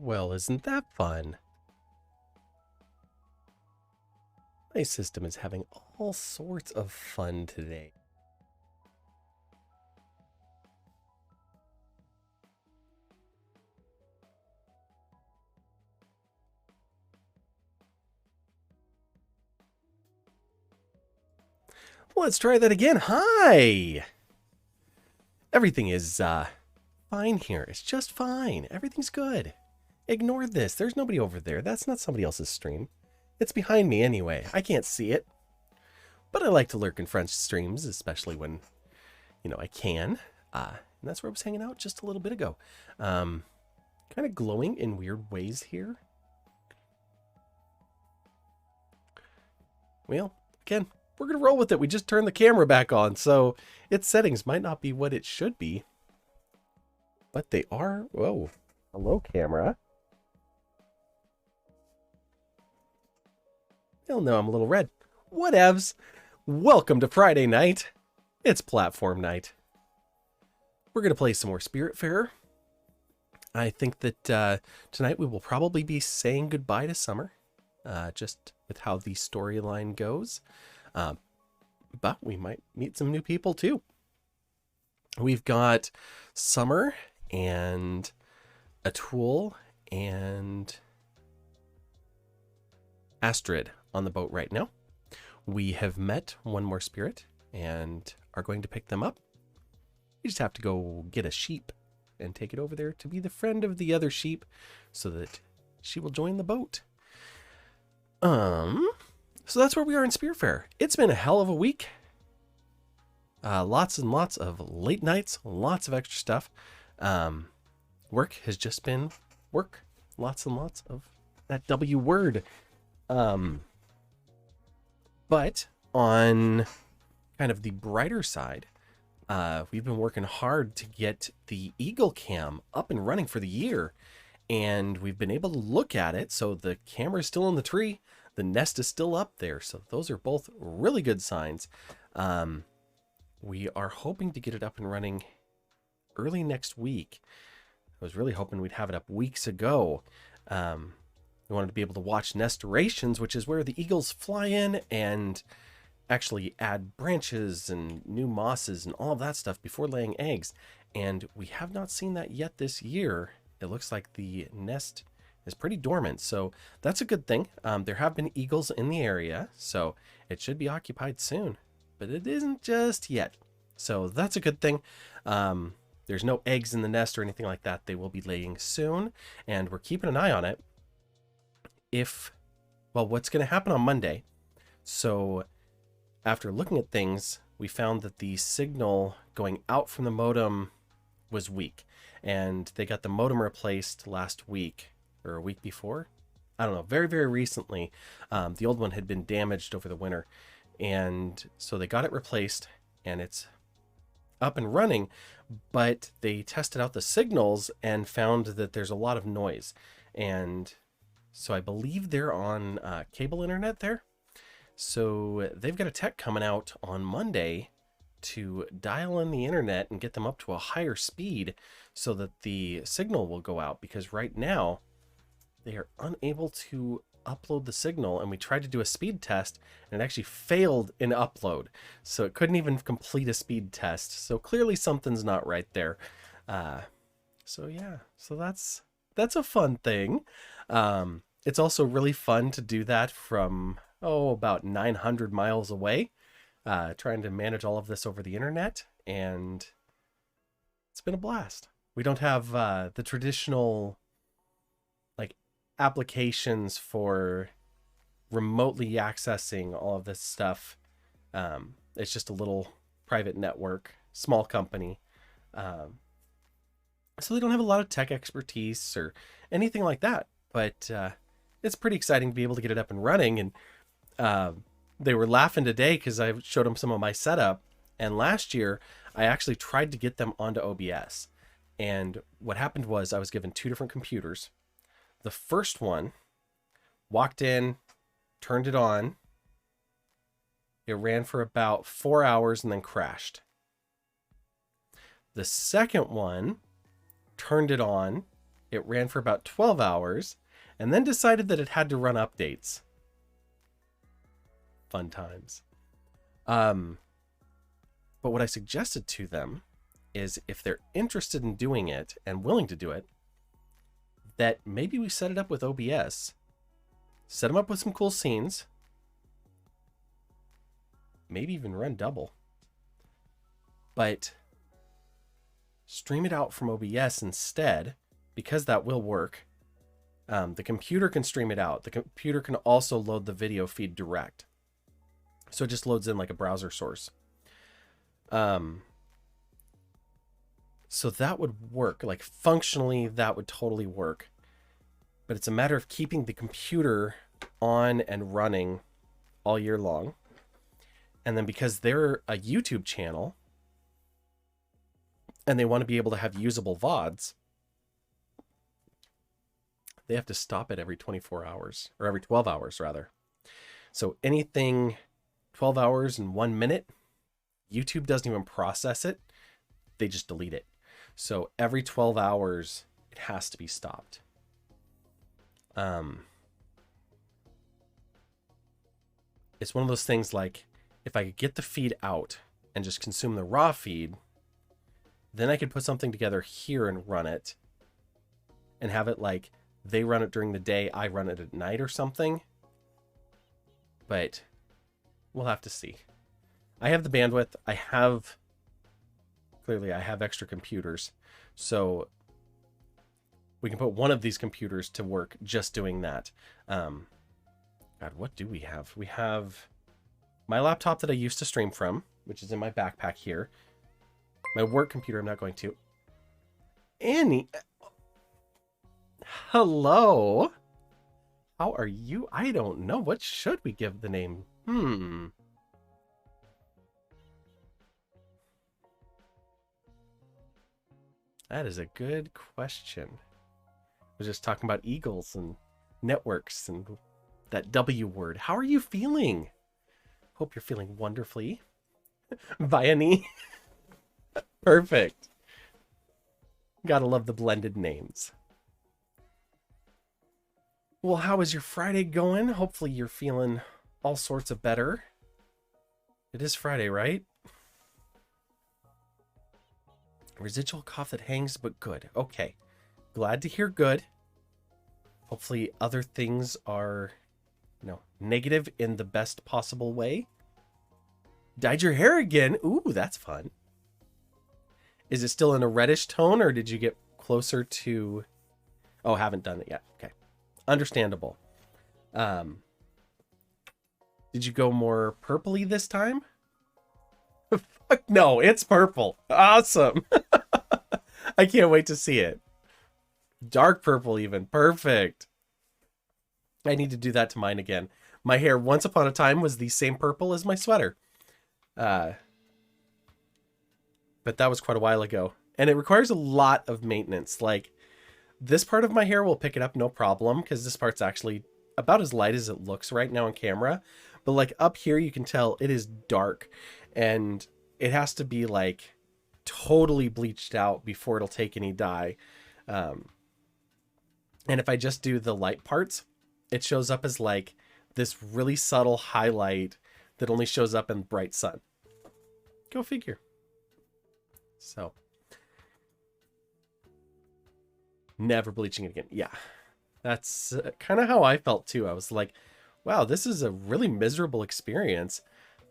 Well, isn't that fun? My system is having all sorts of fun today. Let's try that again. Hi! Everything is fine here. It's just fine. Everything's good. Ignore this. There's nobody over there. That's not somebody else's stream. It's behind me anyway. I can't see it. But I like to lurk in French streams, especially when, I can. And that's where I was hanging out just a little bit ago. Kind of glowing in weird ways here. Well, again, we're going to roll with it. We just turned the camera back on, so its settings might not be what it should be. But they are. Whoa. Hello, camera. Hell no, I'm a little red. Whatevs. Welcome to Friday night. It's platform night. We're going to play some more Spiritfarer. I think that tonight we will probably be saying goodbye to summer. Just with how the storyline goes. But we might meet some new people too. We've got Summer and Atul and Astrid on the boat right now. We have met one more spirit and are going to pick them up. We just have to go get a sheep and take it over there to be the friend of the other sheep so that she will join the boat. So that's where we are in Spiritfarer. It's been a hell of a week. Lots and lots of late nights, lots of extra stuff. Work has just been work. Lots and lots of that W word. But on kind of the brighter side, we've been working hard to get the Eagle Cam up and running for the year. And we've been able to look at it. So the camera is still in the tree. The nest is still up there. So those are both really good signs. We are hoping to get it up and running early next week. I was really hoping we'd have it up weeks ago. We wanted to be able to watch nestorations, which is where the eagles fly in and actually add branches and new mosses and all of that stuff before laying eggs. And we have not seen that yet this year. It looks like the nest is pretty dormant, so that's a good thing. There have been eagles in the area, so it should be occupied soon, but it isn't just yet. So that's a good thing. There's no eggs in the nest or anything like that. They will be laying soon, and we're keeping an eye on it. What's going to happen on Monday? So after looking at things, we found that the signal going out from the modem was weak. And they got the modem replaced last week or a week before. I don't know, very, very recently. The old one had been damaged over the winter. And so they got it replaced and it's up and running. But they tested out the signals and found that there's a lot of noise. And so I believe they're on cable internet there. So they've got a tech coming out on Monday to dial in the internet and get them up to a higher speed so that the signal will go out, because right now they are unable to upload the signal, and we tried to do a speed test and it actually failed in upload, so it couldn't even complete a speed test. So clearly something's not right there. So that's a fun thing. It's also really fun to do that from about 900 miles away. Trying to manage all of this over the internet, and it's been a blast. We don't have the traditional applications for remotely accessing all of this stuff. It's just a little private network, small company. So they don't have a lot of tech expertise or anything like that, but it's pretty exciting to be able to get it up and running. And they were laughing today because I showed them some of my setup. And last year, I actually tried to get them onto OBS. And what happened was I was given two different computers. The first one, walked in, turned it on. It ran for about 4 hours and then crashed. The second one, turned it on, It ran for about 12 hours and then decided that it had to run updates. Fun times. But what I suggested to them is if they're interested in doing it and willing to do it, that maybe we set it up with OBS, set them up with some cool scenes, maybe even run double, but stream it out from OBS instead, because that will work. The computer can stream it out. The computer can also load the video feed direct. So it just loads in like a browser source. So that would work. Like functionally, that would totally work. But it's a matter of keeping the computer on and running all year long. And then because they're a YouTube channel and they want to be able to have usable VODs, they have to stop it every 24 hours, or every 12 hours rather. So anything 12 hours and 1 minute, YouTube doesn't even process it. They just delete it. So every 12 hours, it has to be stopped. It's one of those things like, if I could get the feed out and just consume the raw feed, then I could put something together here and run it and have it like they run it during the day, I run it at night or something. But we'll have to see. I have the bandwidth. Clearly I have extra computers. So we can put one of these computers to work just doing that. God, what do we have? We have my laptop that I used to stream from, which is in my backpack here. My work computer, I'm not going to. Annie. Hello. How are you? I don't know. What should we give the name? That is a good question. I was just talking about eagles and networks and that W word. How are you feeling? Hope you're feeling wonderfully. Vianney. Perfect. Gotta love the blended names. Well, how is your Friday going? Hopefully you're feeling all sorts of better. It is Friday, right? Residual cough that hangs, but good. Okay. Glad to hear good. Hopefully other things are, negative in the best possible way. Dyed your hair again. Ooh, that's fun. Is it still in a reddish tone, or did you get closer to... Oh, haven't done it yet. Okay. Understandable. Did you go more purpley this time? Fuck no, it's purple. Awesome. I can't wait to see it. Dark purple even. Perfect. I need to do that to mine again. My hair once upon a time was the same purple as my sweater. But that was quite a while ago. And it requires a lot of maintenance. Like, this part of my hair will pick it up no problem, because this part's actually about as light as it looks right now on camera. But like up here, you can tell it is dark. And it has to be like totally bleached out before it'll take any dye. And if I just do the light parts, it shows up as like this really subtle highlight that only shows up in bright sun. Go figure. So, never bleaching it again. Yeah, that's kind of how I felt too. I was like, wow, this is a really miserable experience.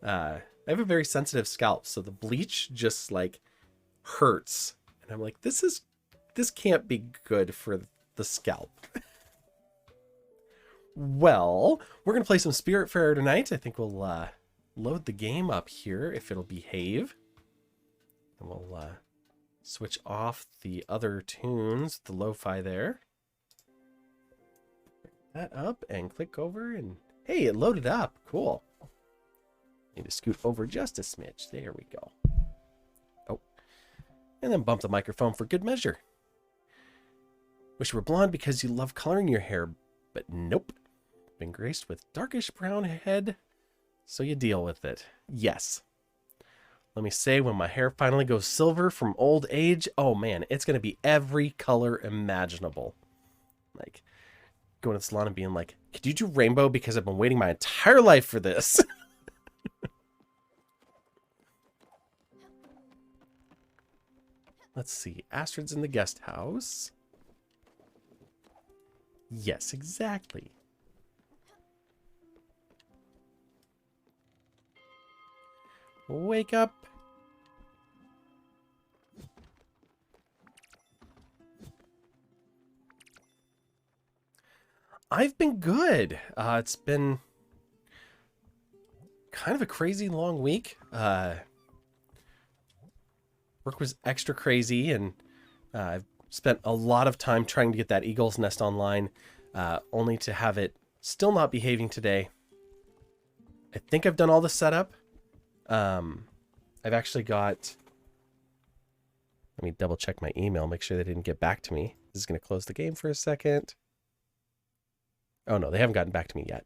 I have a very sensitive scalp, so the bleach just like hurts. And I'm like, this can't be good for the scalp. Well, we're going to play some Spiritfarer tonight. I think we'll load the game up here if it'll behave. And we'll switch off the other tunes, the lo-fi there. Pick that up and click over and hey, it loaded up. Cool. Need to scoot over just a smidge. There we go. Oh, and then bump the microphone for good measure. Wish you were blonde because you love coloring your hair, but nope. Been graced with darkish brown head, so you deal with it. Yes. Let me say, when my hair finally goes silver from old age, oh man, it's going to be every color imaginable. Like, going to the salon and being like, could you do rainbow? Because I've been waiting my entire life for this. Let's see. Astrid's in the guest house. Yes, exactly. Wake up. I've been good. It's been kind of a crazy long week. Work was extra crazy, and I've spent a lot of time trying to get that eagle's nest online, only to have it still not behaving today. I think I've done all the setup. I've actually got... Let me double check my email, make sure they didn't get back to me. This is going to close the game for a second. Oh no, they haven't gotten back to me yet.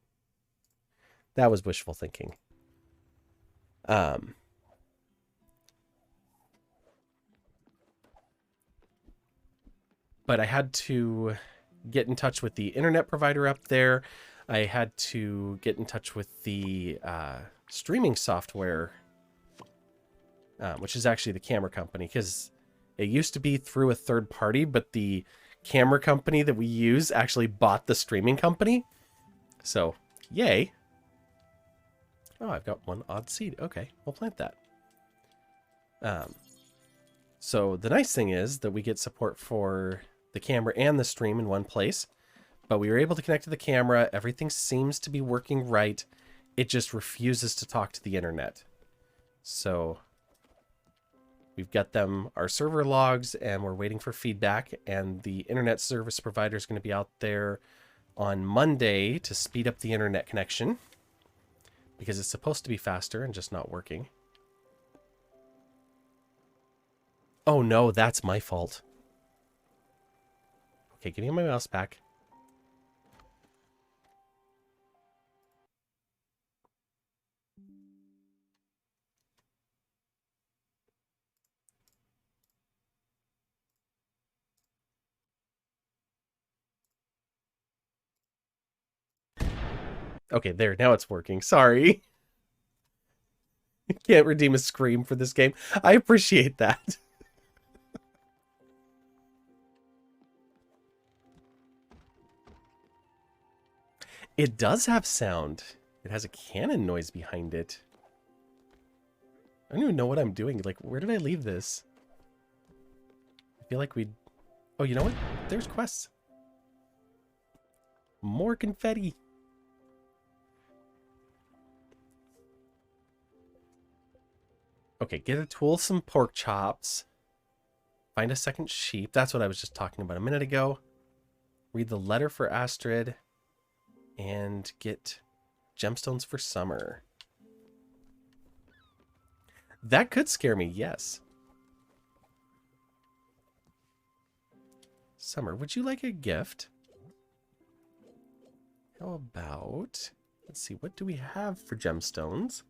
That was wishful thinking. But I had to get in touch with the internet provider up there. I had to get in touch with the streaming software, which is actually the camera company, because it used to be through a third party, but the camera company that we use actually bought the streaming company. So, yay. Oh, I've got one odd seed. Okay, we'll plant that. So the nice thing is that we get support for the camera and the stream in one place, but we were able to connect to the camera. Everything seems to be working right. It just refuses to talk to the internet. So we've got them our server logs, and we're waiting for feedback, and the internet service provider is going to be out there on Monday to speed up the internet connection, because it's supposed to be faster and just not working. Oh no, that's my fault. Okay, give me my mouse back. Okay, there, now it's working. Sorry. Can't redeem a scream for this game. I appreciate that. It does have sound. It has a cannon noise behind it. I don't even know what I'm doing. Like, where did I leave this? I feel like we'd... Oh, you know what? There's quests. More confetti. Okay, get a tool, some pork chops. Find a second sheep. That's what I was just talking about a minute ago. Read the letter for Astrid. And get gemstones for summer. That could scare me, yes. Summer, would you like a gift? How about... Let's see, what do we have for gemstones?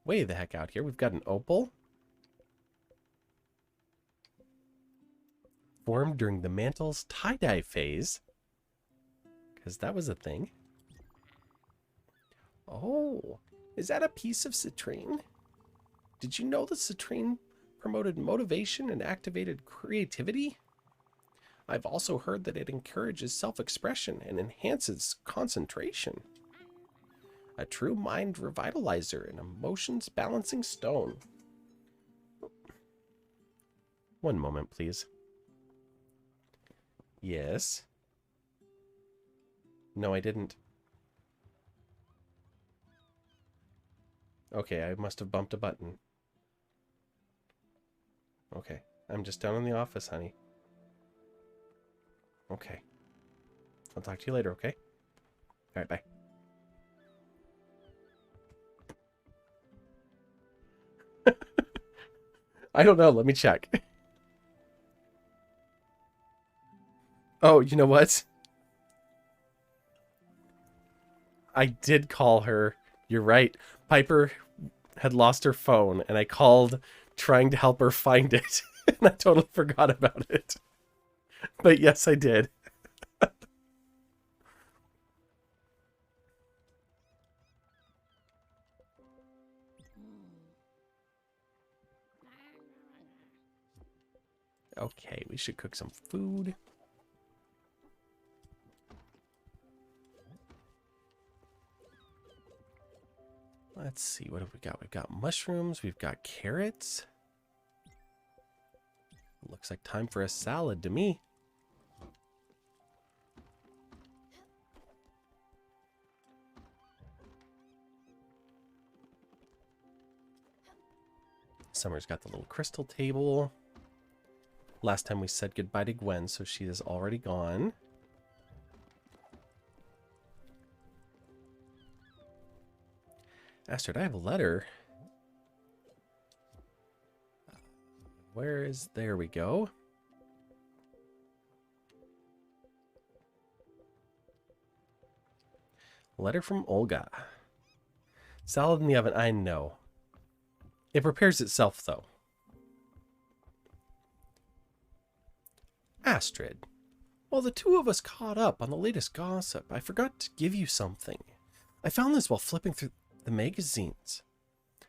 Way the heck out here. We've got an opal. Formed during the mantle's tie-dye phase. Because that was a thing. Oh, is that a piece of citrine? Did you know that citrine promoted motivation and activated creativity? I've also heard that it encourages self-expression and enhances concentration. A true mind revitalizer and emotions balancing stone. One moment, please. Yes. No, I didn't. Okay, I must have bumped a button. Okay, I'm just down in the office, honey. Okay. I'll talk to you later, okay? Alright, bye. I don't know, let me check. Oh, you know what? I did call her. You're right. Piper had lost her phone, and I called trying to help her find it. And I totally forgot about it. But yes, I did. Okay, we should cook some food. Let's see, what have we got? We've got mushrooms, we've got carrots. Looks like time for a salad to me. Summer's got the little crystal table. Last time we said goodbye to Gwen, so she is already gone. Astrid, I have a letter. Where is... There we go. Letter from Olga. Salad in the oven, I know. It prepares itself, though. Astrid, while the two of us caught up on the latest gossip, I forgot to give you something. I found this while flipping through the magazines,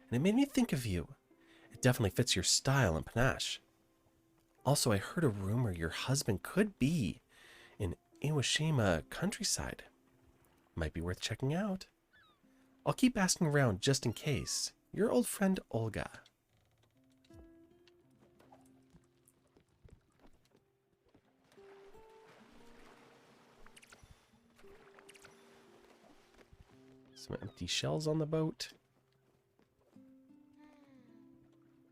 and it made me think of you. It definitely fits your style and panache. Also, I heard a rumor your husband could be in Iwashima countryside. Might be worth checking out. I'll keep asking around just in case. Your old friend Olga. Some empty shells on the boat.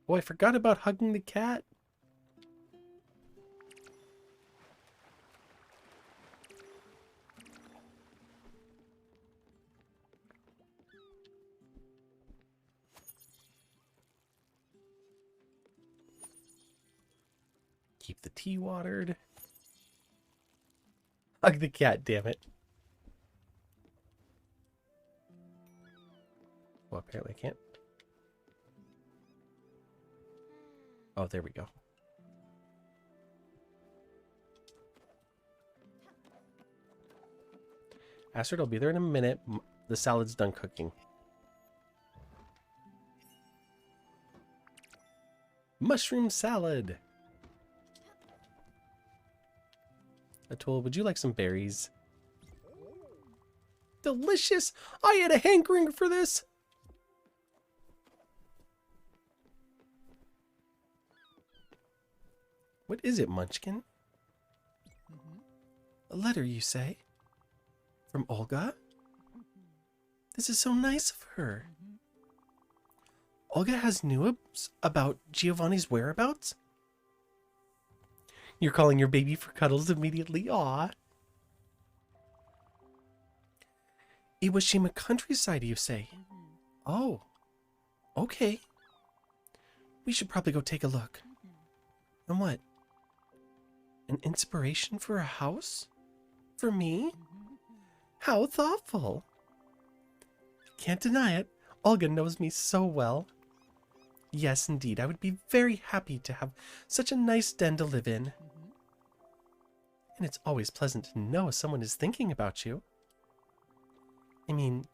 Oh, I forgot about hugging the cat. Keep the tea watered. Hug the cat, damn it. Well, apparently I can't. Oh, there we go. Astrid, I'll be there in a minute. The salad's done cooking. Mushroom salad. Atul, would you like some berries? Delicious! I had a hankering for this! What is it, Munchkin? A letter, you say? From Olga? This is so nice of her. Olga has news about Giovanni's whereabouts? You're calling your baby for cuddles immediately? Aw. Iwashima countryside, you say? Oh. Okay. We should probably go take a look. And what? An inspiration for a house? For me? How thoughtful. Can't deny it. Olga knows me so well. Yes, indeed. I would be very happy to have such a nice den to live in. And it's always pleasant to know someone is thinking about you. I mean,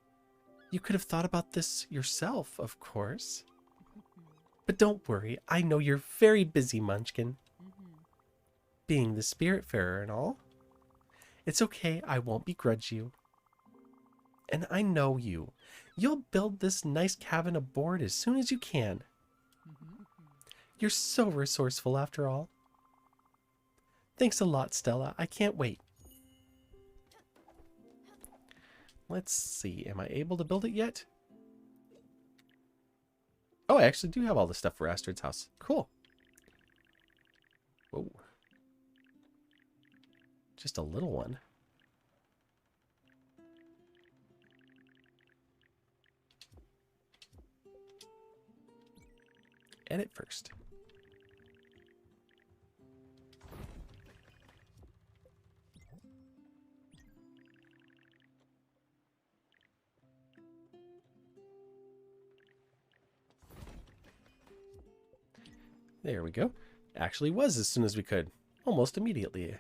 you could have thought about this yourself, of course. But don't worry, I know you're very busy, Munchkin. Being the Spiritfarer and all. It's okay, I won't begrudge you. And I know you. You'll build this nice cabin aboard as soon as you can. You're so resourceful after all. Thanks a lot, Stella. I can't wait. Let's see. Am I able to build it yet? Oh, I actually do have all the stuff for Astrid's house. Cool. Whoa. Just a little one. Edit first. There we go. Actually was as soon as we could. Almost immediately.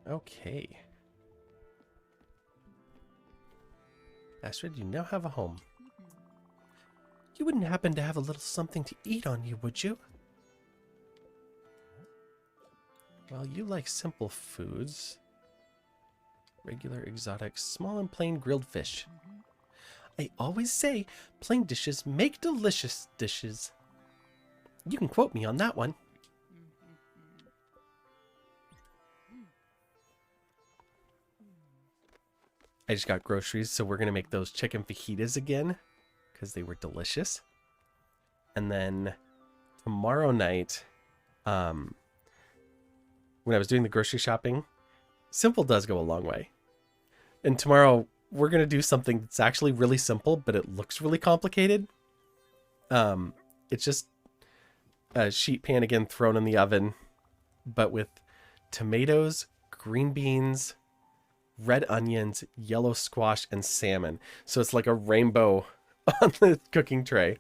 Okay. Astrid, you now have a home. You wouldn't happen to have a little something to eat on you, would you? Well, you like simple foods. Regular, exotic, small and plain grilled fish. I always say plain dishes make delicious dishes. You can quote me on that one. I just got groceries, so we're going to make those chicken fajitas again because they were delicious. And then tomorrow night, when I was doing the grocery shopping, simple does go a long way. And tomorrow we're going to do something that's actually really simple, but it looks really complicated. It's just a sheet pan again thrown in the oven, but with tomatoes, green beans, red onions, yellow squash, and salmon. So it's like a rainbow on the cooking tray.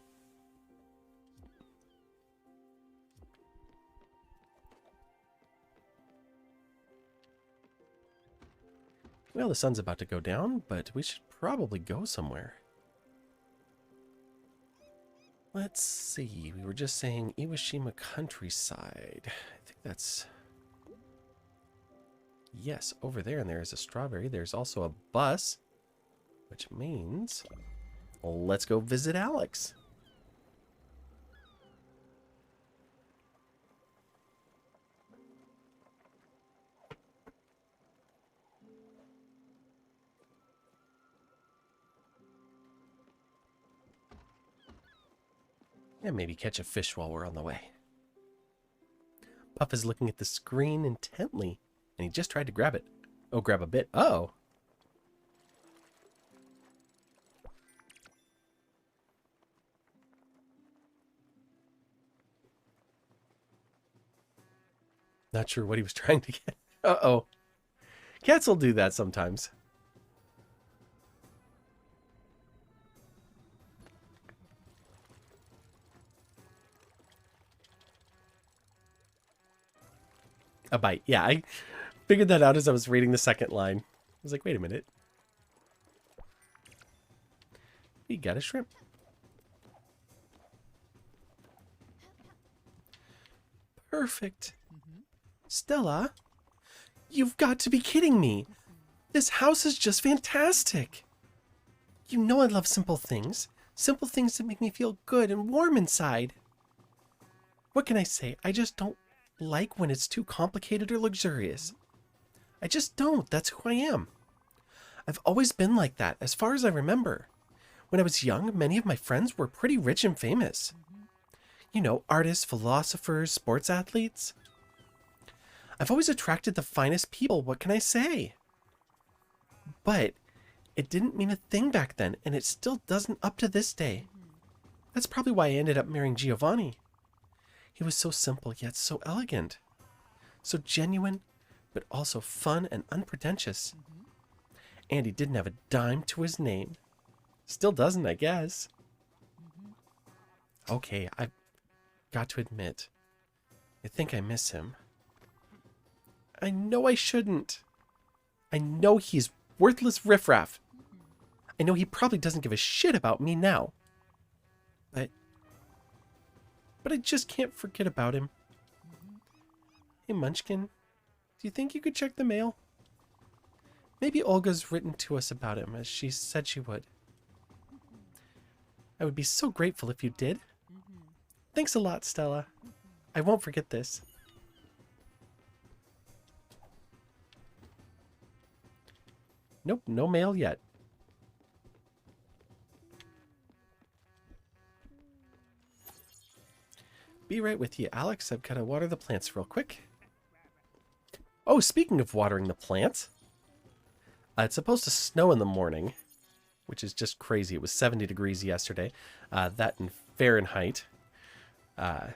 Well, the sun's about to go down, but we should probably go somewhere. Let's see. We were just saying Iwashima countryside. I think that's... Yes, over there, and there is a strawberry. There's also a bus, which means let's go visit Alex. And maybe catch a fish while we're on the way. Puff is looking at the screen intently, and he just tried to grab it. Oh, grab a bit. Oh. Not sure what he was trying to get. Uh-oh. Cats will do that sometimes. A bite. Yeah, I figured that out as I was reading the second line. I was like, wait a minute. We got a shrimp. Perfect. Stella, you've got to be kidding me. This house is just fantastic. You know I love simple things. Simple things that make me feel good and warm inside. What can I say? I just don't like when it's too complicated or luxurious. I just don't. That's who I am. I've always been like that, as far as I remember. When I was young, many of my friends were pretty rich and famous. You know, artists, philosophers, sports athletes. I've always attracted the finest people, what can I say? But it didn't mean a thing back then, and it still doesn't up to this day. That's probably why I ended up marrying Giovanni. He was so simple, yet so elegant. So genuine, but also fun and unpretentious. And he didn't have a dime to his name. Still doesn't, I guess. Okay, I've got to admit, I think I miss him. I know I shouldn't. I know he's worthless riffraff. I know he probably doesn't give a shit about me now. But I just can't forget about him. Hey, Munchkin, do you think you could check the mail? Maybe Olga's written to us about him, as she said she would. I would be so grateful if you did. Thanks a lot, Stella. I won't forget this. Nope, no mail yet. Be right with you, Alex. I've got to water the plants real quick. Oh, speaking of watering the plants, it's supposed to snow in the morning, which is just crazy. It was 70 degrees yesterday. That in Fahrenheit. I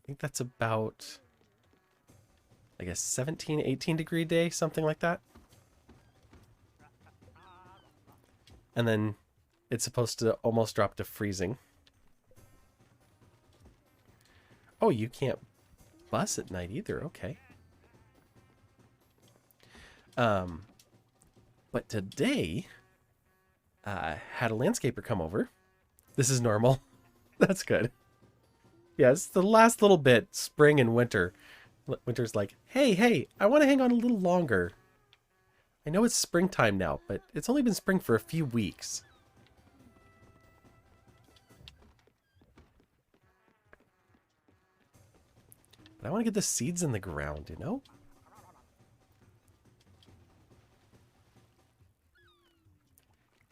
think that's about like a 17, 18 degree day, something like that. And then it's supposed to almost drop to freezing. Oh, you can't bus at night either. Okay. But today, had a landscaper come over. This is normal. That's good. Yeah, it's the last little bit, spring and winter. Winter's like, hey, I want to hang on a little longer. I know it's springtime now, but it's only been spring for a few weeks. But I want to get the seeds in the ground, you know?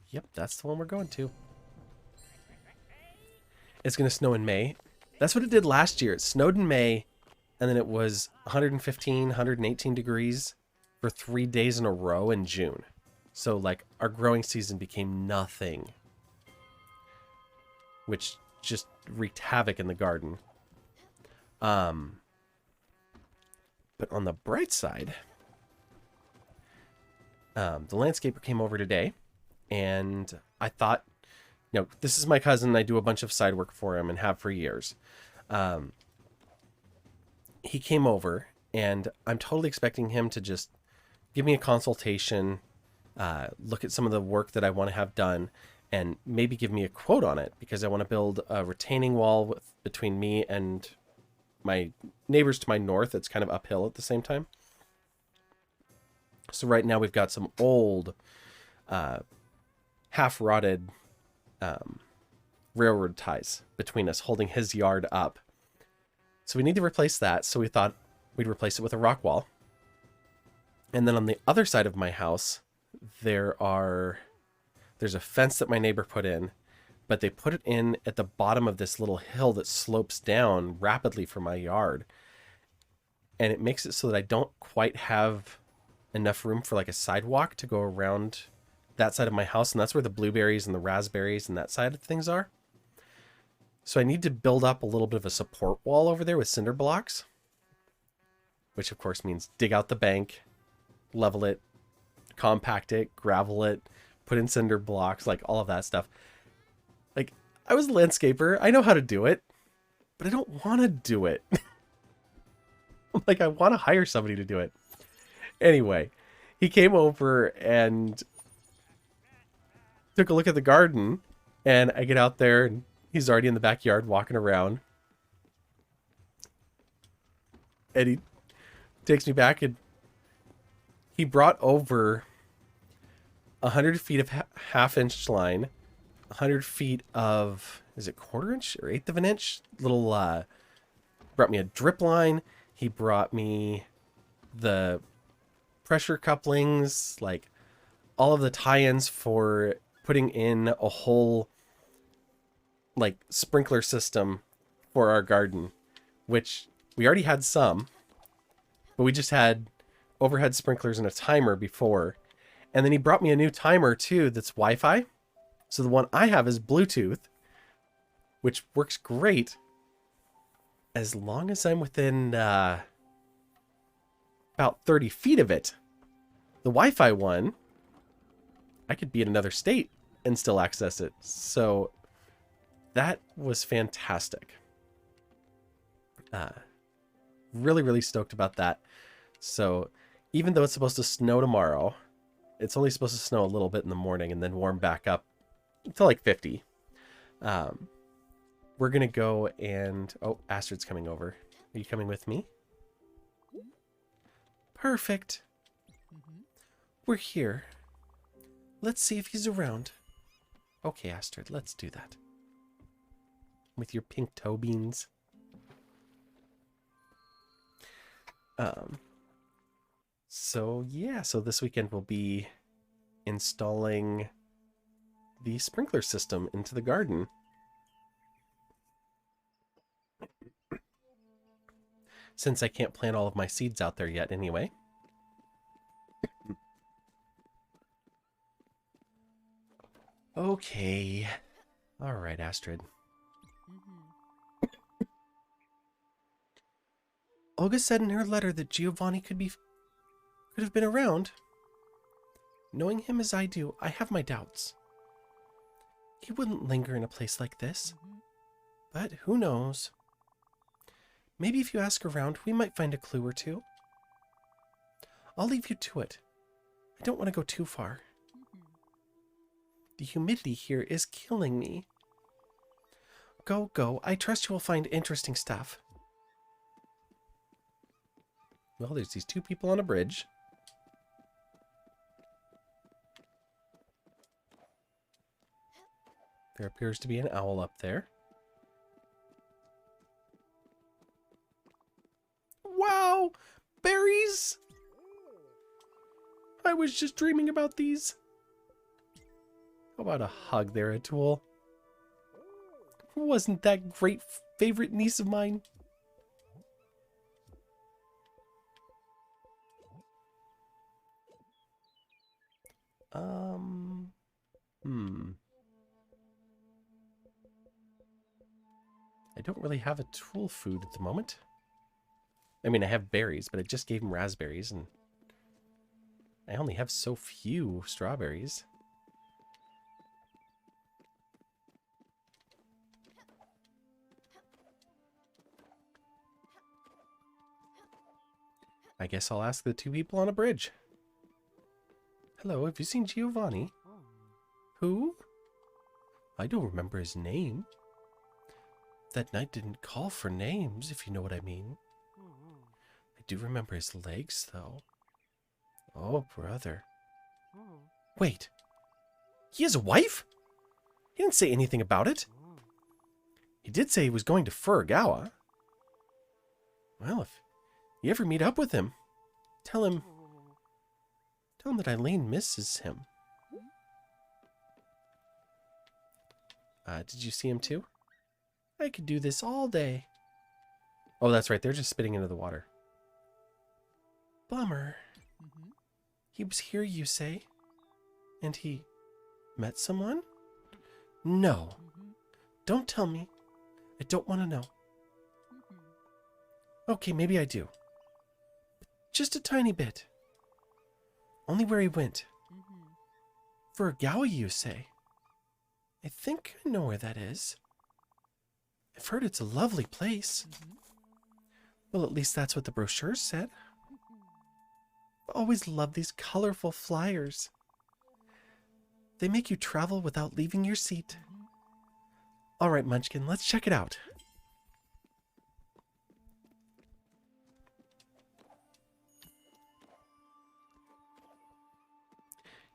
Yep, that's the one we're going to. It's going to snow in May. That's what it did last year. It snowed in May, and then it was 115, 118 degrees for 3 days in a row in June. So, like, our growing season became nothing, which just wreaked havoc in the garden. But on the bright side, the landscaper came over today, and I thought, you know, this is my cousin. I do a bunch of side work for him and have for years. He came over, and I'm totally expecting him to just give me a consultation, look at some of the work that I want to have done, and maybe give me a quote on it, because I want to build a retaining wall between me and my neighbors to my north. It's kind of uphill at the same time. So right now we've got some old, half-rotted railroad ties between us, holding his yard up. So we need to replace that. So we thought we'd replace it with a rock wall. And then on the other side of my house, there's a fence that my neighbor put in, but they put it in at the bottom of this little hill that slopes down rapidly from my yard. And it makes it so that I don't quite have enough room for like a sidewalk to go around that side of my house. And that's where the blueberries and the raspberries and that side of things are. So I need to build up a little bit of a support wall over there with cinder blocks, which of course means dig out the bank, level it, compact it, gravel it, put in cinder blocks, like all of that stuff. Like, I was a landscaper. I know how to do it, but I don't want to do it. Like, I want to hire somebody to do it. Anyway, he came over and took a look at the garden, and I get out there and he's already in the backyard walking around. And he takes me back, and he brought over 100 feet of half-inch line, 100 feet of, is it quarter inch or eighth of an inch? Little, brought me a drip line. He brought me the pressure couplings, like all of the tie-ins for putting in a whole like sprinkler system for our garden, which we already had some, but we just had overhead sprinklers and a timer before. And then he brought me a new timer too that's Wi-Fi. So the one I have is Bluetooth, which works great as long as I'm within about 30 feet of it. The Wi-Fi one, I could be in another state and still access it. So that was fantastic. Really, really stoked about that. So even though it's supposed to snow tomorrow, it's only supposed to snow a little bit in the morning and then warm back up to like 50. We're going to go and... Oh, Astrid's coming over. Are you coming with me? Perfect. We're here. Let's see if he's around. Okay, Astrid, let's do that. With your pink toe beans. So yeah, so this weekend we'll be installing the sprinkler system into the garden. Since I can't plant all of my seeds out there yet anyway. Okay. All right, Astrid. Olga said in her letter that Giovanni could have been around. Knowing him as I do, I have my doubts. He wouldn't linger in a place like this. But who knows? Maybe if you ask around, we might find a clue or two. I'll leave you to it. I don't want to go too far. The humidity here is killing me. Go, go. I trust you will find interesting stuff. Well, there's these two people on a bridge. There appears to be an owl up there. Wow! Berries! I was just dreaming about these. How about a hug there, Atul? Wasn't that great favorite niece of mine? I don't really have a tool food at the moment. I mean, I have berries, but I just gave him raspberries, and I only have so few strawberries. I guess I'll ask the two people on a bridge. Hello, have you seen Giovanni? Who? I don't remember his name. That night didn't call for names, if you know what I mean. I do remember his legs, though. Oh, brother. Wait. He has a wife? He didn't say anything about it. He did say he was going to Furugawa. Well, if you ever meet up with him, tell him that Eileen misses him. Did you see him too? I could do this all day. Oh, that's right. They're just spitting into the water. Bummer. He was here, you say? And he met someone? No. Don't tell me. I don't want to know. Okay, maybe I do. Just a tiny bit. Only where he went. Furugawa, you say? I think I know where that is. I've heard it's a lovely place. Well, at least that's what the brochure said. I always love these colorful flyers. They make you travel without leaving your seat. All right, Munchkin, let's check it out.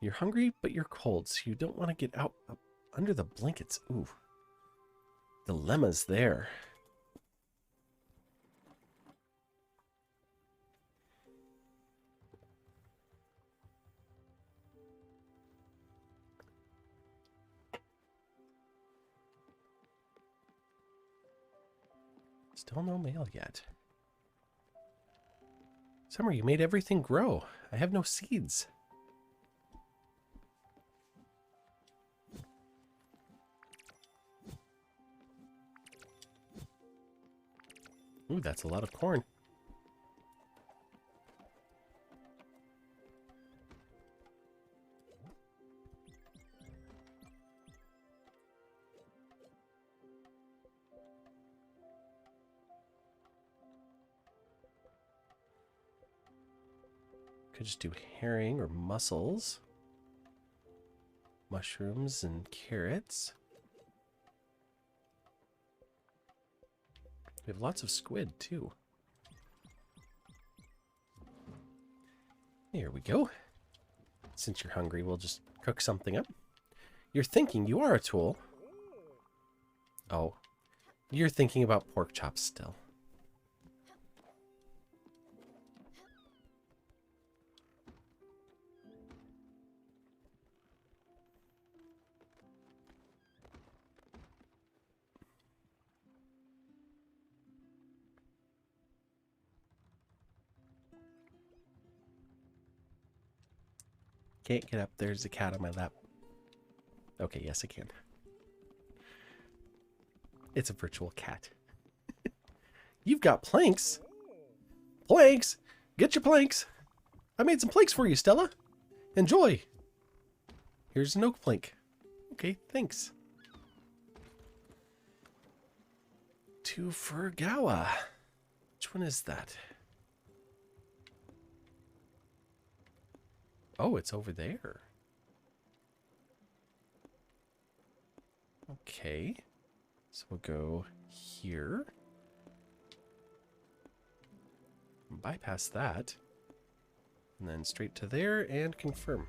You're hungry, but you're cold, so you don't want to get out up under the blankets. Ooh. Dilemmas there. Still no mail yet. Summer, you made everything grow. I have no seeds. Ooh, that's a lot of corn. Could just do herring or mussels. Mushrooms and carrots. We have lots of squid, too. There we go. Since you're hungry, we'll just cook something up. You're thinking you are a tool. Oh, you're thinking about pork chops still. Can't get up. There's a cat on my lap. Okay, yes, I can. It's a virtual cat. You've got planks. Planks! Get your planks! I made some planks for you, Stella. Enjoy! Here's an oak plank. Okay, thanks. To Furgawa. Which one is that? Oh, it's over there. Okay. So we'll go here. Bypass that. And then straight to there and confirm.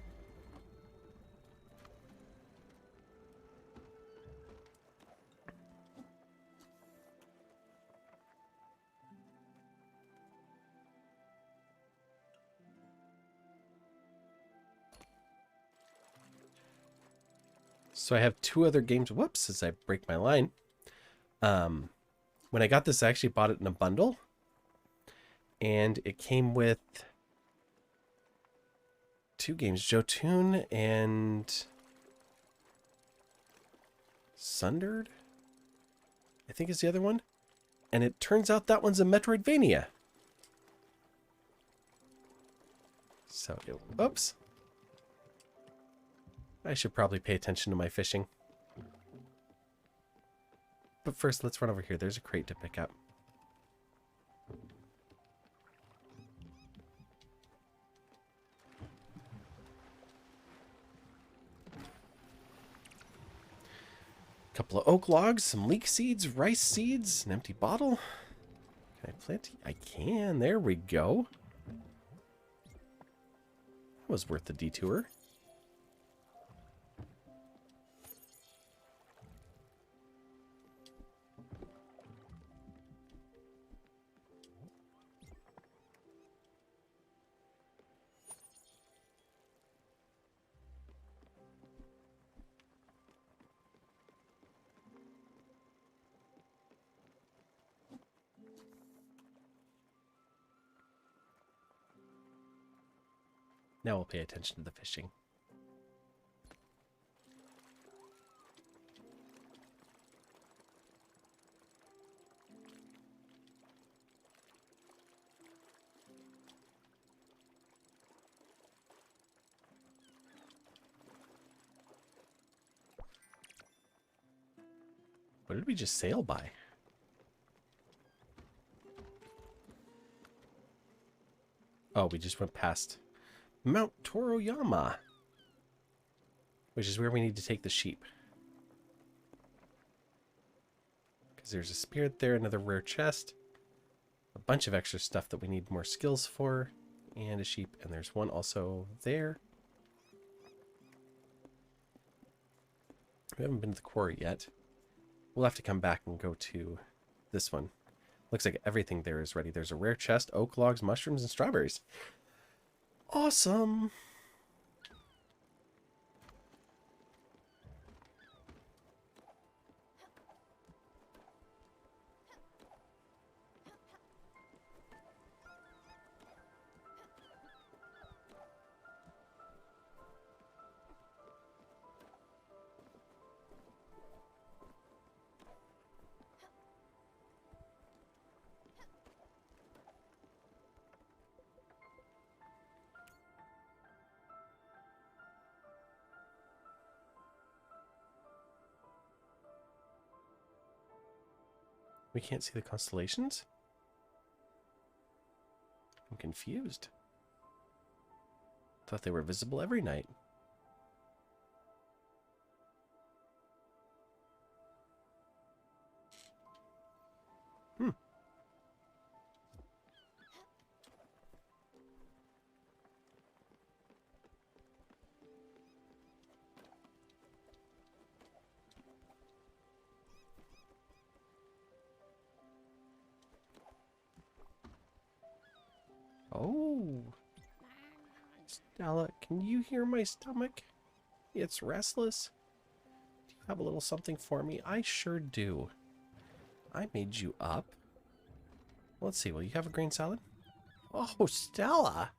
So I have 2 other games. Whoops, as I break my line. When I got this, I actually bought it in a bundle. And it came with 2 games. Jotun and Sundered, I think is the other one. And it turns out that one's a Metroidvania. So, oops. I should probably pay attention to my fishing. But first, let's run over here. There's a crate to pick up. A couple of oak logs, some leek seeds, rice seeds, an empty bottle. Can I plant? I can. There we go. That was worth the detour. Now we'll pay attention to the fishing. What did we just sail by? Oh, we just went past Mount Toroyama, which is where we need to take the sheep. Because there's a spirit there, another rare chest, a bunch of extra stuff that we need more skills for, and a sheep. And there's one also there. We haven't been to the quarry yet. We'll have to come back and go to this one. Looks like everything there is ready. There's a rare chest, oak logs, mushrooms, and strawberries. Awesome! We can't see the constellations? I'm confused. Thought they were visible every night. Oh. Stella, can you hear my stomach? It's restless. Do you have a little something for me? I sure do. I made you up. Let's see, will you have a green salad? Oh, Stella!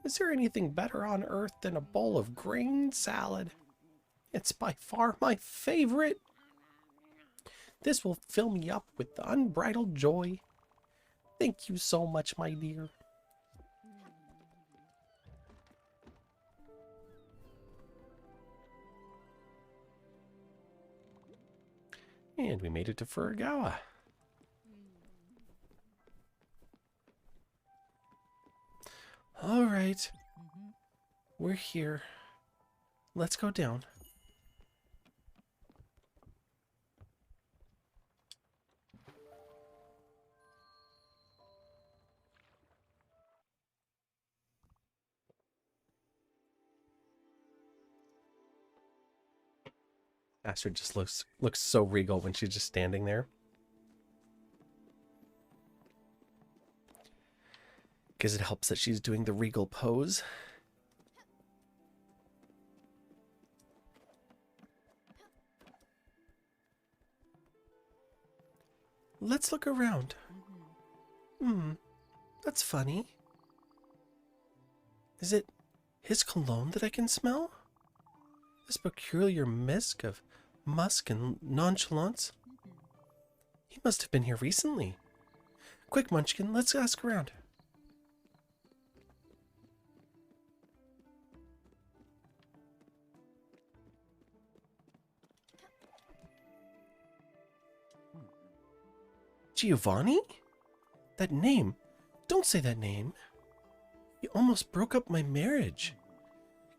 Is there anything better on earth than a bowl of green salad? It's by far my favorite. This will fill me up with unbridled joy. Thank you so much, my dear. And we made it to Furugawa. All right. We're here. Let's go down. Astrid just looks so regal when she's just standing there. Because it helps that she's doing the regal pose. Let's look around. That's funny. Is it his cologne that I can smell? This peculiar mist of musk and nonchalance? He must have been here recently. Quick, Munchkin, let's ask around. Giovanni? That name. Don't say that name. He almost broke up my marriage.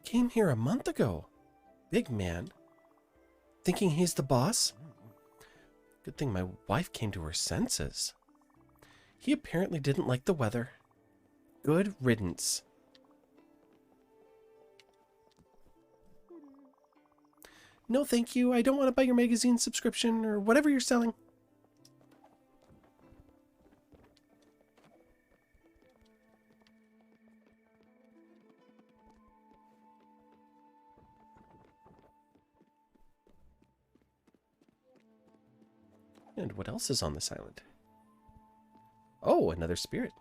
Came here a month ago. Big man. Thinking he's the boss? Good thing my wife came to her senses. He apparently didn't like the weather. Good riddance. No, thank you. I don't want to buy your magazine subscription or whatever you're selling. And what else is on this island? Oh, another spirit.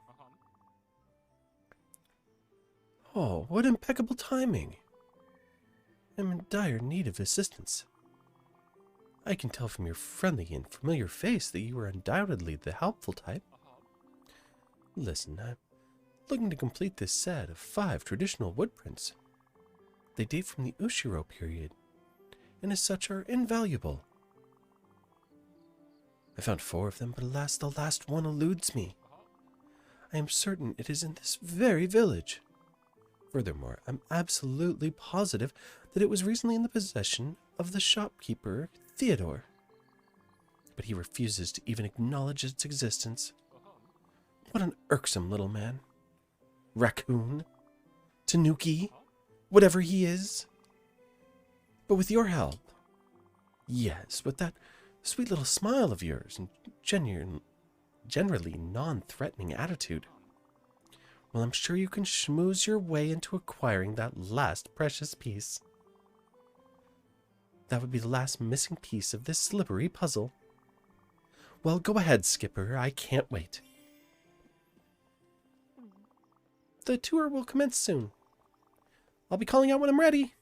Oh, what impeccable timing. I'm in dire need of assistance. I can tell from your friendly and familiar face that you are undoubtedly the helpful type. Listen, I'm looking to complete this set of 5 traditional wood prints. They date from the Ushiro period, and as such are invaluable. I found 4 of them, but alas, the last one eludes me. I am certain it is in this very village. Furthermore, I'm absolutely positive that it was recently in the possession of the shopkeeper, Theodore. But he refuses to even acknowledge its existence. What an irksome little man. Raccoon. Tanuki. Whatever he is. But with your help. Yes, with that sweet little smile of yours and generally non-threatening attitude. Well, I'm sure you can schmooze your way into acquiring that last precious piece. That would be the last missing piece of this slippery puzzle. Well, go ahead, Skipper. I can't wait. The tour will commence soon. I'll be calling out when I'm ready.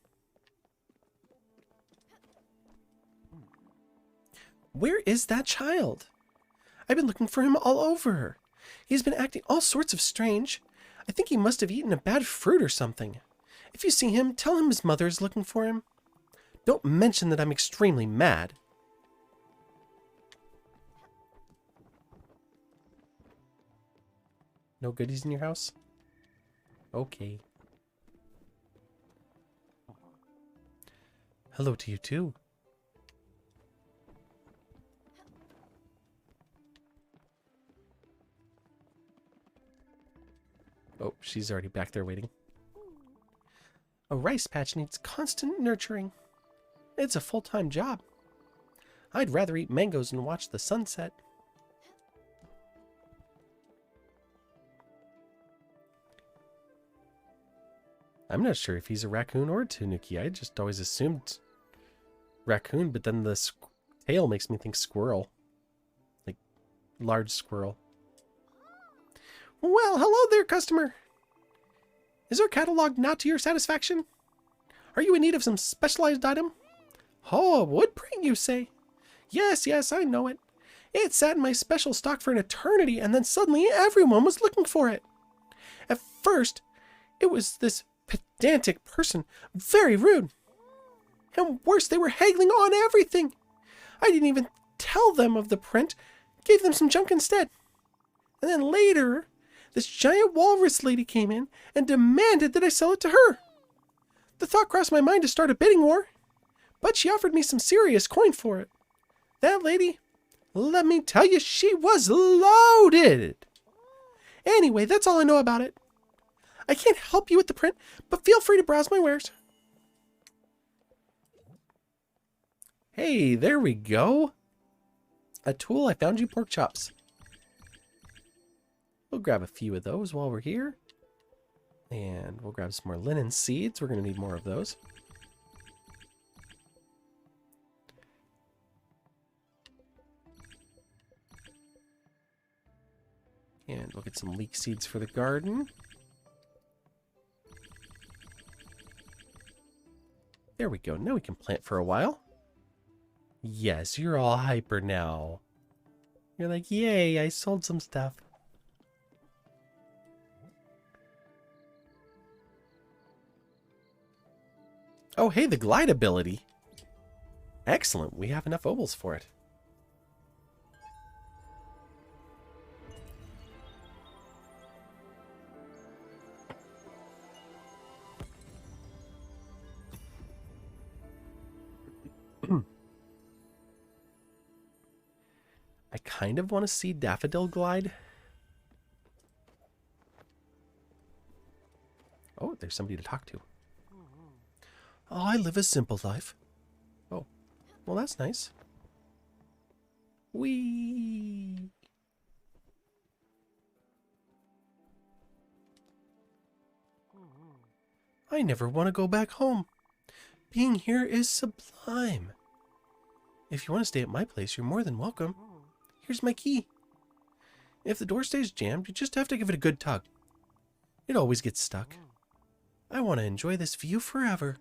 Where is that child? I've been looking for him all over. He's been acting all sorts of strange. I think he must have eaten a bad fruit or something. If you see him, tell him his mother is looking for him. Don't mention that I'm extremely mad. No goodies in your house? Okay. Hello to you too. Oh, she's already back there waiting. A rice patch needs constant nurturing. It's a full-time job. I'd rather eat mangoes and watch the sunset. I'm not sure if he's a raccoon or a tanuki. I just always assumed raccoon, but then the tail makes me think squirrel. Like, large squirrel. Well, hello there, customer. Is our catalog not to your satisfaction? Are you in need of some specialized item? Oh, a wood print, you say? Yes, I know it. It sat in my special stock for an eternity, and then suddenly everyone was looking for it. At first, it was this pedantic person, very rude. And worse, they were haggling on everything. I didn't even tell them of the print, gave them some junk instead. And then later, this giant walrus lady came in and demanded that I sell it to her. The thought crossed my mind to start a bidding war, but she offered me some serious coin for it. That lady, let me tell you, she was loaded. Anyway, that's all I know about it. I can't help you with the print, but feel free to browse my wares. Hey, there we go. A tool, I found you pork chops. We'll grab a few of those while we're here. And we'll grab some more linen seeds. We're going to need more of those. And we'll get some leek seeds for the garden. There we go. Now we can plant for a while. Yes, you're all hyper now. You're like, yay, I sold some stuff. Oh, hey, the glide ability. Excellent. We have enough obols for it. I kind of want to see Daffodil glide. Oh, there's somebody to talk to. Oh, I live a simple life. Oh, well, that's nice. Whee! I never want to go back home. Being here is sublime. If you want to stay at my place, you're more than welcome. Here's my key. If the door stays jammed, you just have to give it a good tug. It always gets stuck. I want to enjoy this view forever.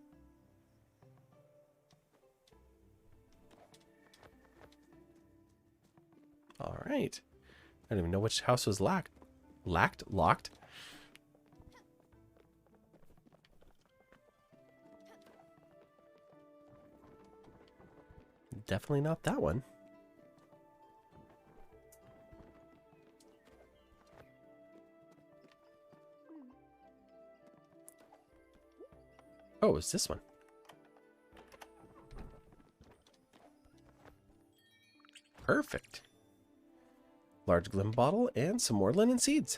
All right. I don't even know which house was locked. Locked? Definitely not that one. Oh, it's this one. Perfect. Large glim bottle and some more linen seeds.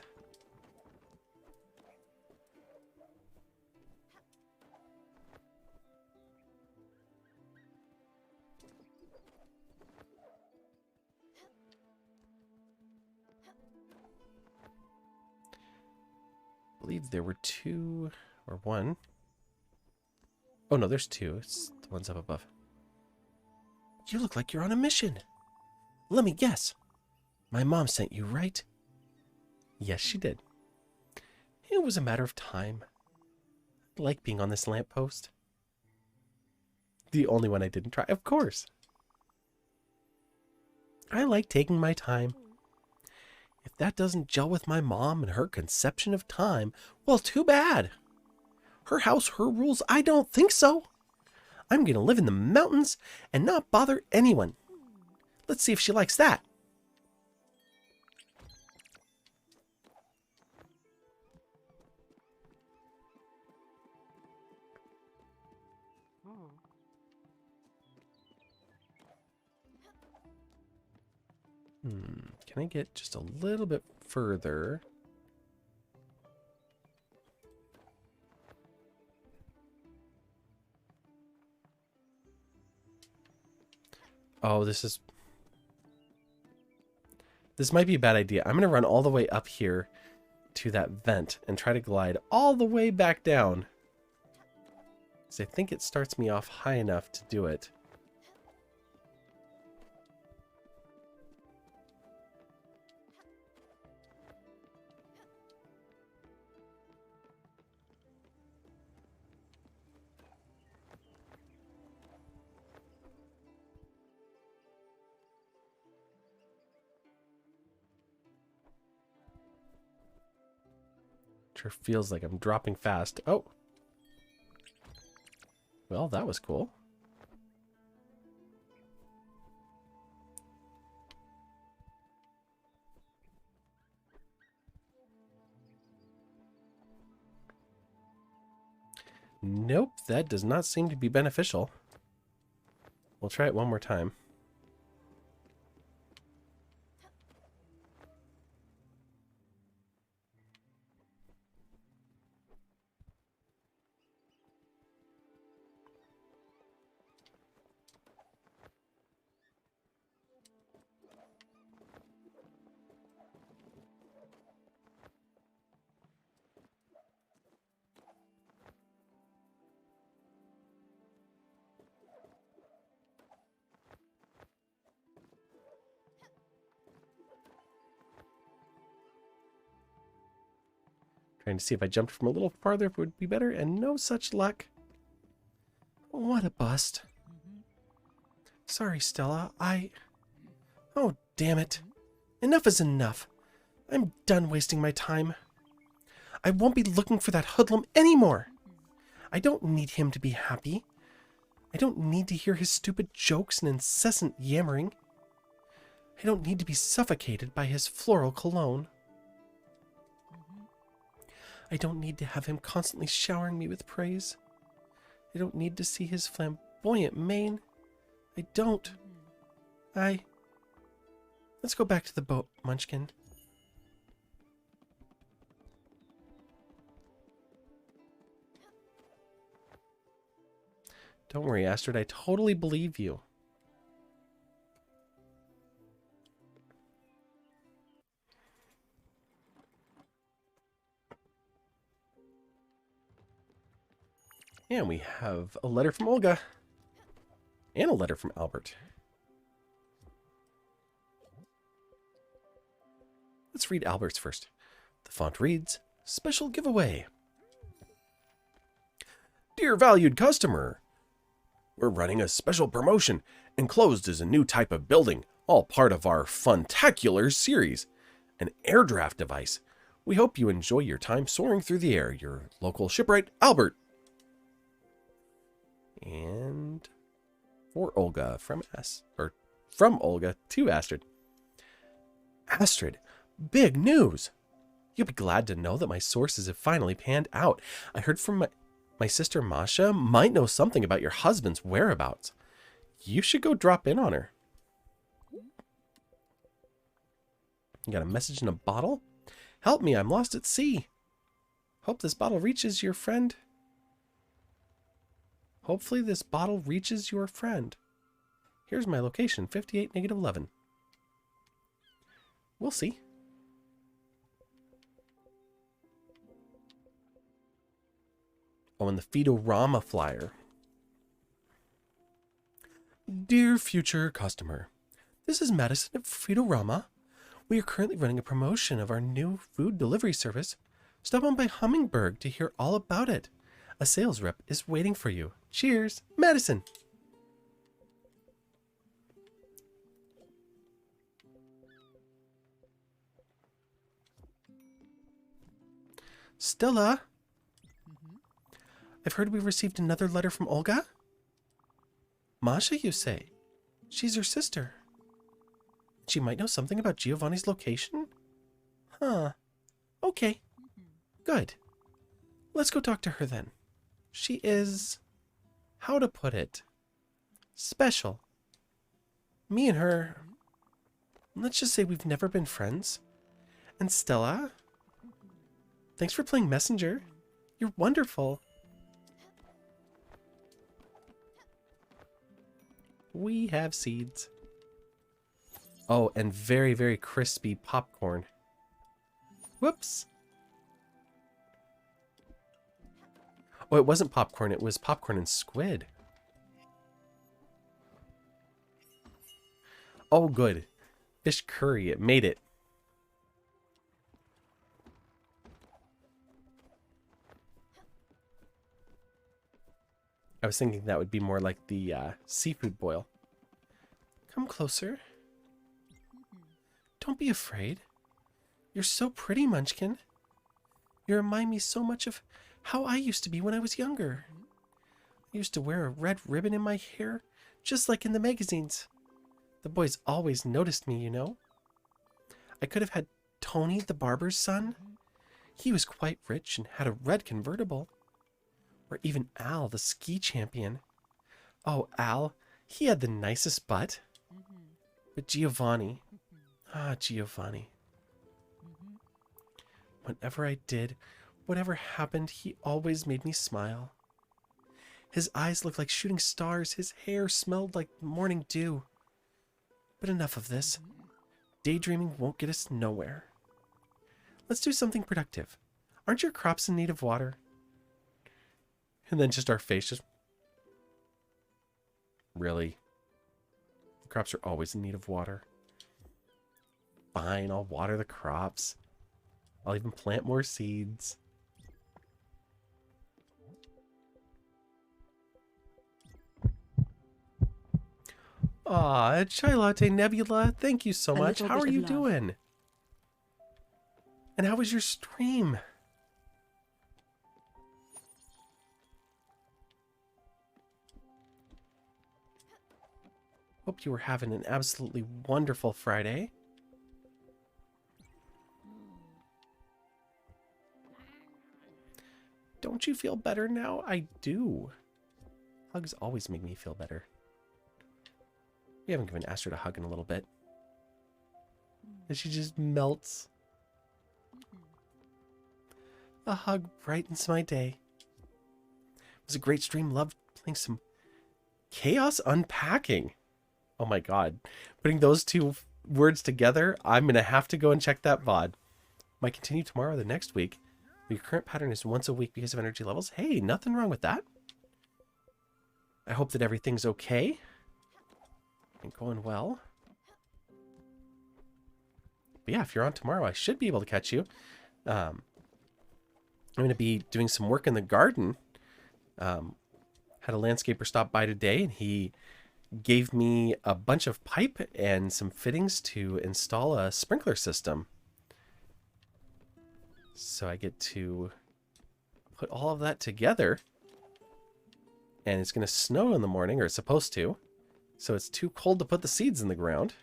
I believe there were two or one. Oh no, there's two. It's the ones up above. You look like you're on a mission. Let me guess. My mom sent you, right? Yes, she did. It was a matter of time. I like being on this lamppost. The only one I didn't try, of course. I like taking my time. If that doesn't gel with my mom and her conception of time, well, too bad. Her house, her rules, I don't think so. I'm going to live in the mountains and not bother anyone. Let's see if she likes that. Can I get just a little bit further? Oh, this might be a bad idea. I'm going to run all the way up here to that vent and try to glide all the way back down. Because I think it starts me off high enough to do it. Sure feels like I'm dropping fast. Oh. Well, that was cool. Nope, that does not seem to be beneficial. We'll try it one more time. Trying to see if I jumped from a little farther if it would be better, and no such luck. What a bust. Sorry, Stella. Oh, damn it. Enough is enough. I'm done wasting my time. I won't be looking for that hoodlum anymore. I don't need him to be happy. I don't need to hear his stupid jokes and incessant yammering. I don't need to be suffocated by his floral cologne. I don't need to have him constantly showering me with praise. I don't need to see his flamboyant mane. I don't. Let's go back to the boat, Munchkin. Don't worry, Astrid. I totally believe you. And we have a letter from Olga. And a letter from Albert. Let's read Albert's first. The font reads, Special Giveaway. Dear valued customer, we're running a special promotion. Enclosed is a new type of building, all part of our Funtacular series, an air draft device. We hope you enjoy your time soaring through the air. Your local shipwright, Albert. And for Olga from Olga to Astrid. Astrid, big news! You'll be glad to know that my sources have finally panned out. I heard from my sister Masha might know something about your husband's whereabouts. You should go drop in on her. You got a message in a bottle? Help me, I'm lost at sea. Hope this bottle reaches your friend. Hopefully this bottle reaches your friend. Here's my location, 58-11. We'll see. Oh, and the Feedorama flyer. Dear future customer, this is Madison at Feedorama. We are currently running a promotion of our new food delivery service. Stop on by Hummingbird to hear all about it. A sales rep is waiting for you. Cheers, Madison. Stella? I've heard we received another letter from Olga? Masha, you say? She's your sister. She might know something about Giovanni's location? Huh. Okay. Good. Let's go talk to her then. She is... how to put it? Special. Me and her... let's just say we've never been friends. And Stella? Thanks for playing messenger. You're wonderful. We have seeds. Oh, and very, very crispy popcorn. Whoops. Oh, it wasn't popcorn. It was popcorn and squid. Oh, good. Fish curry. It made it. I was thinking that would be more like the seafood boil. Come closer. Don't be afraid. You're so pretty, Munchkin. You remind me so much of how I used to be when I was younger. I used to wear a red ribbon in my hair, just like in the magazines. The boys always noticed me, you know. I could have had Tony, the barber's son. He was quite rich and had a red convertible. Or even Al, the ski champion. Oh, Al, he had the nicest butt. But Giovanni, Giovanni. Whenever I did, whatever happened, he always made me smile. His eyes looked like shooting stars. His hair smelled like morning dew. But enough of this. Daydreaming won't get us nowhere. Let's do something productive. Aren't your crops in need of water? And then just our face just... Really? The crops are always in need of water. Fine, I'll water the crops. I'll even plant more seeds. Aw, Chai Latte Nebula, thank you so much. How are you doing? And how was your stream? Hope you were having an absolutely wonderful Friday. Don't you feel better now? I do. Hugs always make me feel better. We haven't given Astrid a hug in a little bit. And she just melts. A hug brightens my day. It was a great stream. Loved playing some Chaos Unpacking. Oh my god. Putting those two words together, I'm going to have to go and check that VOD. Might continue tomorrow or the next week. Your current pattern is once a week because of energy levels. Hey, nothing wrong with that. I hope that everything's okay. And going well. But yeah, if you're on tomorrow, I should be able to catch you. I'm going to be doing some work in the garden. Had a landscaper stop by today, and he gave me a bunch of pipe and some fittings to install a sprinkler system. So I get to put all of that together. And it's going to snow in the morning, or it's supposed to. So it's too cold to put the seeds in the ground.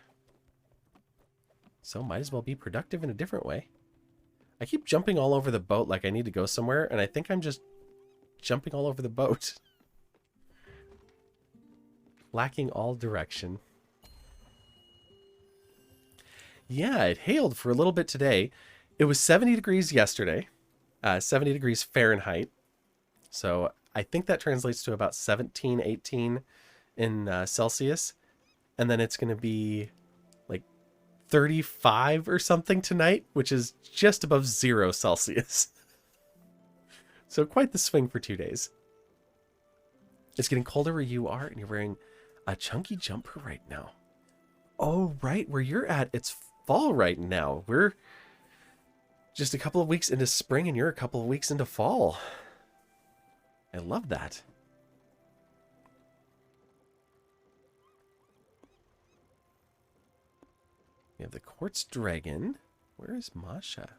So might as well be productive in a different way. I keep jumping all over the boat like I need to go somewhere, and I think I'm just jumping all over the boat. Lacking all direction. Yeah, it hailed for a little bit today. It was 70 degrees yesterday. 70 degrees Fahrenheit. So I think that translates to about 17, 18 in Celsius. And then it's going to be like 35 or something tonight, which is just above 0 Celsius. So quite the swing for 2 days. It's getting colder where you are, and you're wearing a chunky jumper right now. Oh, right, where you're at, it's fall right now. We're just a couple of weeks into spring, and you're a couple of weeks into fall. I love that. We have the quartz dragon. Where is Masha?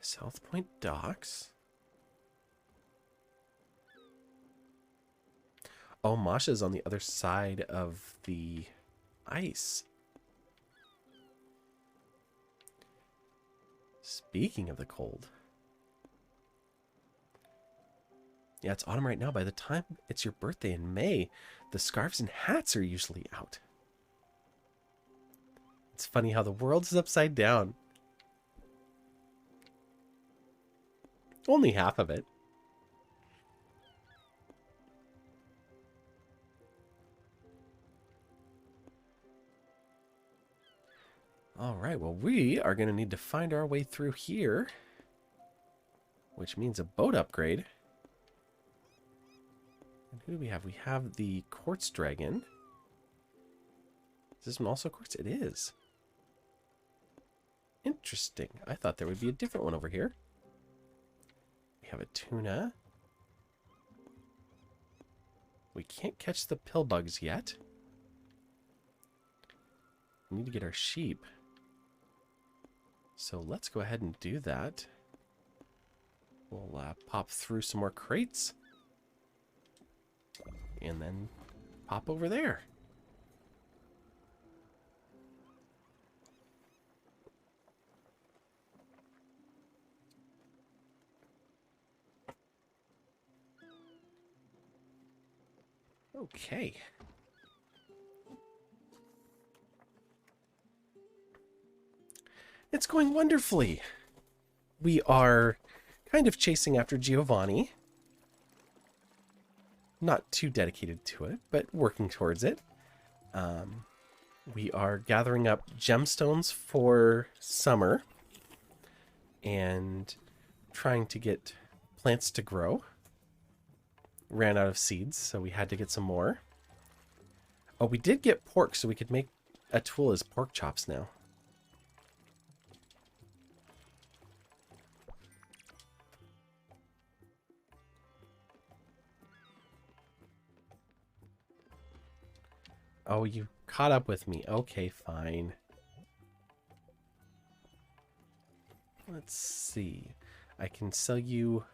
South Point Docks. Oh, Masha's on the other side of the ice. Speaking of the cold. Yeah, it's autumn right now. By the time it's your birthday in May, the scarves and hats are usually out. It's funny how the world is upside down. Only half of it. All right, well, we are going to need to find our way through here, which means a boat upgrade. And who do we have? We have the quartz dragon. Is this one also quartz? It is. Interesting. I thought there would be a different one over here. We have a tuna. We can't catch the pill bugs yet. We need to get our sheep. So let's go ahead and do that. We'll pop through some more crates. And then pop over there. Okay. It's going wonderfully. We are kind of chasing after Giovanni. Not too dedicated to it, but working towards it. We are gathering up gemstones for summer and trying to get plants to grow. Ran out of seeds, so we had to get some more. Oh, we did get pork, so we could make a tool as pork chops now. Oh, you caught up with me. Okay, fine. Let's see. I can sell you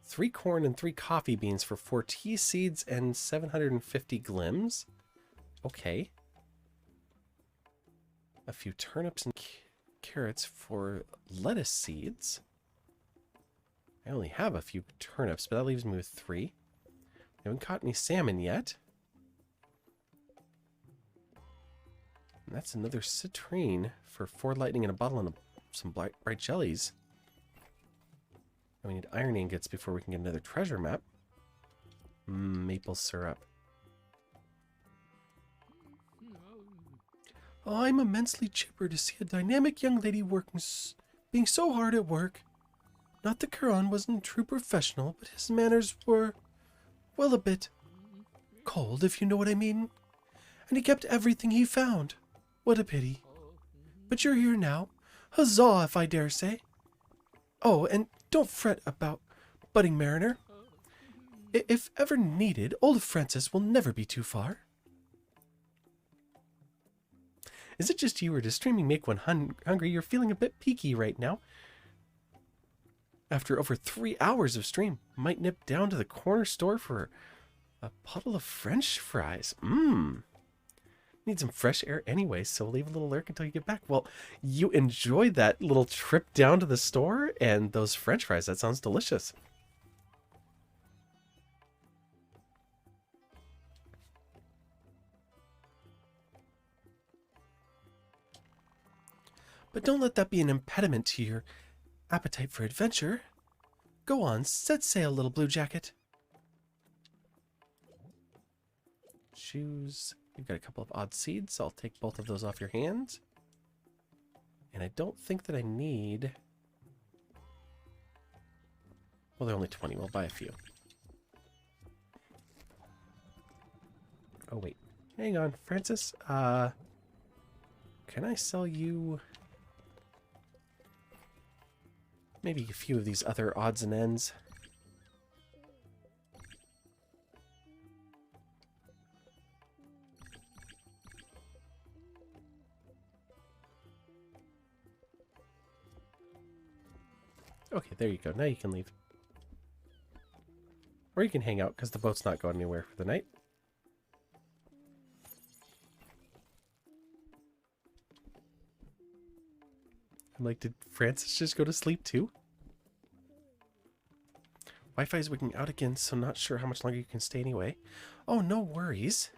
3 corn and 3 coffee beans for 4 tea seeds and 750 glims. Okay. A few turnips and carrots for lettuce seeds. I only have a few turnips, but that leaves me with 3. I haven't caught any salmon yet. And that's another citrine for 4 lightning and a bottle and some bright jellies. And we need iron ingots before we can get another treasure map. Maple syrup. Oh, I'm immensely chipper to see a dynamic young lady being so hard at work. Not that Charon wasn't a true professional, but his manners were, well, a bit cold, if you know what I mean. And he kept everything he found. What a pity. But you're here now. Huzzah, if I dare say. Oh, and don't fret about budding mariner. If ever needed, old Francis will never be too far. Is it just you, or does streaming make one hungry? You're feeling a bit peaky right now. After over 3 hours of stream, might nip down to the corner store for a puddle of French fries. Need some fresh air anyway, so leave a little lurk until you get back. Well, you enjoyed that little trip down to the store and those French fries. That sounds delicious. But don't let that be an impediment to your appetite for adventure. Go on, set sail, little blue jacket. Shoes. You've got a couple of odd seeds. I'll take both of those off your hands. And I don't think that I need... Well, they're only 20. We'll buy a few. Oh, wait. Hang on, Francis. Can I sell you... maybe a few of these other odds and ends? Okay, there you go. Now you can leave. Or you can hang out, because the boat's not going anywhere for the night. I'm like, did Francis just go to sleep too? Wi-Fi is wigging out again, so not sure how much longer you can stay anyway. Oh, no worries.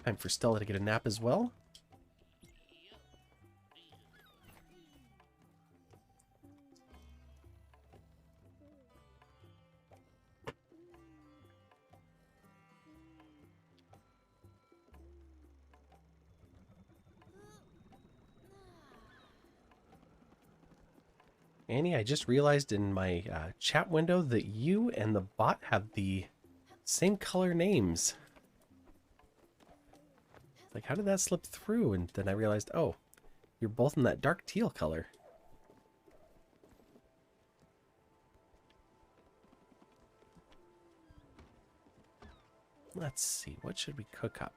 Time for Stella to get a nap as well. Annie, I just realized in my chat window that you and the bot have the same color names. Like, how did that slip through? And then I realized, oh, you're both in that dark teal color. Let's see. What should we cook up?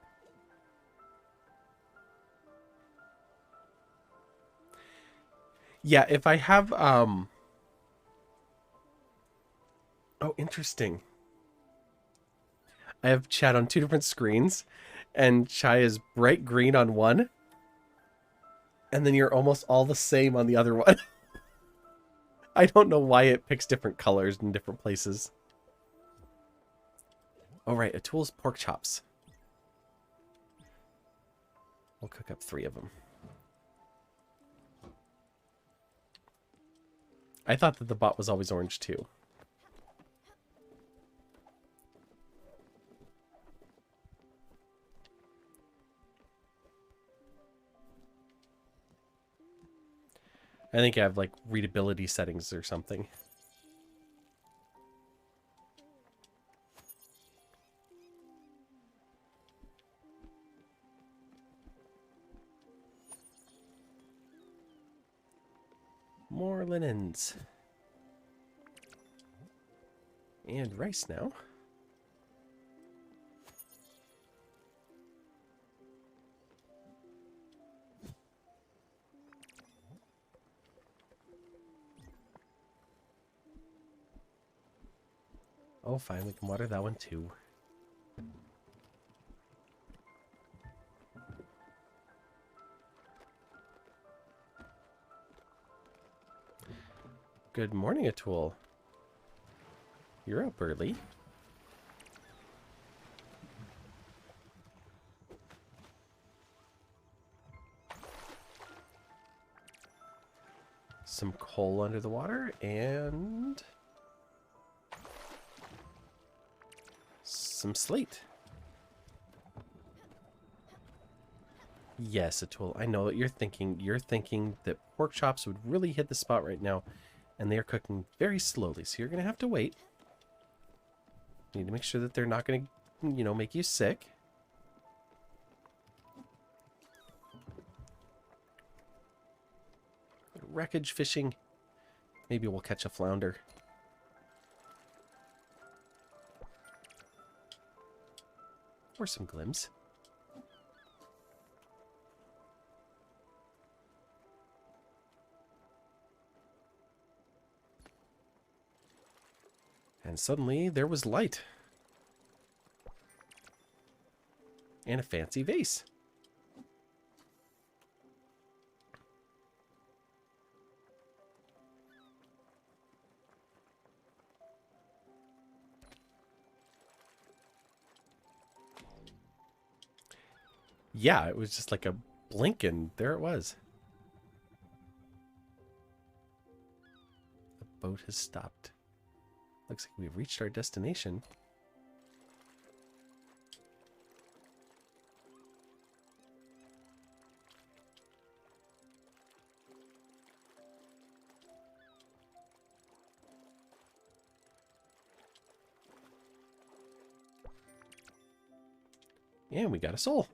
Yeah, if I have oh, interesting. I have chat on 2 different screens, and Chai is bright green on one, and then you're almost all the same on the other one. I don't know why it picks different colors in different places. Oh, right. Atul's pork chops. We'll cook up 3 of them. I thought that the bot was always orange, too. I think I have, like, readability settings or something. More linens. And rice now. Oh, fine. We can water that one, too. Good morning, Atul. You're up early. Some coal under the water and some slate. Yes, Atul, I know what you're thinking. You're thinking that pork chops would really hit the spot right now, and they are cooking very slowly, so you're going to have to wait. You need to make sure that they're not going to, you know, make you sick. Wreckage fishing. Maybe we'll catch a flounder. Or some glims. And suddenly there was light. And a fancy vase. Yeah, it was just like a blink and there it was. The boat has stopped. Looks like we've reached our destination. And we got a soul.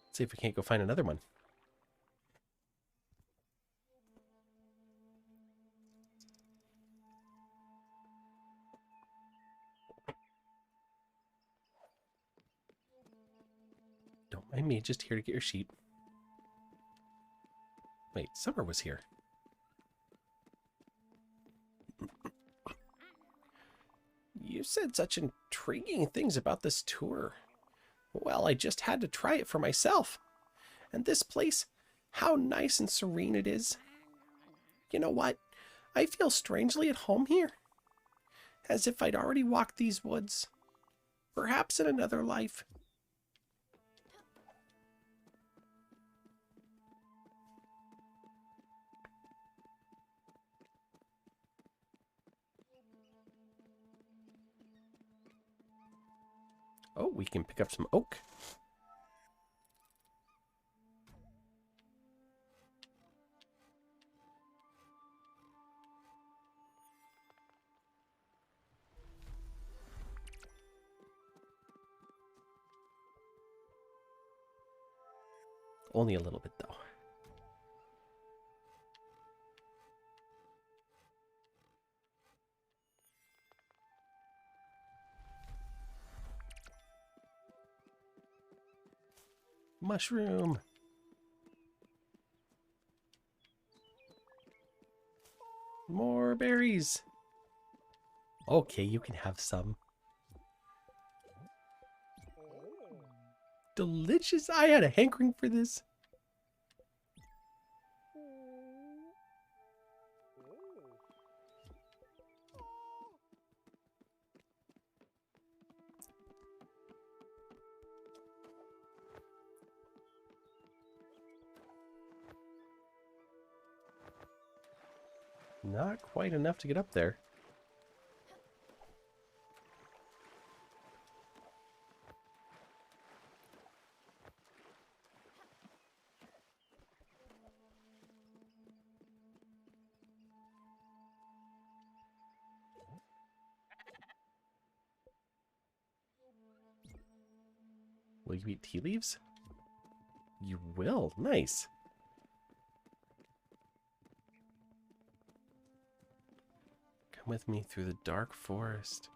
Let's see if we can't go find another one. Don't mind me, just here to get your sheet. Wait, Summer was here. You said such intriguing things about this tour. Well, I just had to try it for myself. And this place, how nice and serene it is. You know what? I feel strangely at home here. As if I'd already walked these woods. Perhaps in another life. Oh, we can pick up some oak. Only a little bit, though. Mushroom. More berries. Okay, you can have some. Delicious. I had a hankering for this. Not quite enough to get up there. Will you eat tea leaves? You will. Nice. Come with me through the dark forest.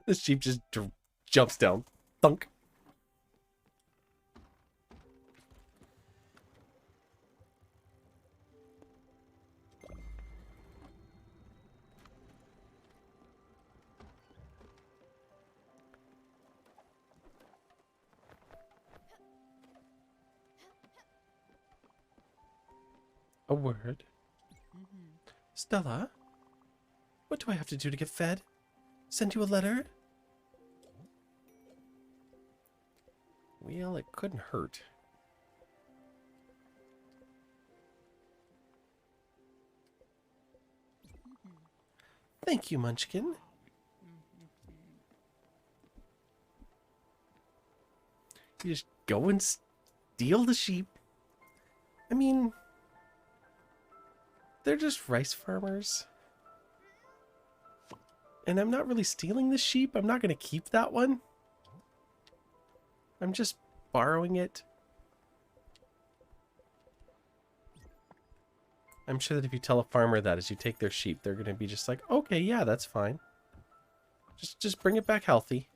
The sheep just jumps down. Thunk. A word. Stella? What do I have to do to get fed? Send you a letter? Well, it couldn't hurt. Thank you, Munchkin. You just go and steal the sheep. I mean, they're just rice farmers. And I'm not really stealing the sheep. I'm not going to keep that one. I'm just borrowing it. I'm sure that if you tell a farmer that as you take their sheep, they're going to be just like, okay, yeah, that's fine. Just bring it back healthy.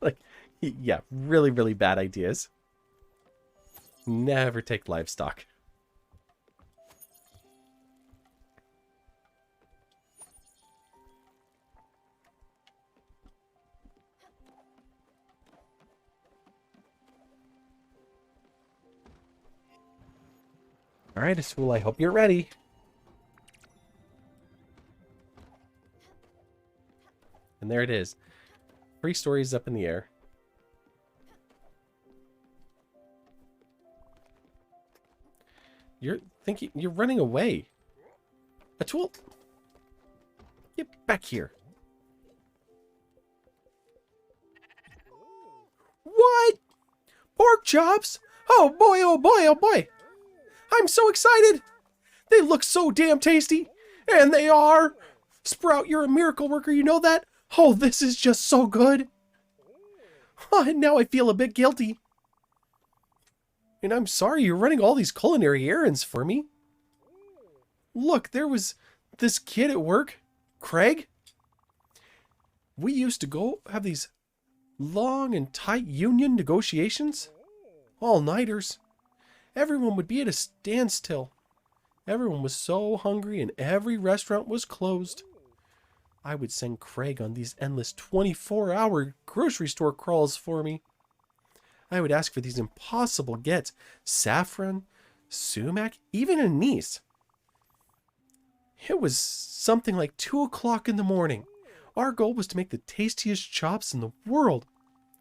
Like, yeah, really, really bad ideas. Never take livestock. All right, Asul, I hope you're ready. And there it is. 3 stories up in the air. You're thinking you're running away. Atul, get back here. What? Pork chops? Oh boy, oh boy, oh boy. I'm so excited. They look so damn tasty. And they are. Sprout, you're a miracle worker, you know that? Oh, this is just so good. Oh, and now I feel a bit guilty. And I'm sorry you're running all these culinary errands for me. Look, there was this kid at work, Craig. We used to go have these long and tight union negotiations. All-nighters. Everyone would be at a standstill. Everyone was so hungry and every restaurant was closed. I would send Craig on these endless 24-hour grocery store crawls for me. I would ask for these impossible gets. Saffron, sumac, even anise. It was something like 2 o'clock in the morning. Our goal was to make the tastiest chops in the world.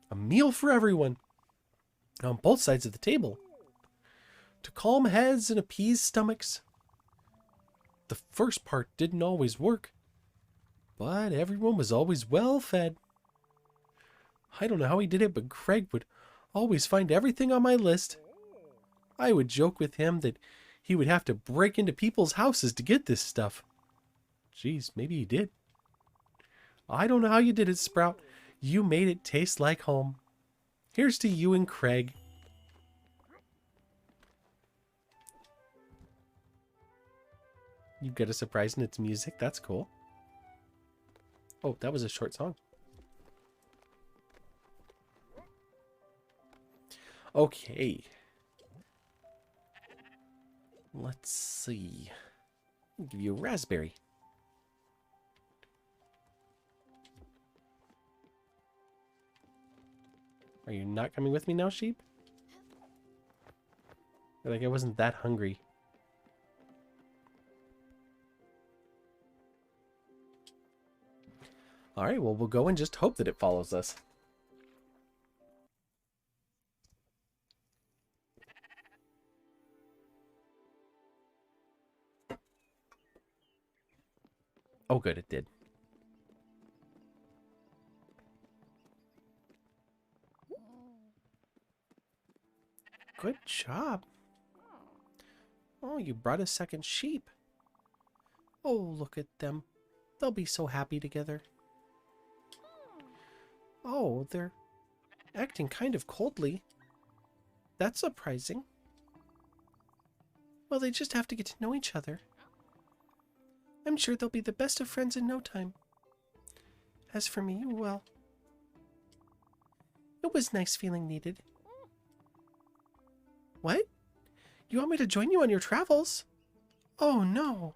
A meal for everyone. On both sides of the table. To calm heads and appease stomachs. The first part didn't always work. But everyone was always well fed. I don't know how he did it, but Craig would always find everything on my list. I would joke with him that he would have to break into people's houses to get this stuff. Jeez, maybe he did. I don't know how you did it, Sprout. You made it taste like home. Here's to you and Craig. You get a surprise in its music. That's cool. Oh, that was a short song. Okay. Let's see. I'll give you a raspberry. Are you not coming with me now, sheep? Like I wasn't that hungry. Alright, well, we'll go and just hope that it follows us. Oh, good, it did. Good job. Oh, you brought a second sheep. Oh, look at them. They'll be so happy together. Oh, they're acting kind of coldly. That's surprising. Well, they just have to get to know each other. I'm sure they'll be the best of friends in no time. As for me, well, it was nice feeling needed. What? You want me to join you on your travels? Oh, no.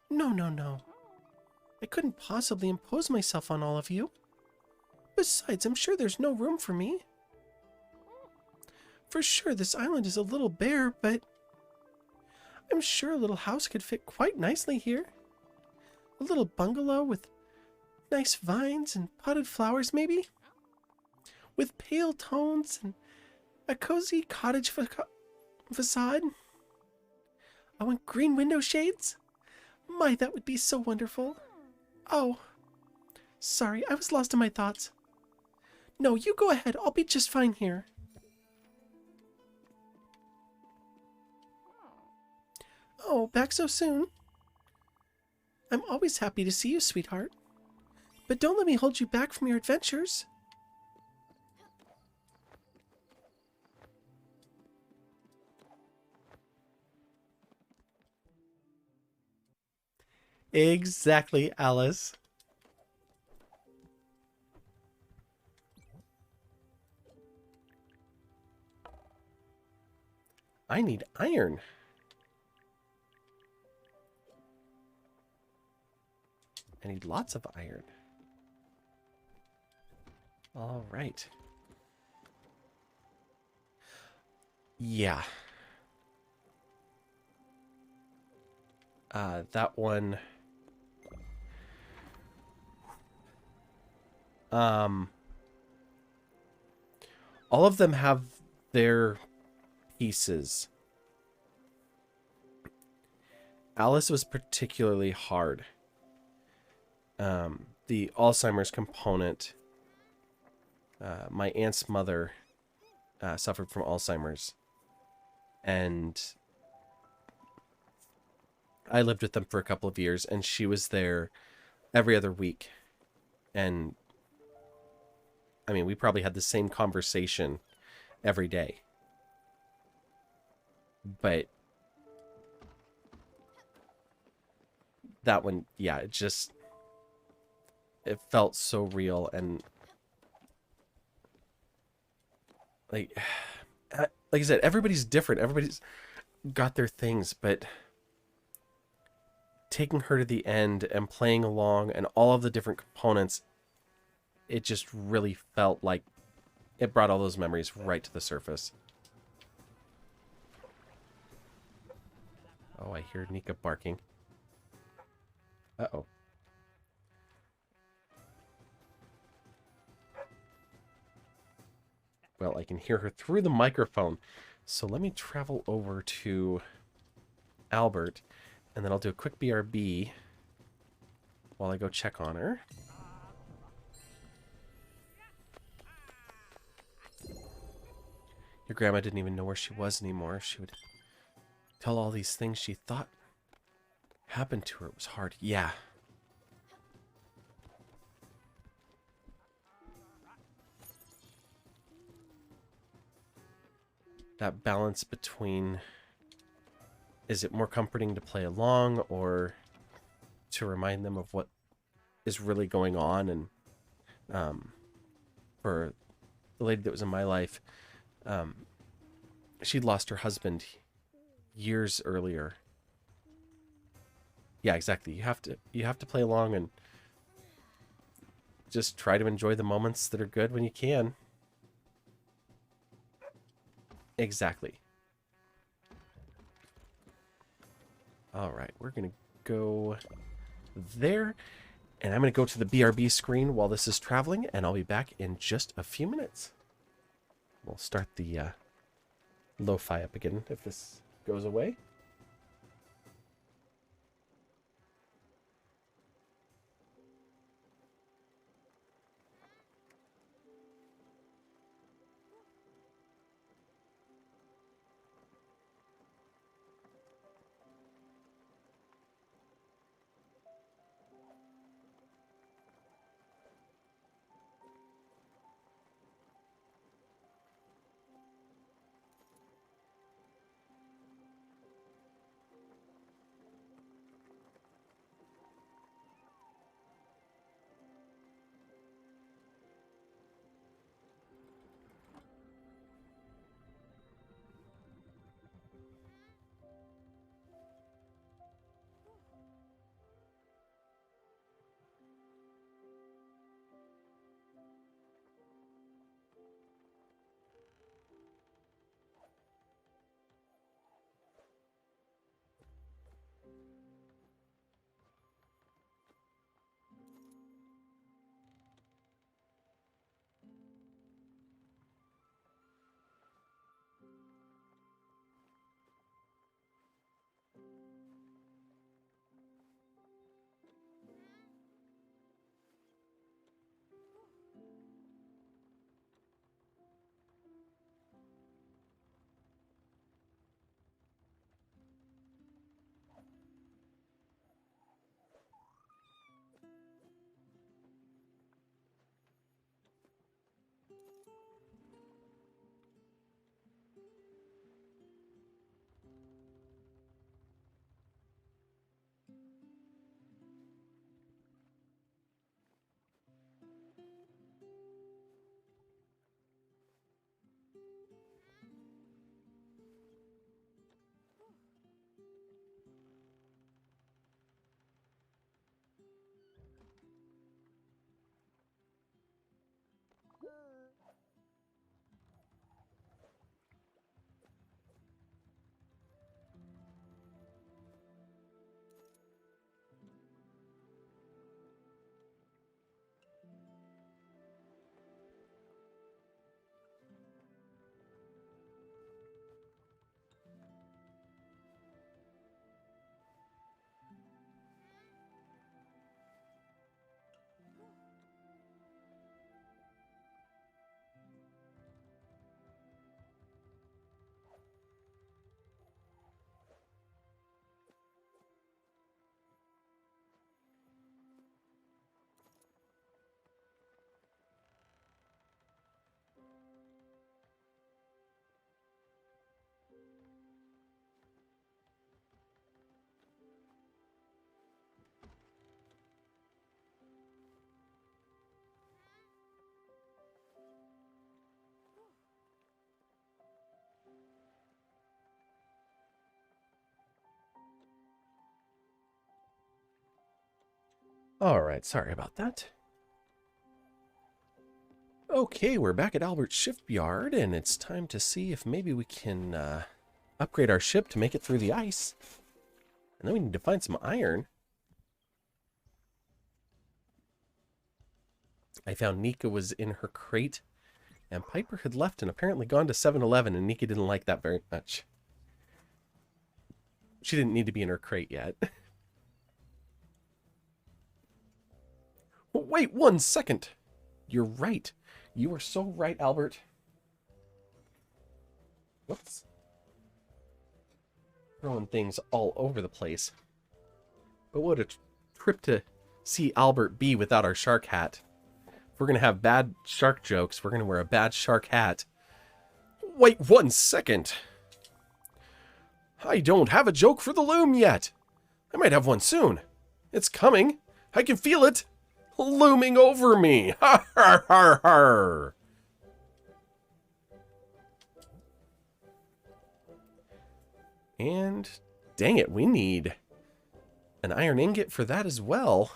No. I couldn't possibly impose myself on all of you. Besides, I'm sure there's no room for me. For sure, this island is a little bare, but I'm sure a little house could fit quite nicely here. A little bungalow with nice vines and potted flowers, maybe? With pale tones and a cozy cottage facade. Oh, and green window shades? My, that would be so wonderful. Oh, sorry, I was lost in my thoughts. No, you go ahead. I'll be just fine here. Oh, back so soon? I'm always happy to see you, sweetheart. But don't let me hold you back from your adventures. Exactly, Alice. I need iron. I need lots of iron. All right. Yeah. That one. All of them have their pieces. Alice was particularly hard. The Alzheimer's component. My aunt's mother suffered from Alzheimer's. And I lived with them for a couple of years, and she was there every other week. And I mean, we probably had the same conversation every day. But that one, yeah, it felt so real. And like I said, everybody's different. Everybody's got their things, but taking her to the end and playing along and all of the different components, it just really felt like it brought all those memories right to the surface. Oh, I hear Nika barking. Uh-oh. Well, I can hear her through the microphone. So let me travel over to Albert, and then I'll do a quick BRB while I go check on her. Your grandma didn't even know where she was anymore. She would tell all these things she thought happened to her. It was hard. Yeah. That balance between, is it more comforting to play along or to remind them of what is really going on? And for the lady that was in my life, she'd lost her husband years earlier. Yeah, exactly. You have to play along and just try to enjoy the moments that are good when you can. Exactly. All right, we're going to go there, and I'm going to go to the BRB screen while this is traveling, and I'll be back in just a few minutes. We'll start the lo-fi up again if this goes away. All right, sorry about that. Okay, we're back at Albert's shipyard, and it's time to see if maybe we can upgrade our ship to make it through the ice. And then we need to find some iron. I found Nika was in her crate, and Piper had left and apparently gone to 7-Eleven, and Nika didn't like that very much. She didn't need to be in her crate yet. Wait 1 second. You're right. You are so right, Albert. Whoops. throwing things all over the place. But what a trip to see Albert be without our shark hat. If we're going to have bad shark jokes, we're going to wear a bad shark hat. Wait 1 second. I don't have a joke for the loom yet. I might have one soon. It's coming. I can feel it. Looming over me. Ha ha ha ha. And dang it, we need an iron ingot for that as well.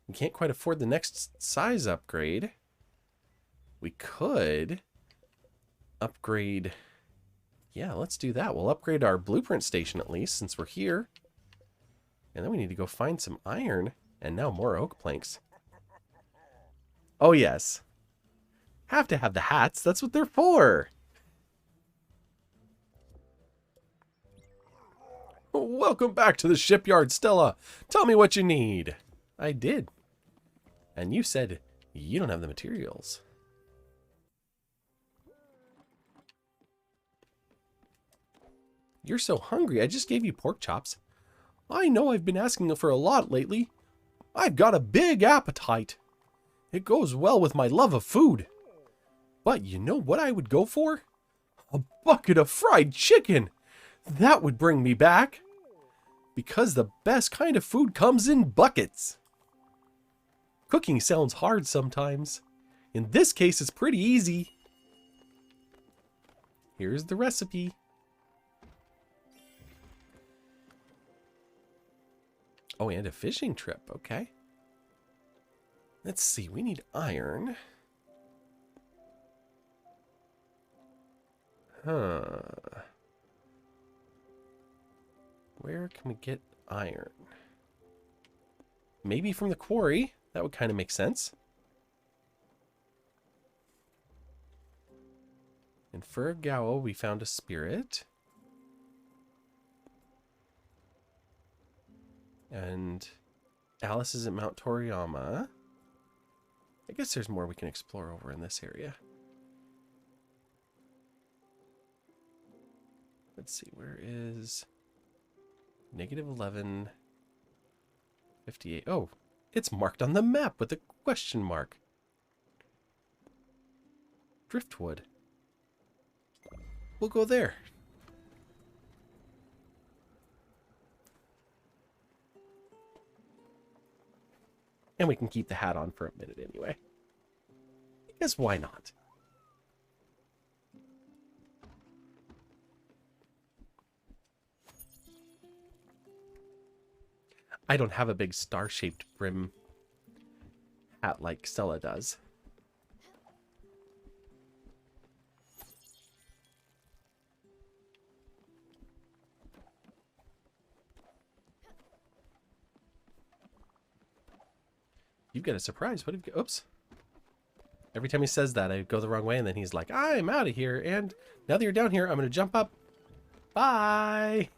We can't quite afford the next size upgrade. We could upgrade. Yeah, let's do that. We'll upgrade our blueprint station at least since we're here. And then we need to go find some iron and now more oak planks. Oh, yes. Have to have the hats. That's what they're for. Welcome back to the shipyard, Stella. Tell me what you need. I did. And you said you don't have the materials. You're so hungry. I just gave you pork chops. I know I've been asking for a lot lately. I've got a big appetite. It goes well with my love of food. But you know what I would go for? A bucket of fried chicken. That would bring me back. Because the best kind of food comes in buckets. Cooking sounds hard sometimes. In this case, it's pretty easy. Here's the recipe. Oh, and a fishing trip. Okay. Let's see. We need iron. Huh. Where can we get iron? Maybe from the quarry. That would kind of make sense. In Fergawa, we found a spirit. And Alice is at Mount Toriyama. I guess there's more we can explore over in this area. Let's see, where is -11, 58. Oh, it's marked on the map with a question mark. Driftwood. We'll go there. And we can keep the hat on for a minute anyway. Because why not? I don't have a big star-shaped brim hat like Stella does. You've got a surprise. What have you... Oops. Every time he says that, I go the wrong way, and then he's like, I'm out of here, and now that you're down here, I'm going to jump up. Bye!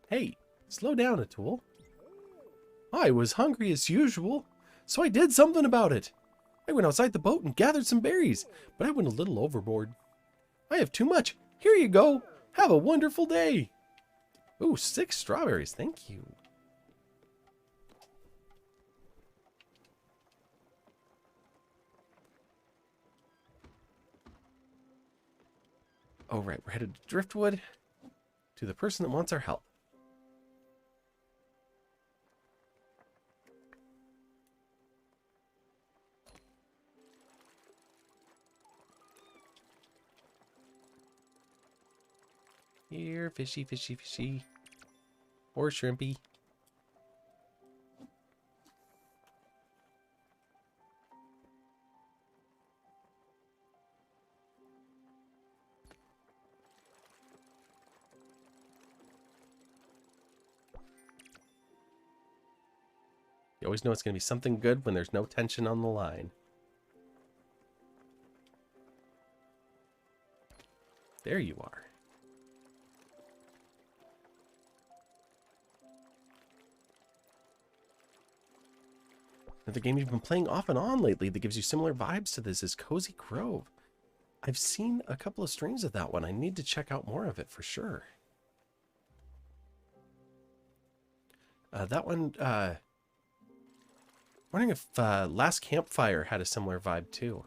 Hey, slow down, Atul. I was hungry as usual, so I did something about it. I went outside the boat and gathered some berries, but I went a little overboard. I have too much. Here you go. Have a wonderful day. Ooh, 6 strawberries. Thank you. Oh, right. We're headed to Driftwood. To the person that wants our help. Here, fishy, fishy, fishy. Or shrimpy. You always know it's going to be something good when there's no tension on the line. There you are. Another game you've been playing off and on lately that gives you similar vibes to this is Cozy Grove. I've seen a couple of streams of that one. I need to check out more of it for sure. That one, wondering if Last Campfire had a similar vibe too.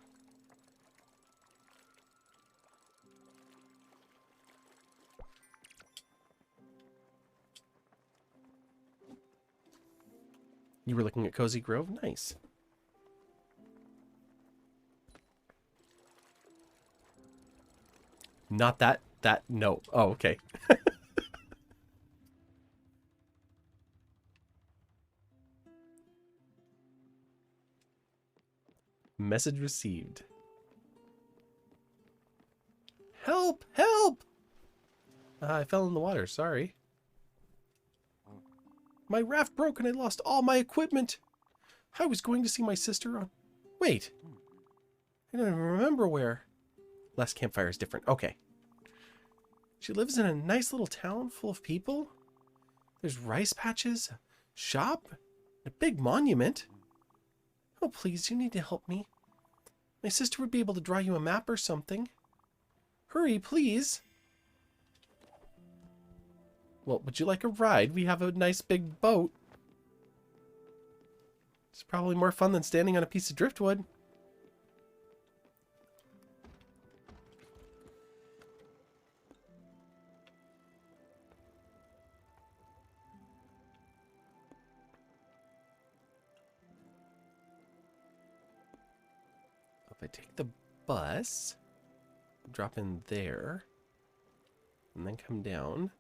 You were looking at Cozy Grove? Nice. Not that, no. Oh, okay. Message received. Help! Help! I fell in the water, sorry. My raft broke and I lost all my equipment. I was going to see my sister on... Wait. I don't even remember where. Last Campfire is different. Okay. She lives in a nice little town full of people. There's rice patches, a shop, a big monument. Oh, please, you need to help me. My sister would be able to draw you a map or something. Hurry, please. Well, would you like a ride? We have a nice big boat. It's probably more fun than standing on a piece of driftwood. If I take the bus, drop in there, and then come down.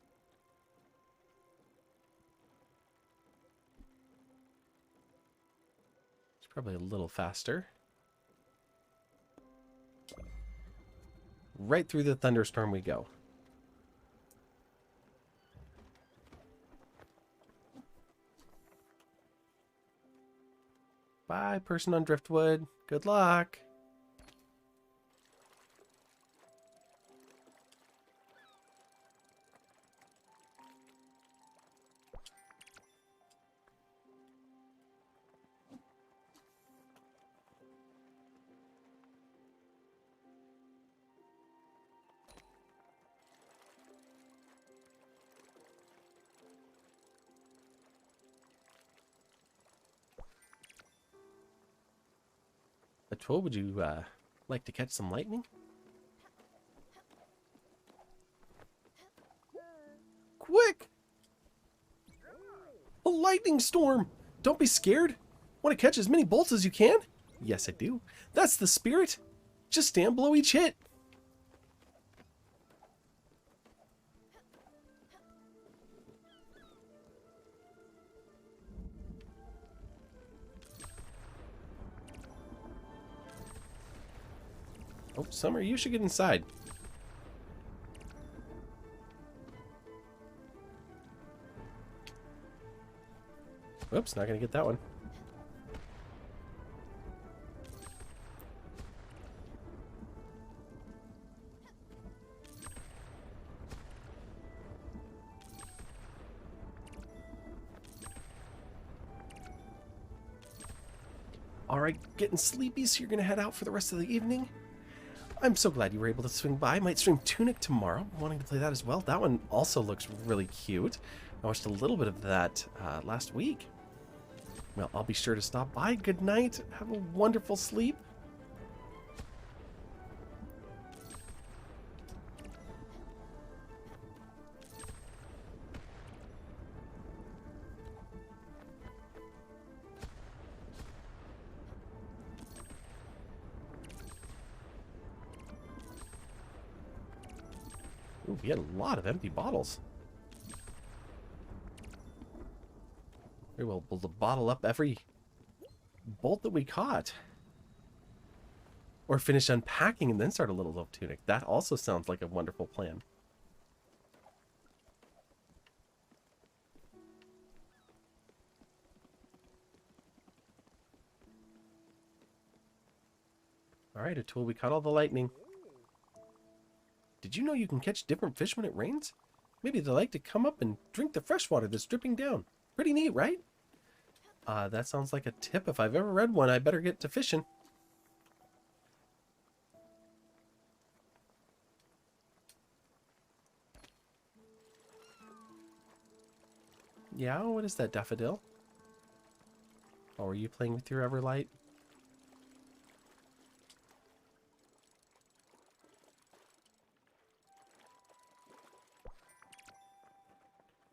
It's probably a little faster. Right through the thunderstorm we go. Bye, person on driftwood. Good luck. Atul, would you like to catch some lightning? Quick! A lightning storm! Don't be scared. Want to catch as many bolts as you can? Yes, I do. That's the spirit. Just stand below each hit. Oh, Summer, you should get inside. Oops, not gonna get that one. Alright, getting sleepy, so you're gonna head out for the rest of the evening? I'm so glad you were able to swing by. Might stream Tunic tomorrow. I'm wanting to play that as well. That one also looks really cute. I watched a little bit of that last week. Well, I'll be sure to stop by. Good night. Have a wonderful sleep. Ooh, we had a lot of empty bottles. We will bottle up every bolt that we caught. Or finish unpacking and then start a little tunic. That also sounds like a wonderful plan. Alright, Atul, we caught all the lightning. Did you know you can catch different fish when it rains? Maybe they like to come up and drink the fresh water that's dripping down. Pretty neat, right? That sounds like a tip. If I've ever read one, I better get to fishing. Yeah, what is that, daffodil? Oh, are you playing with your Everlight?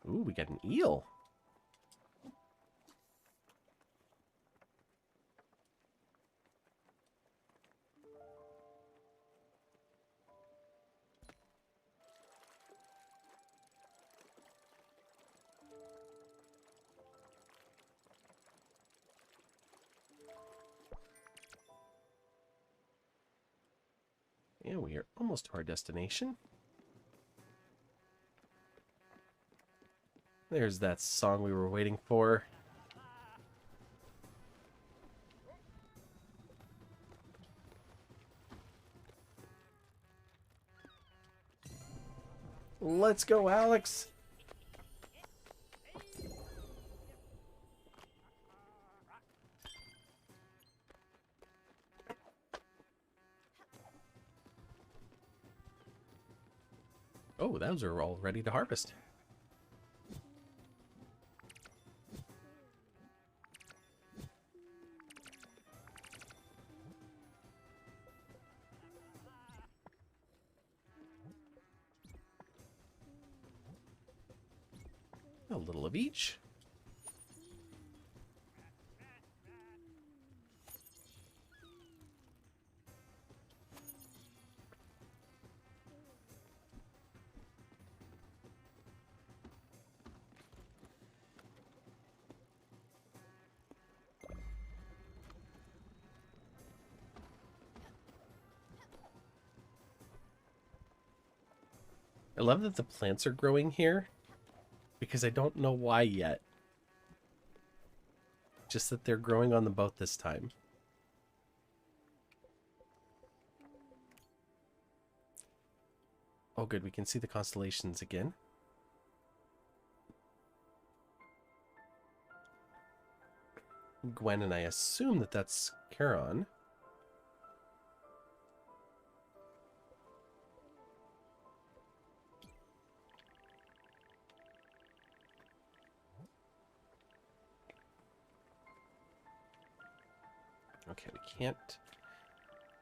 Ooh, we got an eel. And we are almost to our destination. There's that song we were waiting for. Let's go, Alex! Oh, those are all ready to harvest. A little of each. I love that the plants are growing here, because I don't know why yet. Just that they're growing on the boat this time. Oh good, we can see the constellations again. Gwen and I assume that that's Charon. Okay, we can't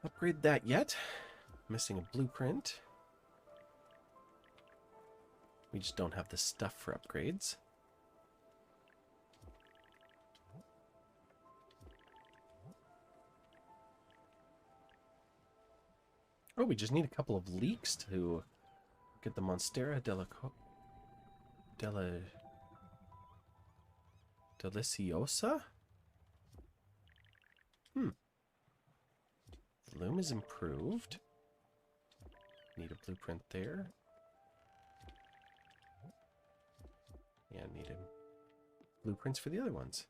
upgrade that yet. Missing a blueprint. We just don't have the stuff for upgrades. Oh, we just need a couple of leaks to get the Monstera Deliciosa? The loom is improved. Need a blueprint there. Yeah, need blueprints for the other ones.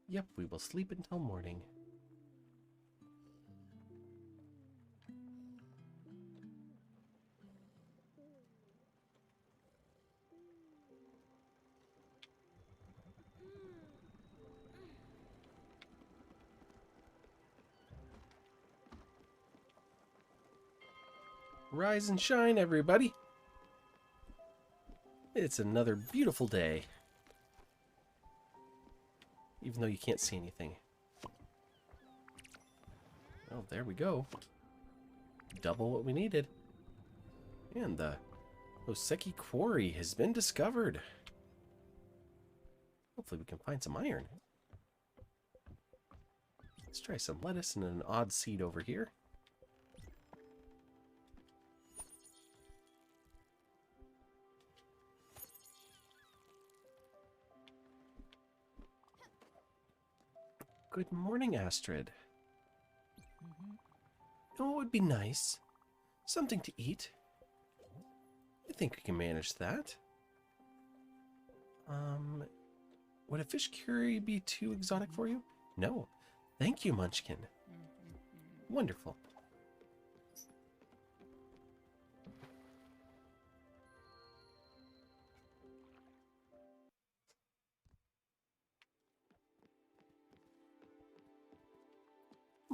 Yep, we will sleep until morning. Rise and shine, everybody! It's another beautiful day. Even though you can't see anything. Oh, there we go. Double what we needed. And the Oseki Quarry has been discovered. Hopefully we can find some iron. Let's try some lettuce and an odd seed over here. Good morning, Astrid. Oh, it would be nice. Something to eat. I think we can manage that. Would a fish curry be too exotic for you? No. Thank you, Munchkin. Wonderful.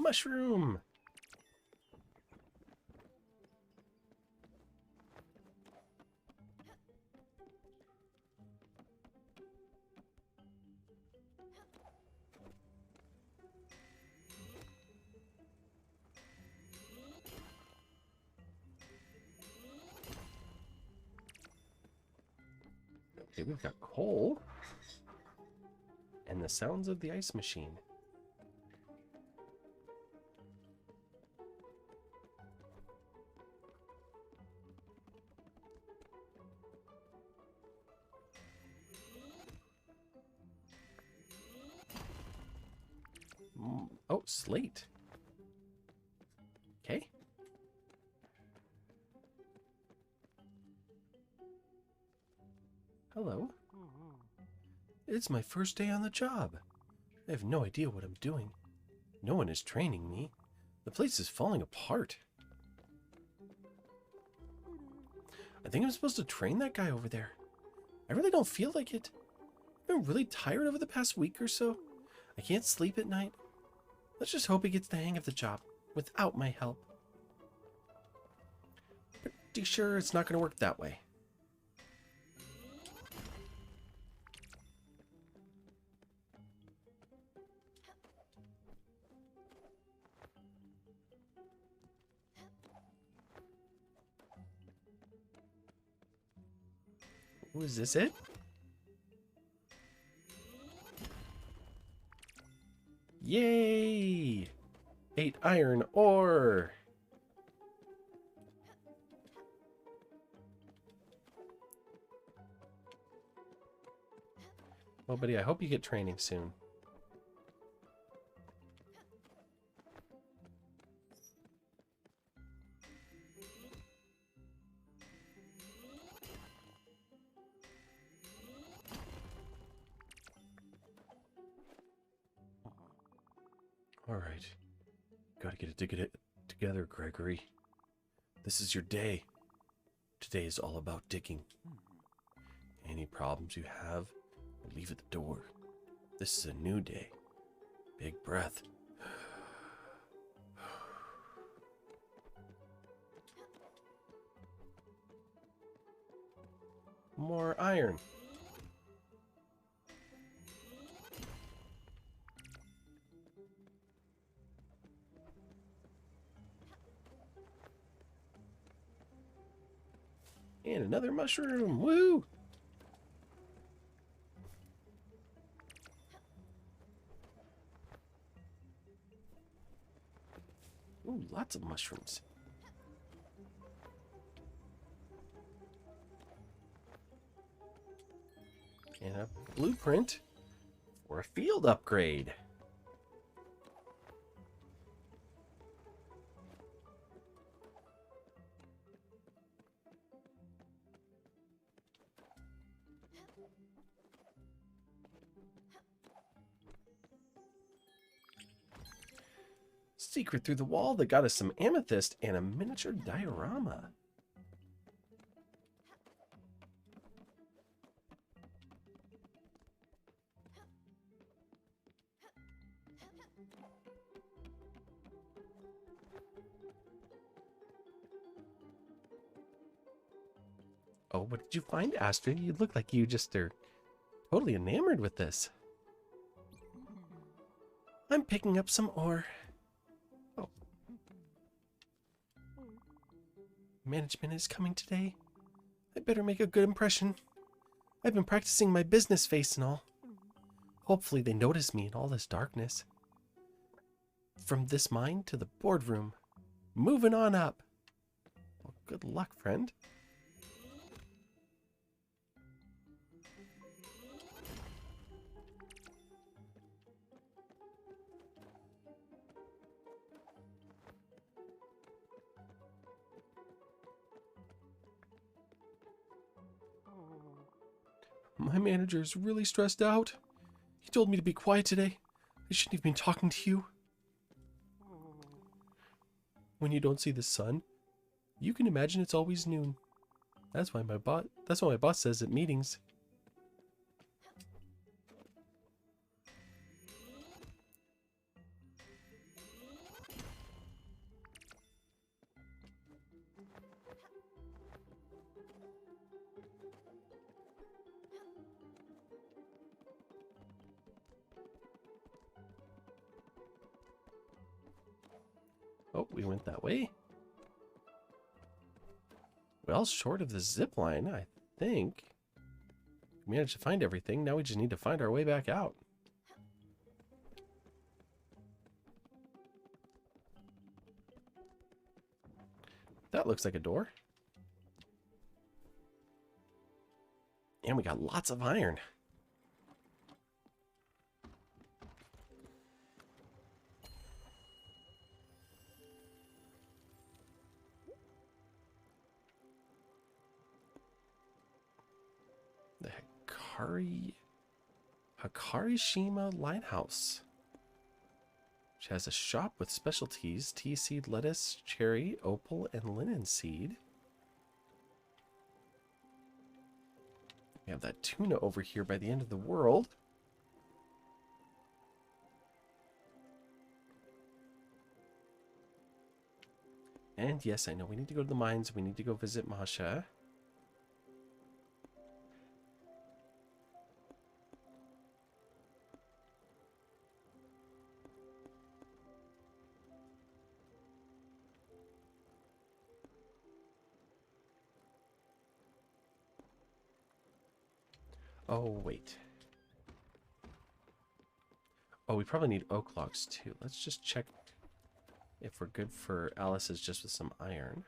mushroom. Okay, we've got coal and the sounds of the ice machine. Oh, slate. Okay. Hello. It's my first day on the job. I have no idea what I'm doing. No one is training me. The place is falling apart. I think I'm supposed to train that guy over there. I really don't feel like it. I've been really tired over the past week or so. I can't sleep at night. Let's just hope he gets the hang of the job without my help. Pretty sure it's not going to work that way. Ooh, is this it? Yay! 8 iron ore! Well, buddy, I hope you get training soon. All right. Gotta get it together, Gregory. This is your day. Today is all about digging. Any problems you have, leave at the door. This is a new day. Big breath. More iron. And another mushroom. Woo! Ooh, lots of mushrooms. And a blueprint for a field upgrade. Secret through the wall that got us some amethyst and a miniature diorama. Oh, what did you find, Astrid? You look like you just are totally enamored with this. I'm picking up some ore. Oh. Management is coming today. I better make a good impression. I've been practicing my business face and all. Hopefully they notice me in all this darkness. From this mine to the boardroom. Moving on up. Well, good luck, friend. My manager is really stressed out. He told me to be quiet today. I shouldn't have been talking to you. When you don't see the sun, you can imagine it's always noon. That's what my boss says at meetings. Oh, we went that way. Well, short of the zip line, I think. We managed to find everything. Now we just need to find our way back out. That looks like a door. And we got lots of iron. The Hakarishima Lighthouse, which has a shop with specialties: tea seed, lettuce, cherry, opal, and linen seed. We have that tuna over here by the end of the world. And yes, I know we need to go to the mines. We need to go visit Masha. Oh, wait. Oh, we probably need oak logs too. Let's just check if we're good for Alice's just with some iron.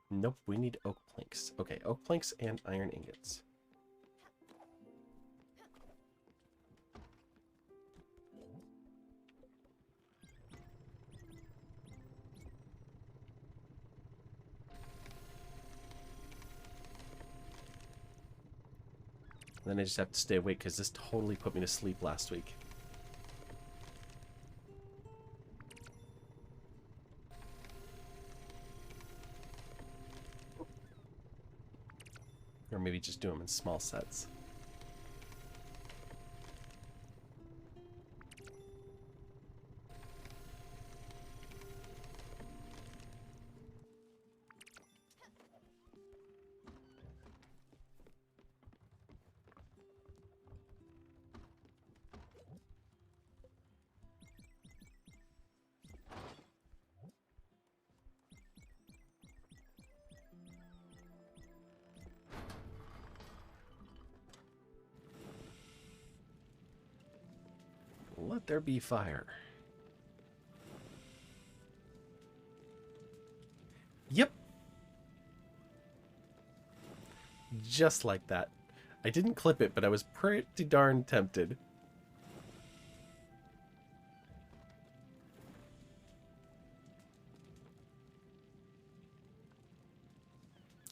Nope, we need oak planks. Okay, oak planks and iron ingots. Then I just have to stay awake because this totally put me to sleep last week. Or maybe just do them in small sets. Let there be fire. Yep. Just like that. I didn't clip it, but I was pretty darn tempted.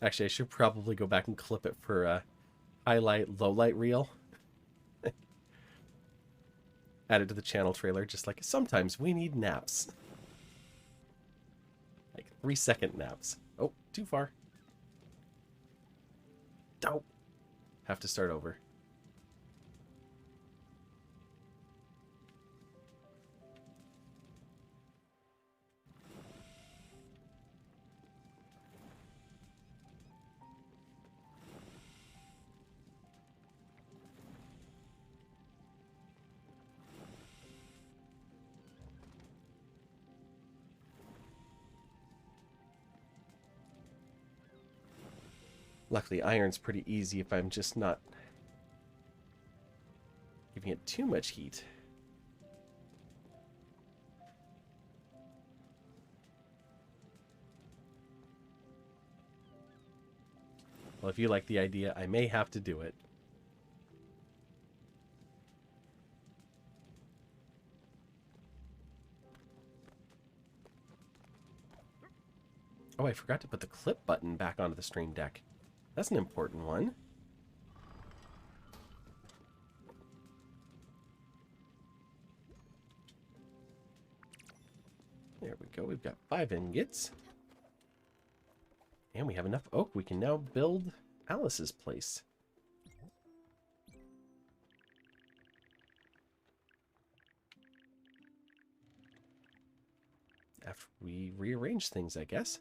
Actually, I should probably go back and clip it for a highlight, low light reel. Add it to the channel trailer, just like sometimes we need naps. Like 3-second naps. Oh, too far. Oh. Have to start over. Luckily, iron's pretty easy if I'm just not giving it too much heat. Well, if you like the idea, I may have to do it. Oh, I forgot to put the clip button back onto the Stream Deck. That's an important one. There we go. We've got 5 ingots. And we have enough oak. We can now build Alice's place. After we rearrange things, I guess.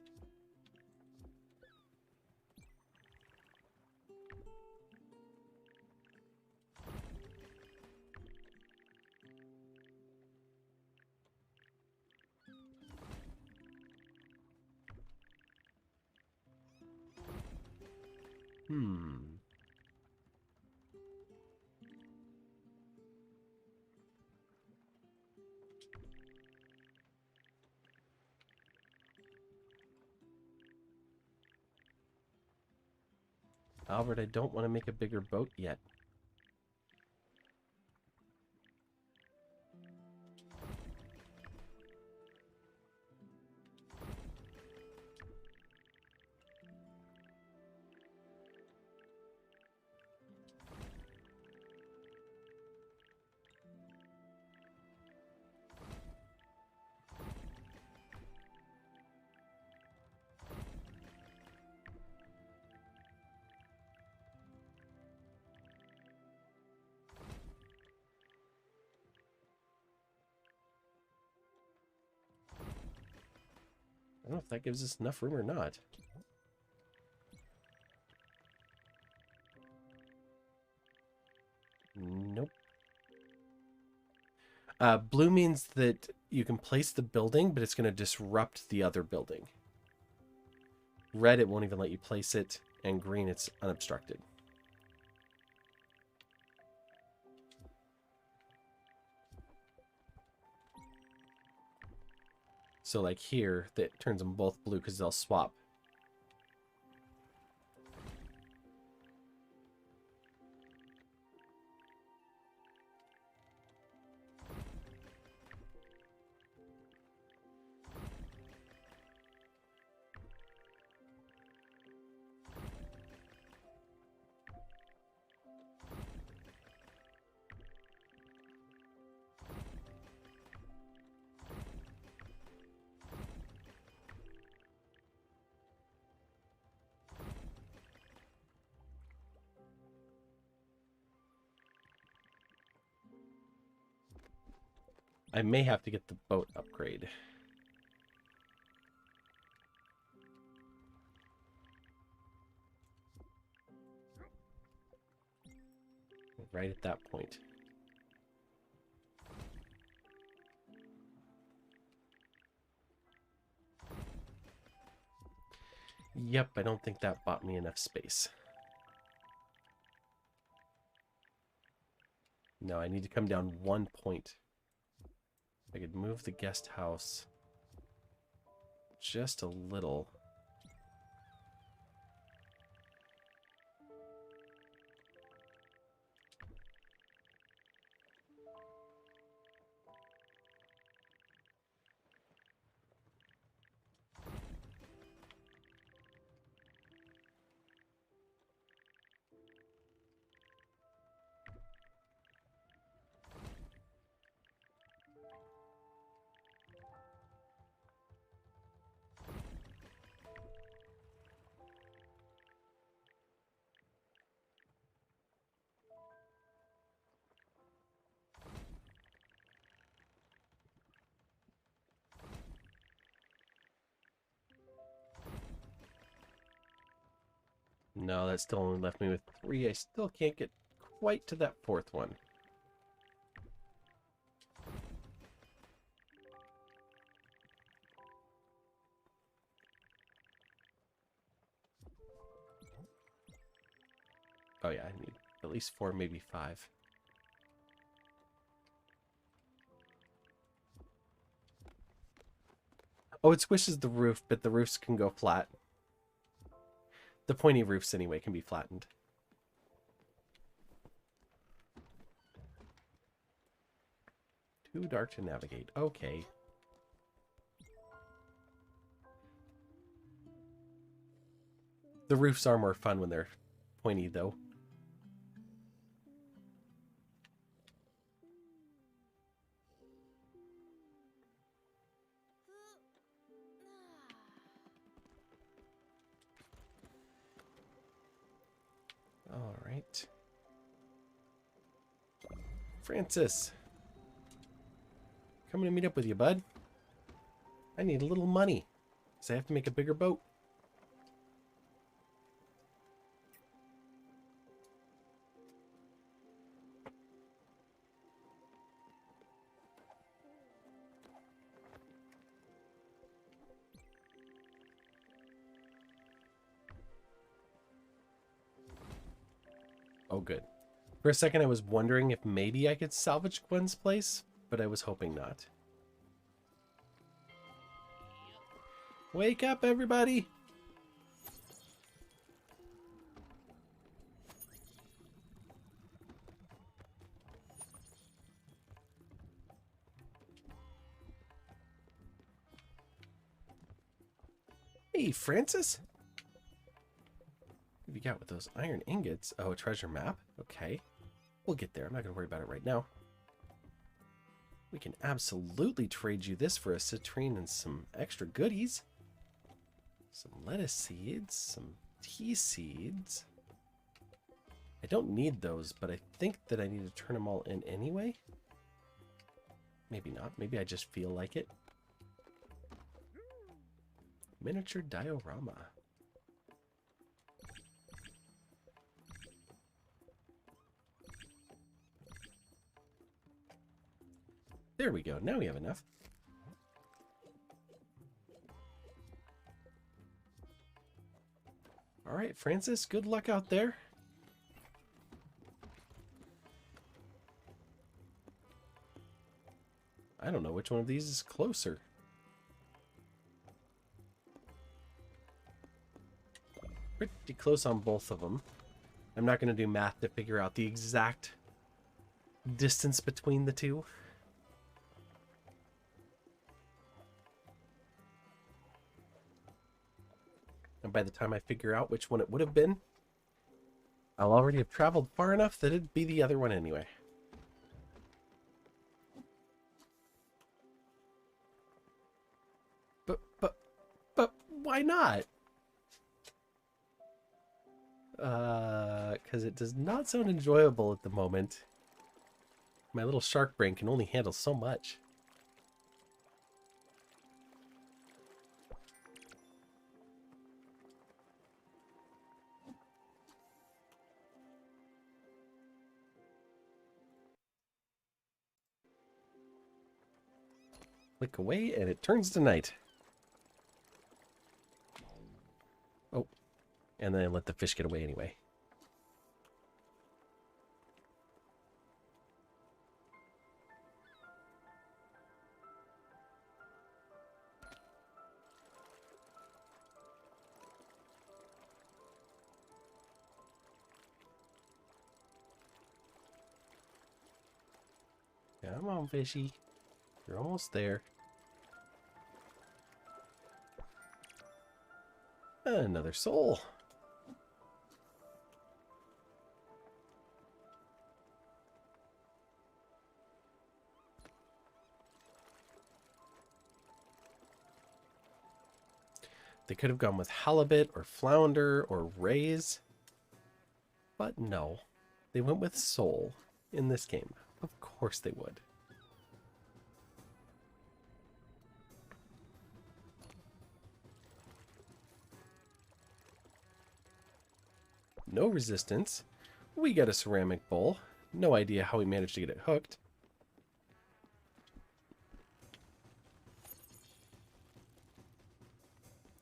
Hmm. Albert, I don't want to make a bigger boat yet. I don't know if that gives us enough room or not. Nope. Blue means that you can place the building, but it's going to disrupt the other building. Red, it won't even let you place it. And green, it's unobstructed. So like here, that turns them both blue because they'll swap. I may have to get the boat upgrade. Right at that point. Yep, I don't think that bought me enough space. No, I need to come down 1 point. I could move the guest house just a little. No, that still only left me with 3. I still can't get quite to that 4th one. Oh yeah, I need at least 4, maybe 5. Oh, it squishes the roof, but the roofs can go flat. The pointy roofs, anyway, can be flattened. Too dark to navigate. Okay. The roofs are more fun when they're pointy, though. All right. Francis. Coming to meet up with you, bud. I need a little money, so I have to make a bigger boat. Oh, good. For a second, I was wondering if maybe I could salvage Gwen's place, but I was hoping not. Wake up, everybody! Hey, Francis! What have you got with those iron ingots? Oh, a treasure map? Okay. We'll get there. I'm not going to worry about it right now. We can absolutely trade you this for a citrine and some extra goodies. Some lettuce seeds, some tea seeds. I don't need those, but I think that I need to turn them all in anyway. Maybe not. Maybe I just feel like it. Miniature diorama. There we go. Now we have enough. All right, Francis, good luck out there. I don't know which one of these is closer. Pretty close on both of them. I'm not going to do math to figure out the exact distance between the two. And by the time I figure out which one it would have been, I'll already have traveled far enough that it'd be the other one anyway. But why not? Because it does not sound enjoyable at the moment. My little shark brain can only handle so much. Click away and it turns to night. Oh, and then I let the fish get away anyway. Come on, fishy. You're almost there. Another soul. They could have gone with halibut or flounder or rays. But no. They went with soul in this game. Of course they would. No resistance. We got a ceramic bowl. No idea how we managed to get it hooked.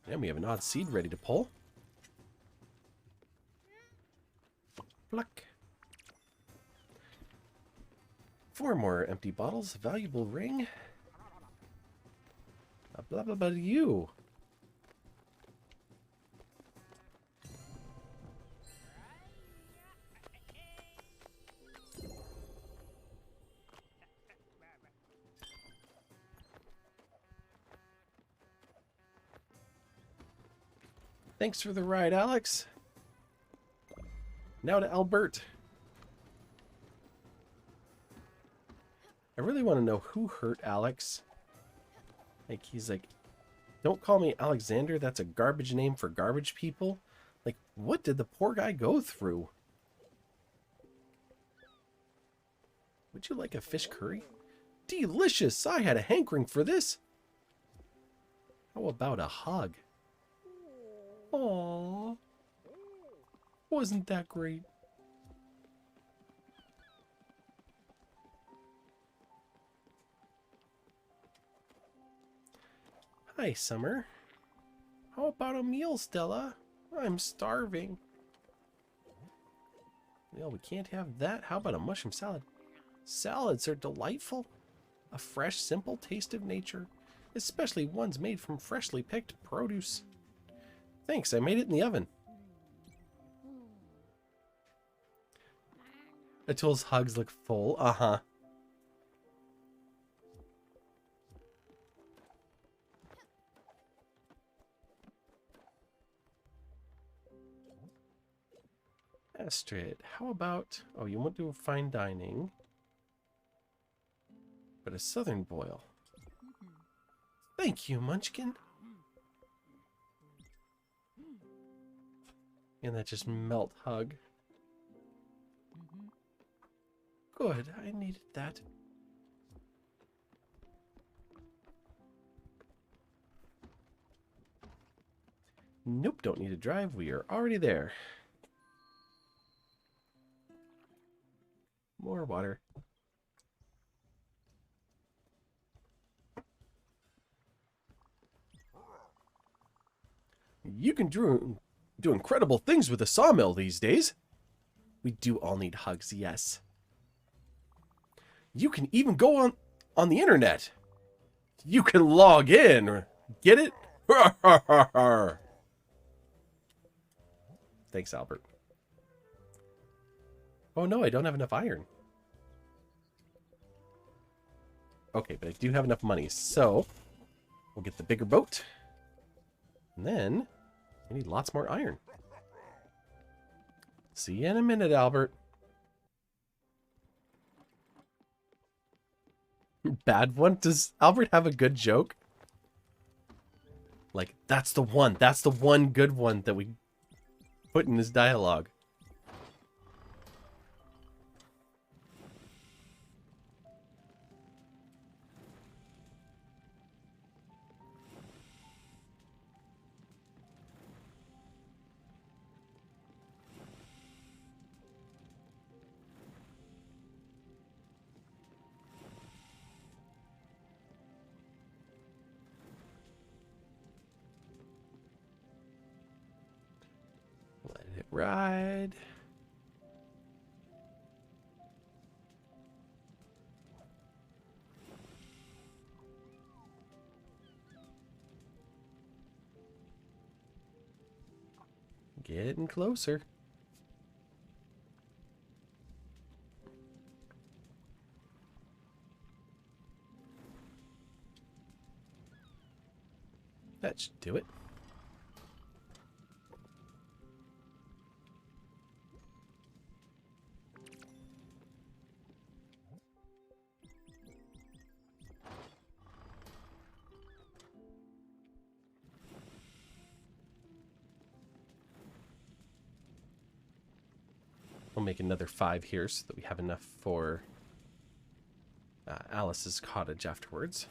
And we have an odd seed ready to pull. Pluck. 4 more empty bottles. Valuable ring. Blah blah blah to you. Thanks for the ride, Alex. Now to Albert. I really want to know who hurt Alex. Like, he's like, don't call me Alexander. That's a garbage name for garbage people. Like, what did the poor guy go through? Would you like a fish curry? Delicious! I had a hankering for this. How about a hug? Aww. Wasn't that great? Hi, Summer. How about a meal, Stella? I'm starving. Well, we can't have that. How about a mushroom salad? Salads are delightful. A fresh, simple taste of nature, especially ones made from freshly picked produce. Thanks, I made it in the oven. Atul's hugs look full. Uh-huh. Astrid, how about... Oh, you want to do fine dining, but a southern boil. Thank you, Munchkin. And that just melt hug. Good, I needed that. Nope, don't need to drive. We are already there. More water. You can do incredible things with a sawmill these days. We do all need hugs, yes. You can even go on the internet. You can log in. Get it? Thanks, Albert. Oh no, I don't have enough iron. Okay, but I do have enough money, so we'll get the bigger boat. And then we need lots more iron. See you in a minute, Albert. Bad one? Does Albert have a good joke? Like, that's the one. That's the one good one that we put in his dialogue. Let it ride. Getting closer. That should do it. We'll make another 5 here so that we have enough for Alice's cottage afterwards.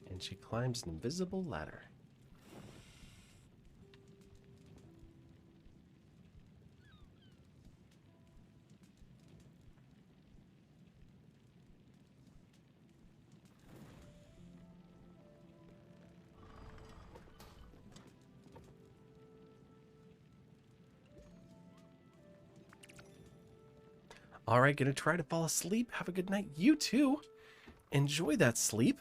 And she climbs an invisible ladder. All right, gonna try to fall asleep. Have a good night. You too. Enjoy that sleep.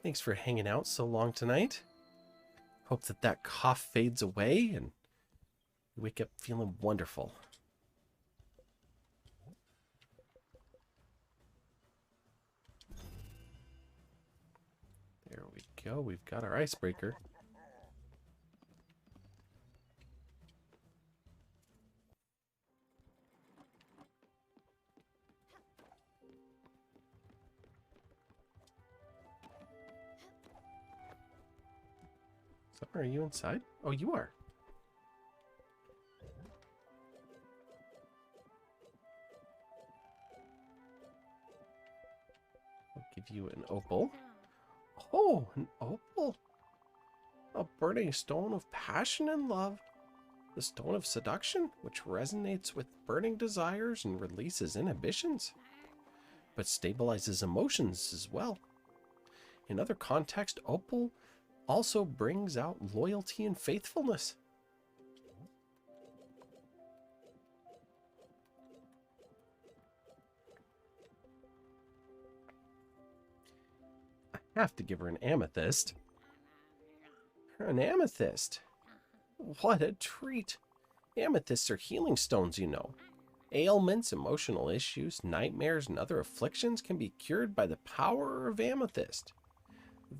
Thanks for hanging out so long tonight. Hope that that cough fades away and you wake up feeling wonderful. There we go. We've got our icebreaker. Summer, are you inside? Oh, you are. give you an opal. Oh, an opal. A burning stone of passion and love. The stone of seduction, which resonates with burning desires and releases inhibitions, but stabilizes emotions as well. In other contexts, opal also brings out loyalty and faithfulness. I have to give her an amethyst. An amethyst? What a treat. Amethysts are healing stones, you know. Ailments, emotional issues, nightmares, and other afflictions can be cured by the power of amethyst.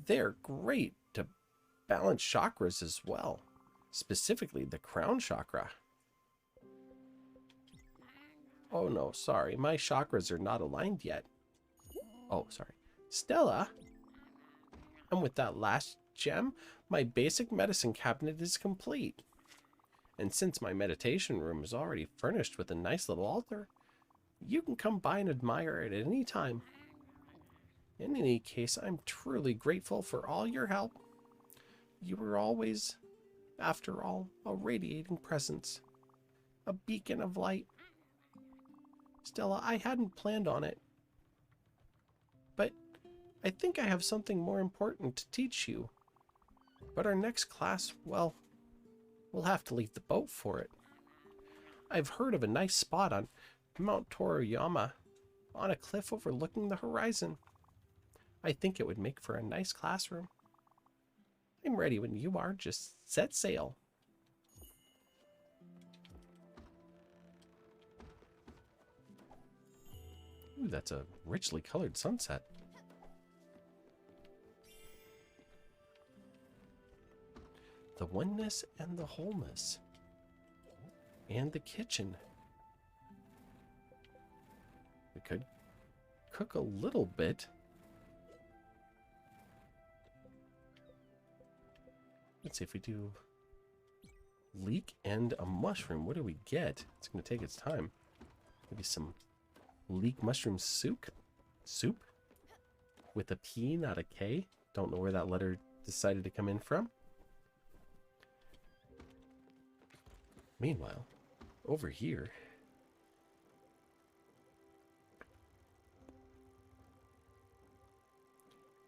They're great to balance chakras as well, specifically the crown chakra. Oh no, sorry, my chakras are not aligned yet. Oh, sorry. Stella? And with that last gem, my basic medicine cabinet is complete. And since my meditation room is already furnished with a nice little altar, you can come by and admire it at any time. In any case, I'm truly grateful for all your help. You were always, after all, a radiating presence, a beacon of light. Stella, I hadn't planned on it, but I think I have something more important to teach you. But our next class, well, we'll have to leave the boat for it. I've heard of a nice spot on Mount Toriyama, on a cliff overlooking the horizon. I think it would make for a nice classroom. I'm ready when you are. Just set sail. Ooh, that's a richly colored sunset. The oneness and the wholeness. And the kitchen. We could cook a little bit. Let's see if we do leek and a mushroom. What do we get? It's going to take its time. Maybe some leek mushroom soup? Soup? With a P, not a K. Don't know where that letter decided to come in from. Meanwhile, over here,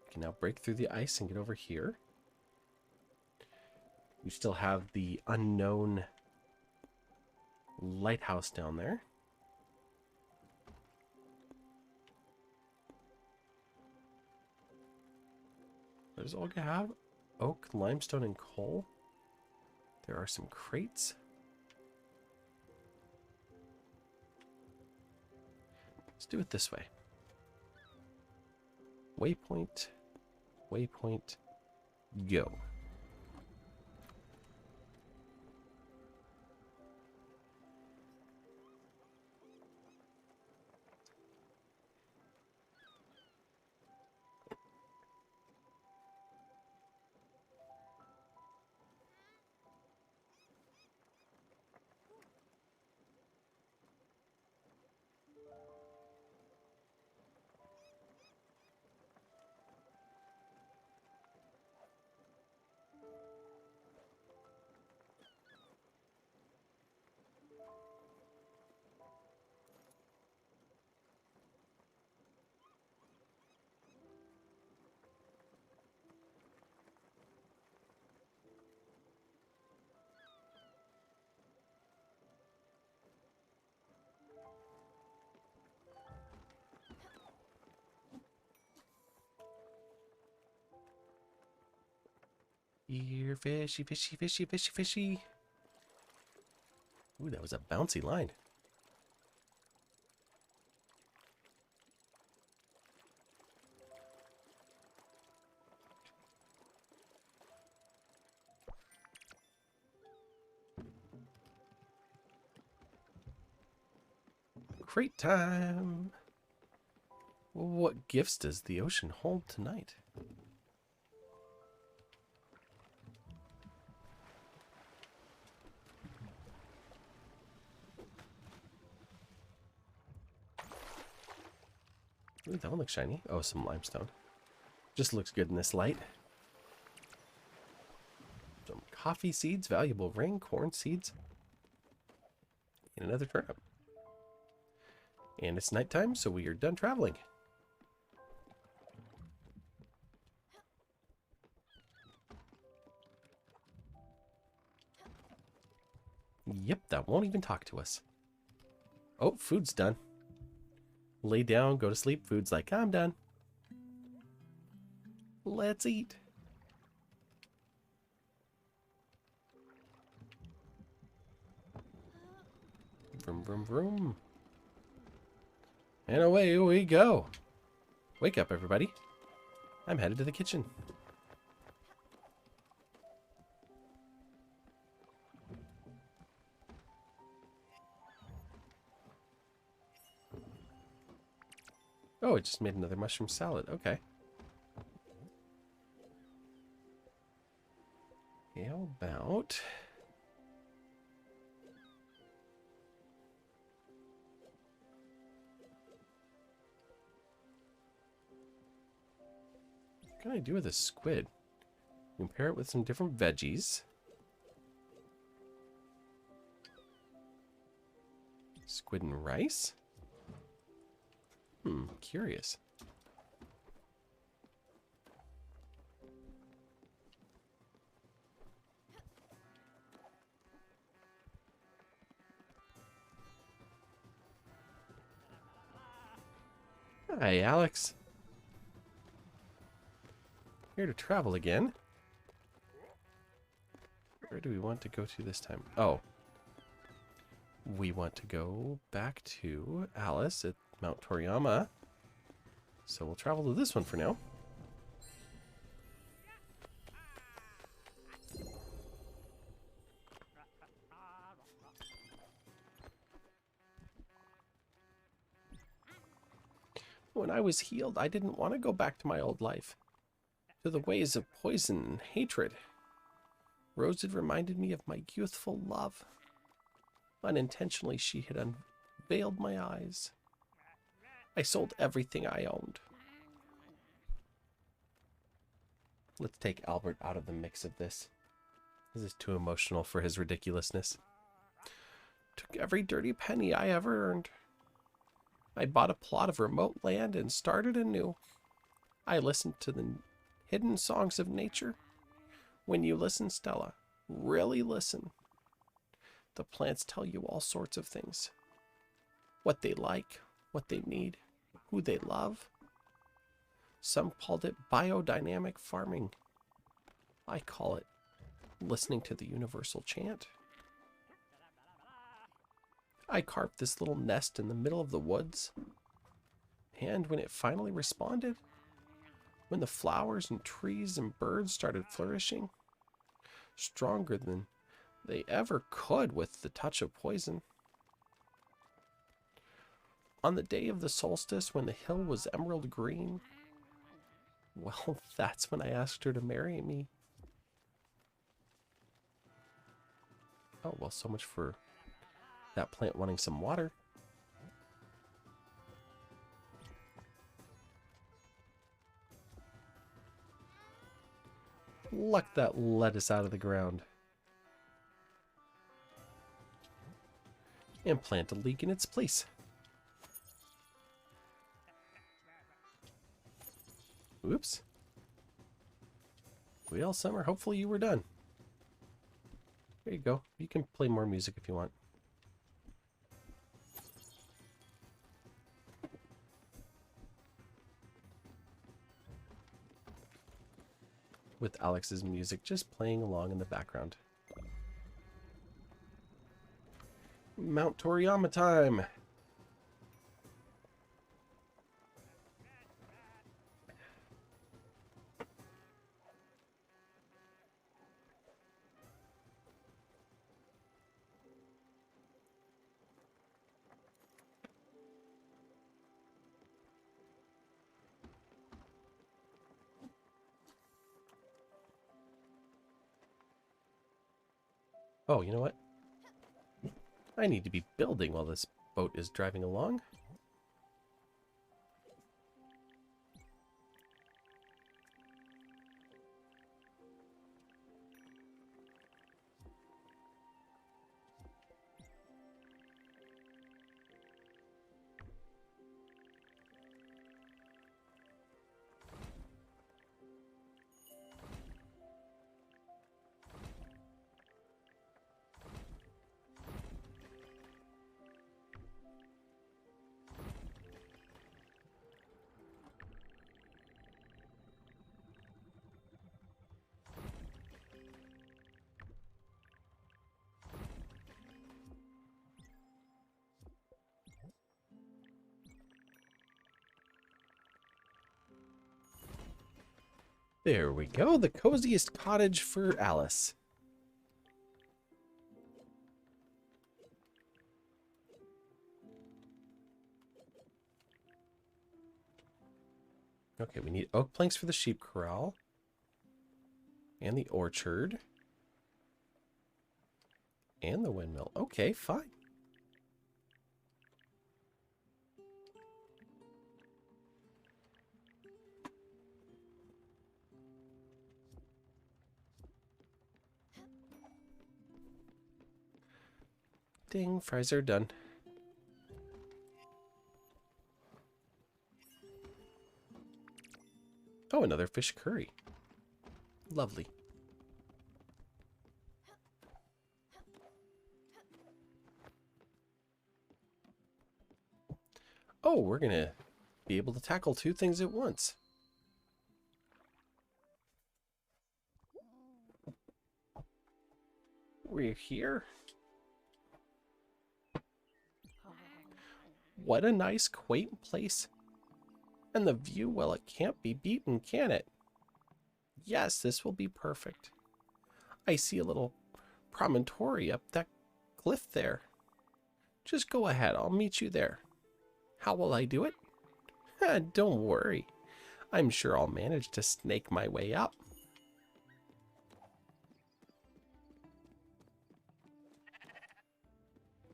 we can now break through the ice and get over here. We still have the unknown lighthouse down there. What does Olga have? Oak, limestone, and coal. There are some crates. Let's do it this way. Waypoint, waypoint, go. Here, fishy, fishy, fishy, fishy, fishy. Ooh, that was a bouncy line. Crate time! Well, what gifts does the ocean hold tonight? Ooh, that one looks shiny. Oh, some limestone. Just looks good in this light. Some coffee seeds, valuable ring, corn seeds, and another turnip. And it's nighttime, so we are done traveling. Yep, that won't even talk to us. Oh, food's done. Lay down, go to sleep. Food's like, I'm done. Let's eat. Vroom, vroom, vroom. And away we go. Wake up, everybody. I'm headed to the kitchen. Oh, it just made another mushroom salad. Okay. How about... what can I do with a squid? Compare it with some different veggies. Squid and rice? Curious. Hi, Alex. Here to travel again. Where do we want to go to this time? Oh. We want to go back to Alice at Mount Toriyama. So we'll travel to this one for now. When I was healed, I didn't want to go back to my old life, to the ways of poison and hatred. Rose had reminded me of my youthful love. Unintentionally, she had unveiled my eyes. I sold everything I owned. Let's take Albert out of the mix of this. This is too emotional for his ridiculousness. Took every dirty penny I ever earned. I bought a plot of remote land and started anew. I listened to the hidden songs of nature. When you listen, Stella, really listen. The plants tell you all sorts of things. What they like, what they need, who they love. Some called it biodynamic farming. I call it listening to the universal chant. I carved this little nest in the middle of the woods. And when it finally responded, when the flowers and trees and birds started flourishing, stronger than they ever could with the touch of poison. On the day of the solstice, when the hill was emerald green, well, that's when I asked her to marry me. Oh, well, so much for that plant wanting some water. Pluck that lettuce out of the ground. And plant a leek in its place. Oops. Well, Summer, hopefully you were done. There you go. You can play more music if you want. With Alex's music just playing along in the background. Mount Toriyama time! Oh, you know what? I need to be building while this boat is driving along. There we go. The coziest cottage for Alice. Okay, we need oak planks for the sheep corral. And the orchard. And the windmill. Okay, fine. Ding, fries are done. Oh, another fish curry. Lovely. Oh, we're going to be able to tackle two things at once. We're here. What a nice, quaint place. And the view, well, it can't be beaten, can it? Yes, this will be perfect. I see a little promontory up that cliff there. Just go ahead, I'll meet you there. How will I do it? Don't worry. I'm sure I'll manage to snake my way up.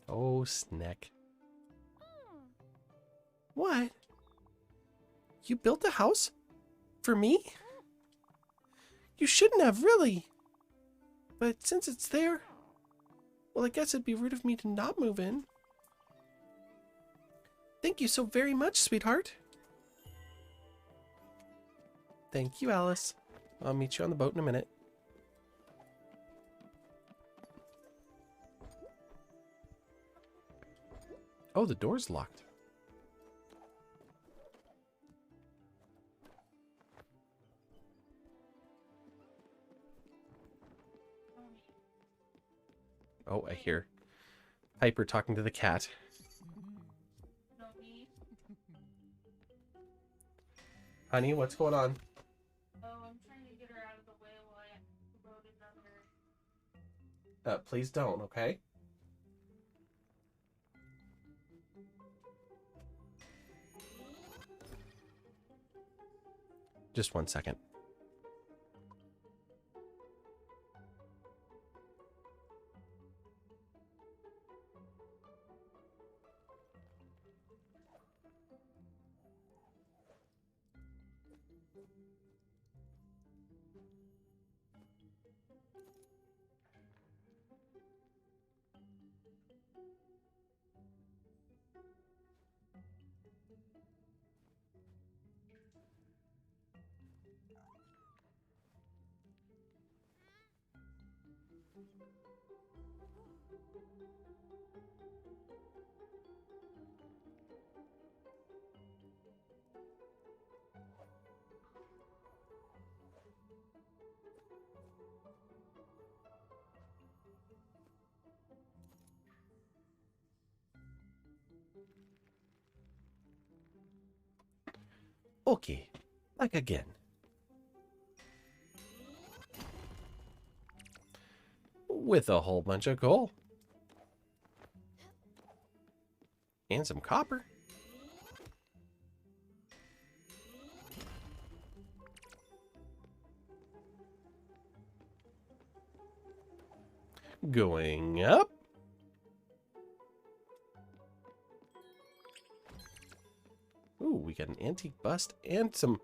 Oh, Sneck. What? You built a house? For me? You shouldn't have, really. But since it's there, well, I guess it'd be rude of me to not move in. Thank you so very much, sweetheart. Thank you, Alice. I'll meet you on the boat in a minute. Oh, the door's locked. Oh, I hear Piper talking to the cat. Honey, what's going on? Oh, I'm trying to get her out of the way while I wrote another. Please don't, okay? Just 1 second. Okay, back again. With a whole bunch of coal. And some copper. Going up. Ooh, we got an antique bust and some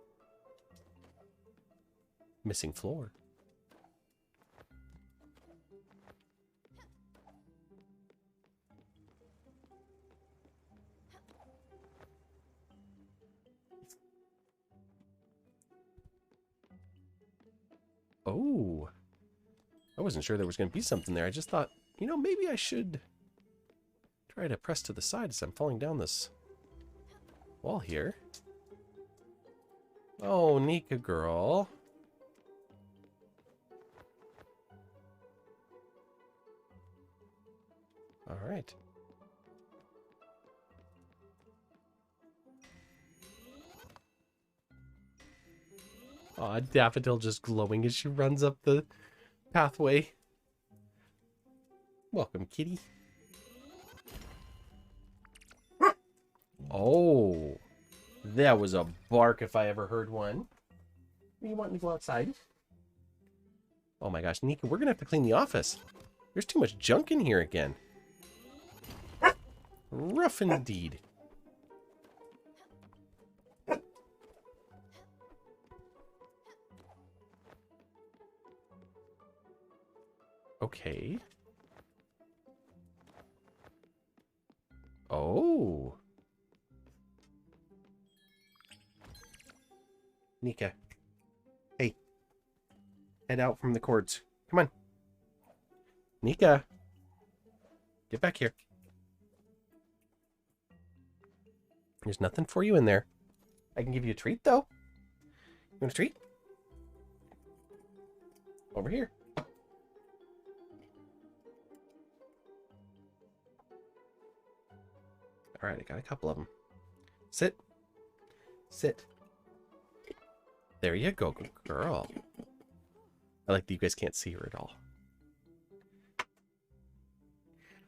missing floor. Oh, I wasn't sure there was going to be something there. I just thought, you know, maybe I should try to press to the side as I'm falling down this wall here. Oh, Nika girl. All right. Aw, Daffodil just glowing as she runs up the pathway. Welcome, kitty. Oh, that was a bark if I ever heard one. You want me to go outside? Oh my gosh, Nika, we're gonna have to clean the office. There's too much junk in here again. Rough indeed. Okay. Oh. Nika. Hey. Head out from the cords. Come on. Nika. Get back here. There's nothing for you in there. I can give you a treat, though. You want a treat? Over here. All right, I got a couple of them. Sit. Sit. There you go, good girl. I like that you guys can't see her at all.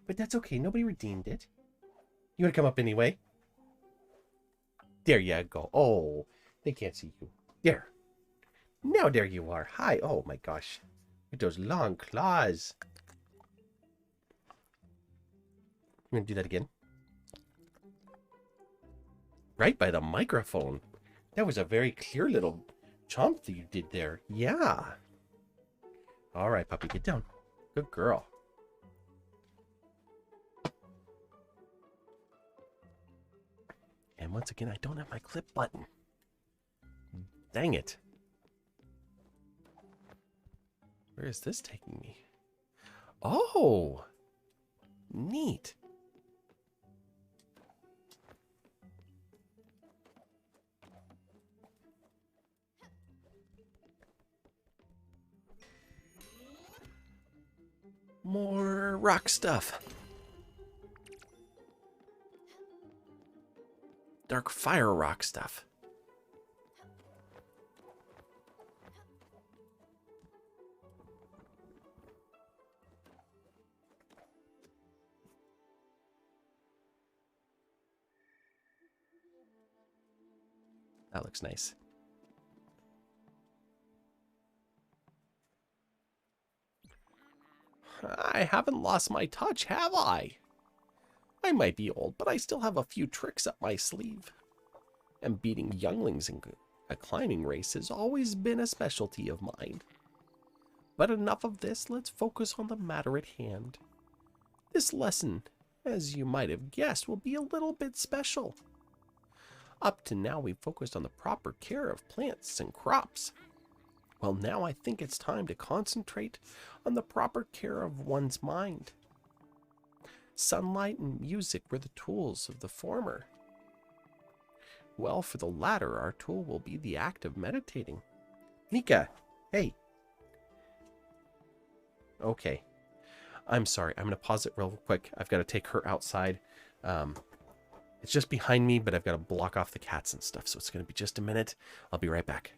But that's okay. Nobody redeemed it. You want to come up anyway? There you go. Oh, they can't see you. There. Now there you are. Hi. Oh my gosh. With those long claws. You want to do that again? Right by the microphone. That was a very clear little chomp that you did there. Yeah. All right, puppy, get down. Good girl. And once again, I don't have my clip button. Dang it. Where is this taking me? Oh, neat. More rock stuff. Dark fire rock stuff. That looks nice. I haven't lost my touch, have I? I might be old, but I still have a few tricks up my sleeve. And beating younglings in a climbing race has always been a specialty of mine. But enough of this, let's focus on the matter at hand. This lesson, as you might have guessed, will be a little bit special. Up to now, we've focused on the proper care of plants and crops. Well, now I think it's time to concentrate on the proper care of one's mind. Sunlight and music were the tools of the former. Well, for the latter, our tool will be the act of meditating. Nika, hey. Okay. I'm sorry. I'm going to pause it real quick. I've got to take her outside. It's just behind me, but I've got to block off the cats and stuff, so it's going to be just a minute. I'll be right back.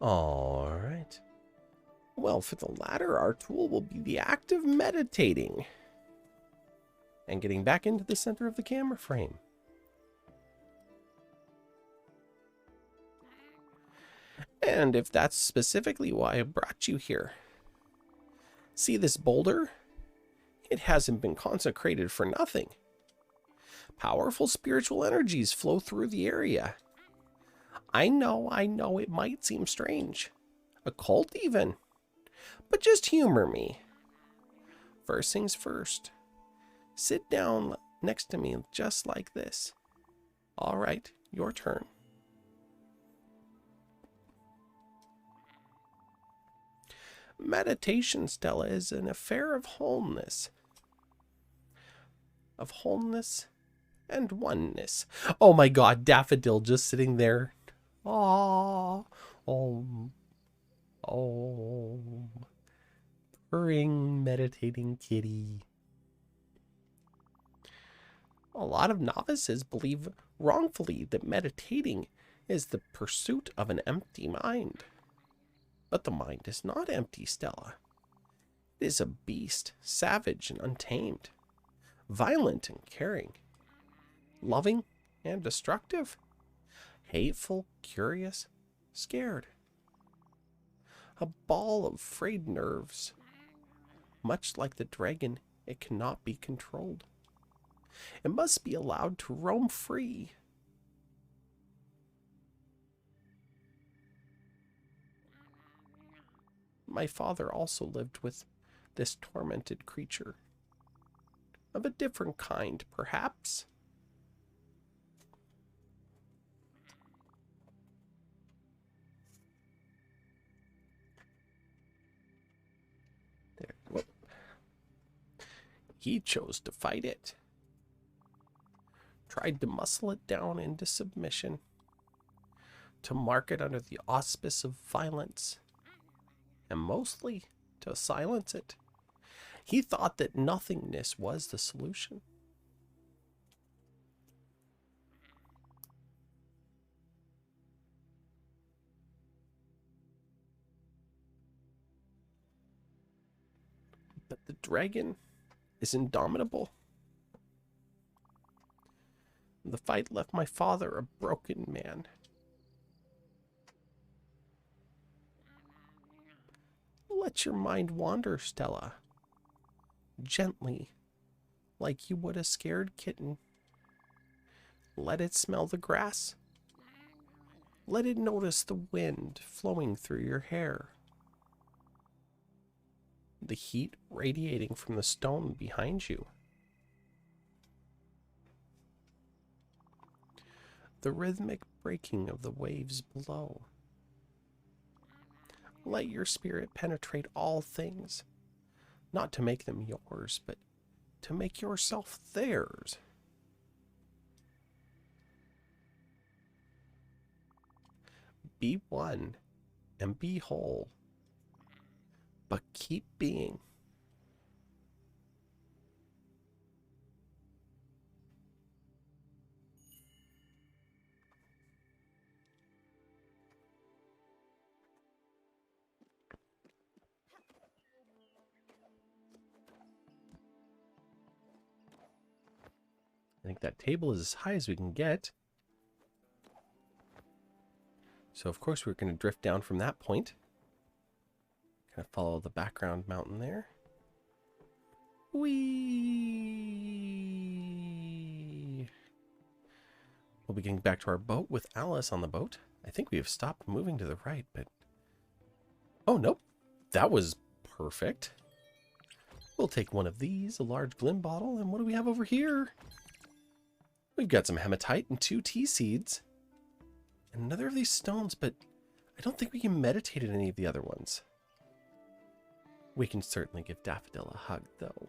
All right. Well, for the latter, our tool will be the act of meditating and getting back into the center of the camera frame. And if that's specifically why I brought you here. See this boulder? It hasn't been consecrated for nothing. Powerful spiritual energies flow through the area. I know, it might seem strange. Occult even. But just humor me. First things first. Sit down next to me just like this. All right, your turn. Meditation, Stella, is an affair of wholeness. Of wholeness and oneness. Oh my God, Daffodil just sitting there. Oh, purring, meditating kitty. A lot of novices believe wrongfully that meditating is the pursuit of an empty mind. But the mind is not empty, Stella. It is a beast, savage and untamed, violent and caring, loving and destructive, hateful, curious, scared. A ball of frayed nerves. Much like the dragon, it cannot be controlled. It must be allowed to roam free. My father also lived with this tormented creature. Of a different kind, perhaps. There. Whoop. He chose to fight it. Tried to muscle it down into submission. To mark it under the auspice of violence. And mostly to silence it. He thought that nothingness was the solution. But the dragon is indomitable. The fight left my father a broken man. Let your mind wander, Stella. Gently, like you would a scared kitten. Let it smell the grass. Let it notice the wind flowing through your hair. The heat radiating from the stone behind you. The rhythmic breaking of the waves below. Let your spirit penetrate all things, not to make them yours, but to make yourself theirs. Be one and be whole, but keep being. I think that table is as high as we can get. So of course we're going to drift down from that point. Kind of follow the background mountain there. Whee! We'll be getting back to our boat with Alice on the boat. I think we have stopped moving to the right, but... Oh, nope. That was perfect. We'll take one of these, a large glim bottle, and what do we have over here? We've got some hematite and 2 tea seeds. And another of these stones, but I don't think we can meditate in any of the other ones. We can certainly give Daffodil a hug, though.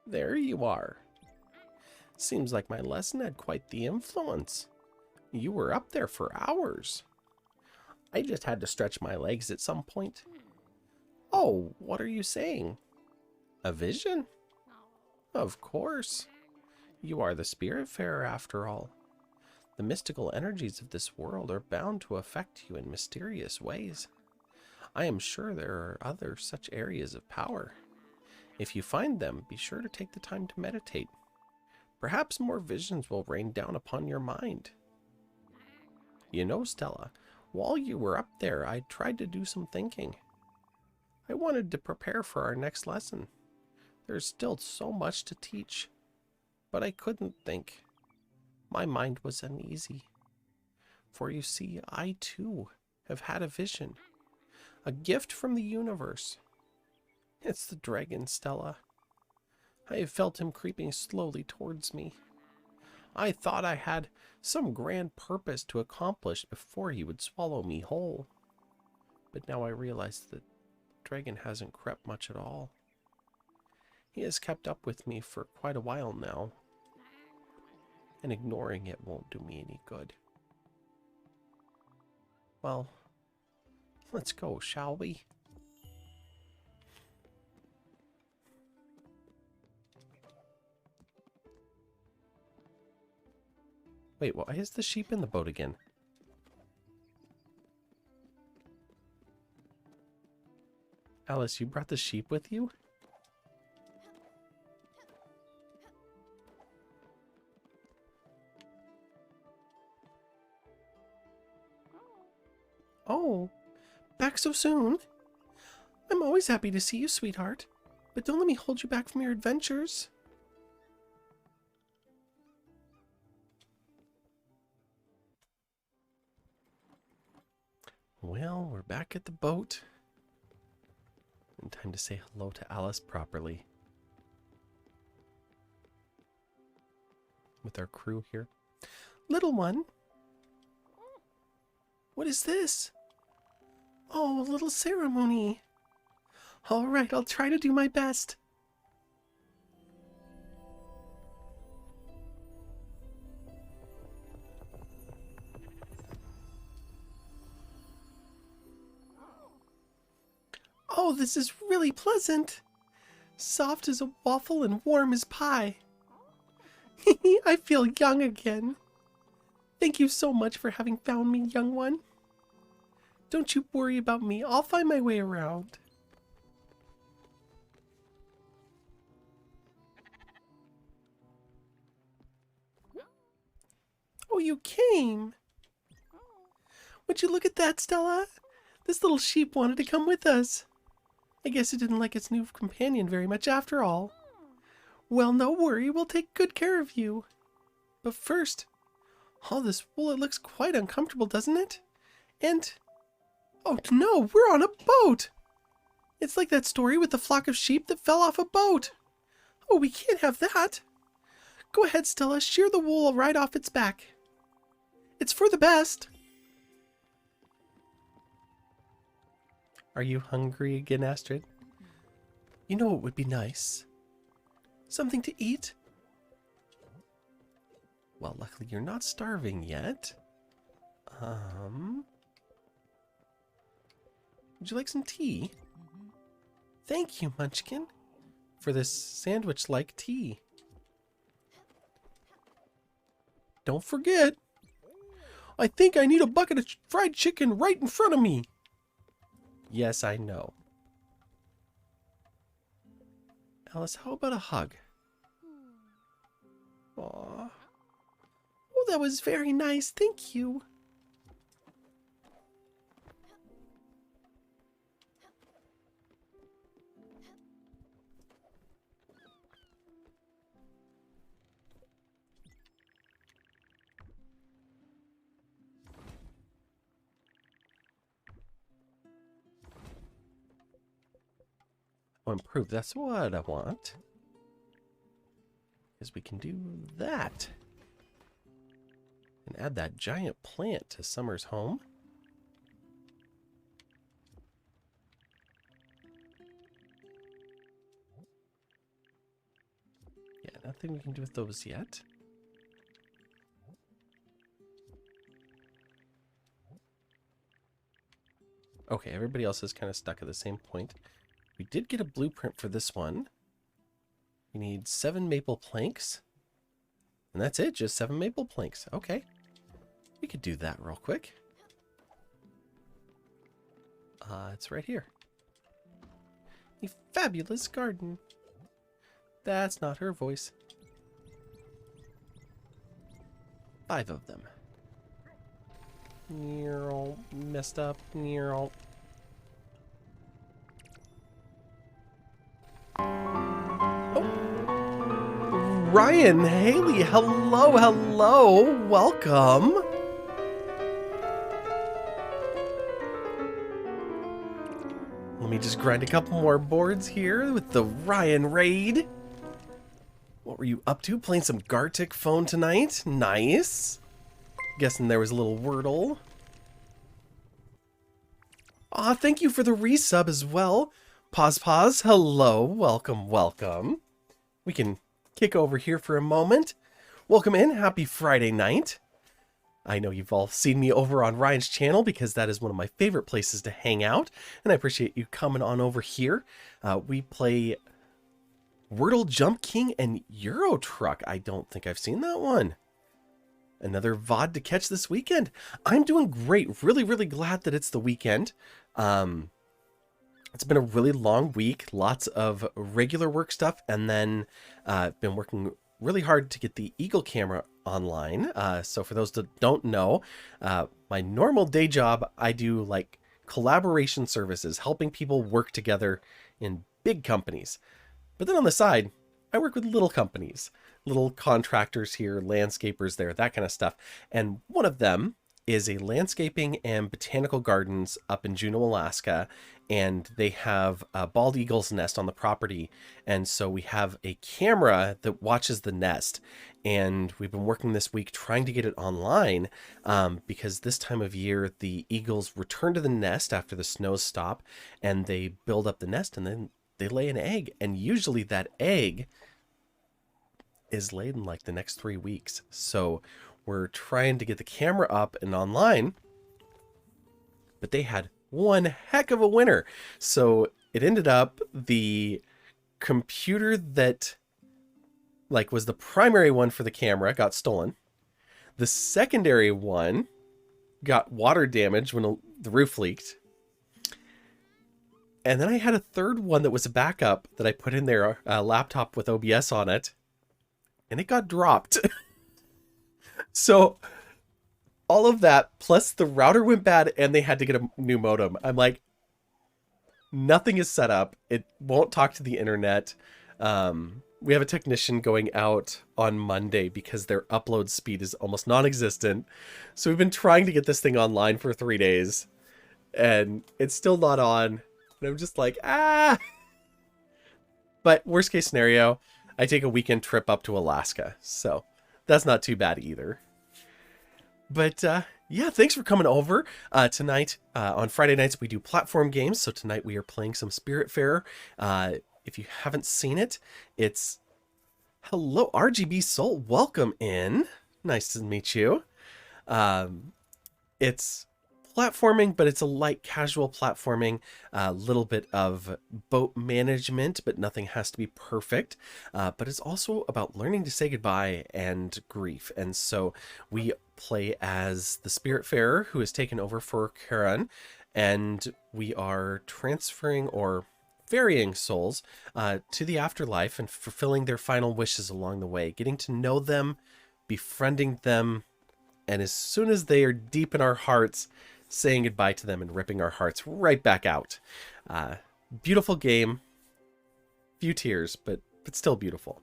There you are. Seems like my lesson had quite the influence. You were up there for hours. I just had to stretch my legs at some point. Oh, what are you saying? A vision? Of course. You are the Spiritfarer after all. The mystical energies of this world are bound to affect you in mysterious ways. I am sure there are other such areas of power. If you find them, be sure to take the time to meditate. Perhaps more visions will rain down upon your mind. You know, Stella, while you were up there, I tried to do some thinking. I wanted to prepare for our next lesson. There's still so much to teach, but I couldn't think. My mind was uneasy. For you see, I too have had a vision, a gift from the universe. It's the dragon, Stella. I have felt him creeping slowly towards me. I thought I had some grand purpose to accomplish before he would swallow me whole. But now I realize that the dragon hasn't crept much at all. He has kept up with me for quite a while now, and ignoring it won't do me any good. Well, let's go, shall we? Wait, why is the sheep in the boat again? Alice, you brought the sheep with you? Oh, back so soon? I'm always happy to see you, sweetheart. But don't let me hold you back from your adventures. Well, we're back at the boat. And time to say hello to Alice properly. With our crew here. Little one. What is this? Oh, a little ceremony. All right, I'll try to do my best. Oh, this is really pleasant. Soft as a waffle and warm as pie. I feel young again. Thank you so much for having found me, young one. Don't you worry about me. I'll find my way around. Oh, you came. Would you look at that, Stella? This little sheep wanted to come with us. I guess it didn't like its new companion very much after all. Well, no worry. We'll take good care of you. But first, all this wool, it looks quite uncomfortable, doesn't it? And... oh no, we're on a boat! It's like that story with the flock of sheep that fell off a boat. Oh, we can't have that. Go ahead, Stella, shear the wool right off its back. It's for the best. Are you hungry again, Astrid? You know what would be nice? Something to eat? Well, luckily you're not starving yet. Would you like some tea? Thank you, Munchkin, for this sandwich-like tea. Don't forget, I think I need a bucket of fried chicken right in front of me. Yes, I know. Alice, how about a hug? Aww. Oh, that was very nice. Thank you. Oh, improve. That's what I want. Because we can do that. And add that giant plant to Summer's home. Yeah, nothing we can do with those yet. Okay, everybody else is kind of stuck at the same point. We did get a blueprint for this one. We need 7 maple planks. And that's it, just 7 maple planks. Okay. We could do that real quick. It's right here. A fabulous garden. That's not her voice. 5 of them. Messed up. Ryan, Haley, hello, welcome. Let me just grind a couple more boards here with the Ryan raid. What were you up to? Playing some Gartic phone tonight? Nice. Guessing there was a little Wordle. Aw, thank you for the resub as well. Pause, hello, welcome. We can kick over here for a moment. Welcome in, happy Friday night. I know you've all seen me over on Ryan's channel because that is one of my favorite places to hang out, and I appreciate you coming on over here. We play Wordle, Jump King, and Euro Truck. I don't think I've seen that one. Another VOD to catch this weekend. I'm doing great. Really glad that it's the weekend. It's been a really long week. Lots of regular work stuff, and then been working really hard to get the Eagle camera online. So for those that don't know, my normal day job, I do like collaboration services, helping people work together in big companies. But then on the side, I work with little companies, little contractors here, landscapers there, that kind of stuff. And one of them is a landscaping and botanical gardens up in Juneau, Alaska. And they have a bald eagle's nest on the property. And so we have a camera that watches the nest. And we've been working this week trying to get it online because this time of year, the eagles return to the nest after the snows stop and they build up the nest and then they lay an egg. And usually that egg is laid in like the next 3 weeks. So we're trying to get the camera up and online, but they had one heck of a winter. So it ended up the computer that like was the primary one for the camera got stolen. The secondary one got water damage when the roof leaked. And then I had a third one that was a backup that I put in there, a laptop with OBS on it, and it got dropped. So all of that, plus the router went bad and they had to get a new modem. I'm like, nothing is set up. It won't talk to the internet. We have a technician going out on Monday because their upload speed is almost non-existent. So we've been trying to get this thing online for 3 days and it's still not on. And I'm just like, ah. But worst case scenario, I take a weekend trip up to Alaska. So that's not too bad either. But yeah, thanks for coming over. Tonight, on Friday nights, we do platform games. So tonight we are playing some Spiritfarer. If you haven't seen it, it's... Hello, RGB Soul. Welcome in. Nice to meet you. It's platforming, but it's a light casual platforming, a little bit of boat management, but nothing has to be perfect. But it's also about learning to say goodbye and grief. And so we play as the Spiritfarer who has taken over for Karen, and we are transferring or ferrying souls to the afterlife and fulfilling their final wishes along the way, getting to know them, befriending them, and as soon as they are deep in our hearts, saying goodbye to them and ripping our hearts right back out. Beautiful game. Few tears, but still beautiful.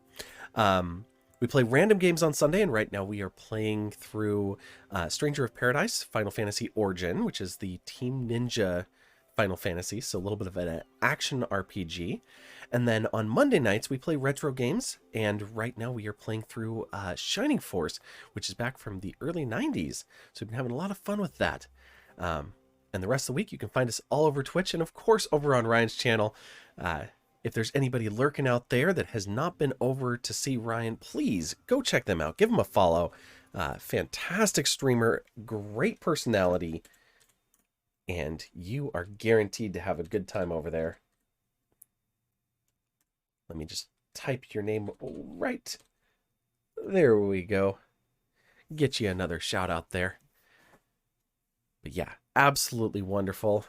We play random games on Sunday, and right now we are playing through Stranger of Paradise, Final Fantasy Origin, which is the Team Ninja Final Fantasy, so a little bit of an action RPG. And then on Monday nights, we play retro games, and right now we are playing through Shining Force, which is back from the early 90s. So we've been having a lot of fun with that. And the rest of the week, you can find us all over Twitch and, of course, over on Ryan's channel. If there's anybody lurking out there that has not been over to see Ryan, please go check them out. Give them a follow. Fantastic streamer, great personality, and you are guaranteed to have a good time over there. Let me just type your name right There we go. Get you another shout out there. But yeah, absolutely wonderful.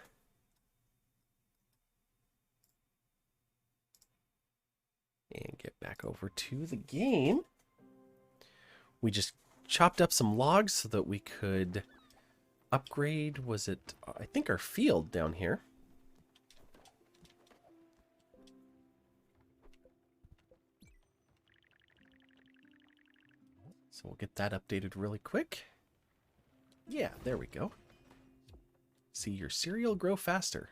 And get back over to the game. We just chopped up some logs so that we could upgrade, was it, I think, our field down here. So we'll get that updated really quick. Yeah, there we go. See your cereal grow faster.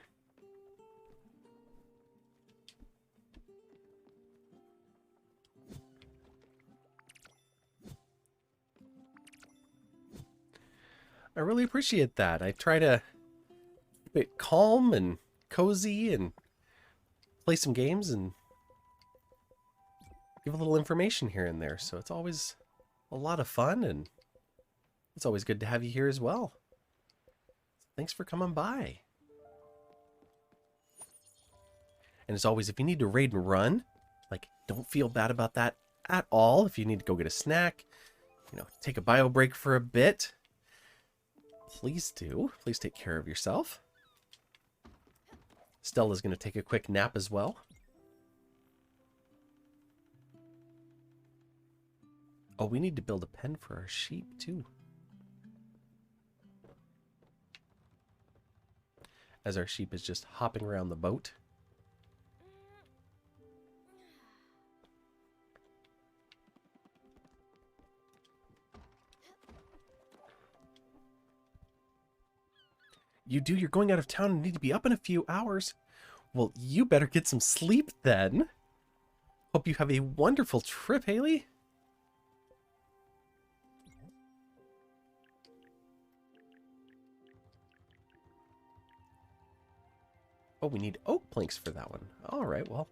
I really appreciate that. I try to keep it calm and cozy and play some games and give a little information here and there. So it's always a lot of fun, and it's always good to have you here as well. Thanks for coming by. And as always, if you need to raid and run, like, don't feel bad about that at all. If you need to go get a snack, you know, take a bio break for a bit, please do. Please take care of yourself. Stella's going to take a quick nap as well. Oh, we need to build a pen for our sheep too. As our sheep is just hopping around the boat. You do? You're going out of town and need to be up in a few hours. Well, you better get some sleep then. Hope you have a wonderful trip, Haley. Oh, we need oak planks for that one. All right, well,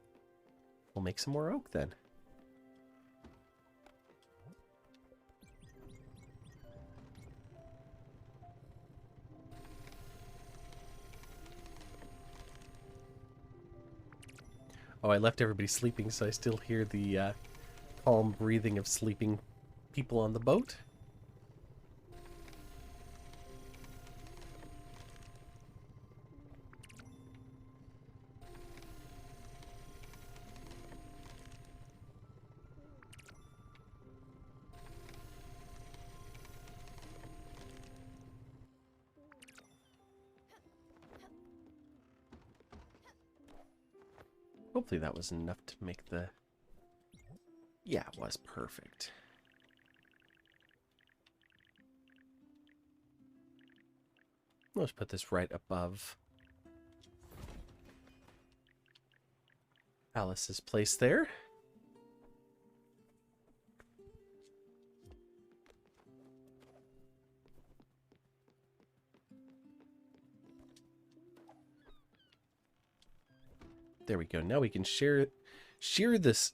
we'll make some more oak then. Oh, I left everybody sleeping, so I still hear the calm breathing of sleeping people on the boat. Hopefully that was enough to make the... Yeah, it was perfect. Let's put this right above Alice's place there. There we go. Now we can shear this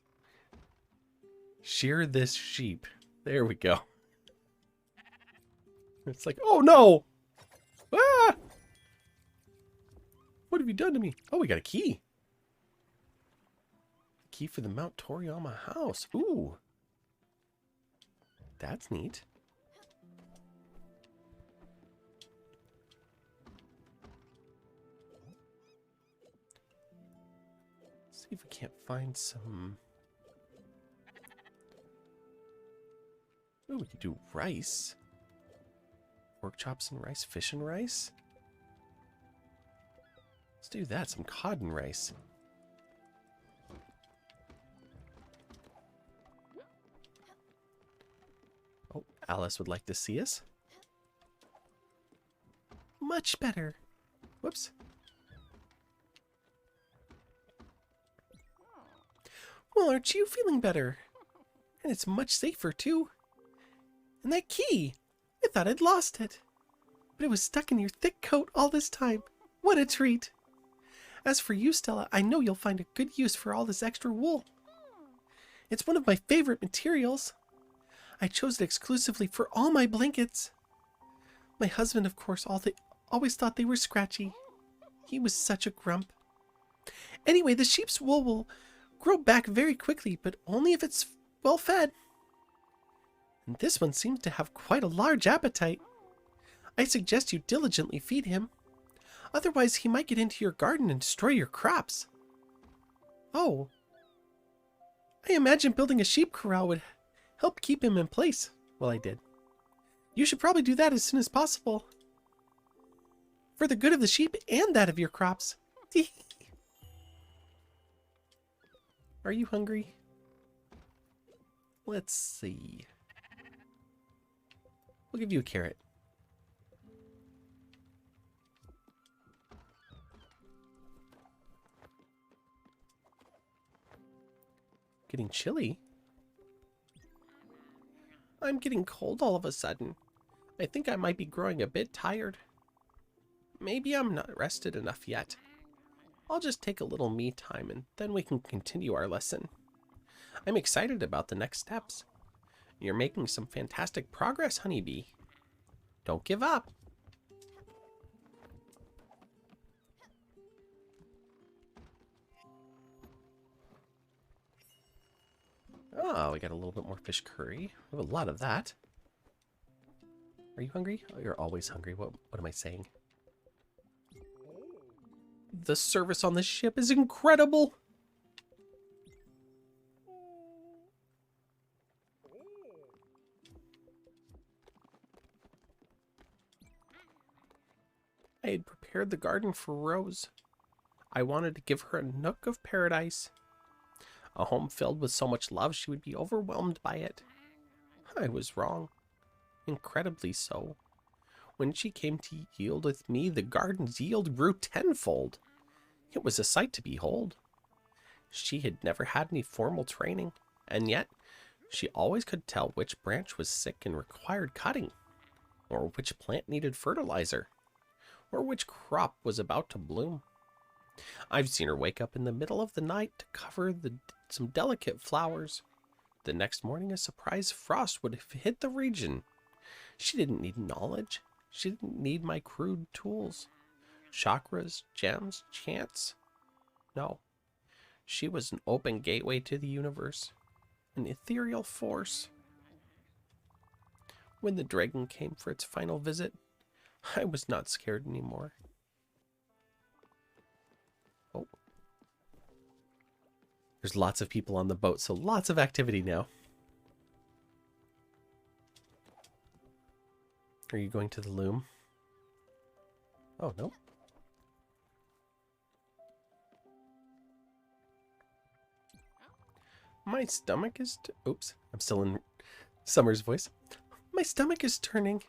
sheep. There we go. It's like, oh no! Ah! What have you done to me? Oh, we got a key. Key for the Mount Toriyama house. Ooh. That's neat. See if we can't find some... Oh, we could do rice. Pork chops and rice, fish and rice. Let's do that, some cod and rice. Oh, Alice would like to see us. Much better. Whoops. Well, aren't you feeling better? And it's much safer, too. And that key! I thought I'd lost it. But it was stuck in your thick coat all this time. What a treat! As for you, Stella, I know you'll find a good use for all this extra wool. It's one of my favorite materials. I chose it exclusively for all my blankets. My husband, of course, always thought they were scratchy. He was such a grump. Anyway, the sheep's wool will grow back very quickly, but only if it's well fed. And this one seems to have quite a large appetite. I suggest you diligently feed him. Otherwise, he might get into your garden and destroy your crops. Oh. I imagine building a sheep corral would help keep him in place. Well, I did. You should probably do that as soon as possible. For the good of the sheep and that of your crops. Are you hungry? Let's see. We'll give you a carrot. Getting chilly? I'm getting cold all of a sudden. I think I might be growing a bit tired. Maybe I'm not rested enough yet. I'll just take a little me time and then we can continue our lesson. I'm excited about the next steps. You're making some fantastic progress, honeybee. Don't give up. Oh, we got a little bit more fish curry. We have a lot of that. Are you hungry? Oh, you're always hungry. What am I saying? The service on this ship is incredible. I had prepared the garden for Rose. I wanted to give her a nook of paradise. A home filled with so much love she would be overwhelmed by it. I was wrong. Incredibly so. When she came to yield with me, the garden's yield grew tenfold. It was a sight to behold. She had never had any formal training, and yet she always could tell which branch was sick and required cutting, or which plant needed fertilizer, or which crop was about to bloom. I've seen her wake up in the middle of the night to cover some delicate flowers. The next morning a surprise frost would have hit the region. She didn't need knowledge. She didn't need my crude tools. Chakras, gems, chants. No. She was an open gateway to the universe. An ethereal force. When the dragon came for its final visit, I was not scared anymore. Oh. There's lots of people on the boat, so lots of activity now. Are you going to the loom? Oh, no. My stomach is... Oops, I'm still in Summer's voice. My stomach is turning.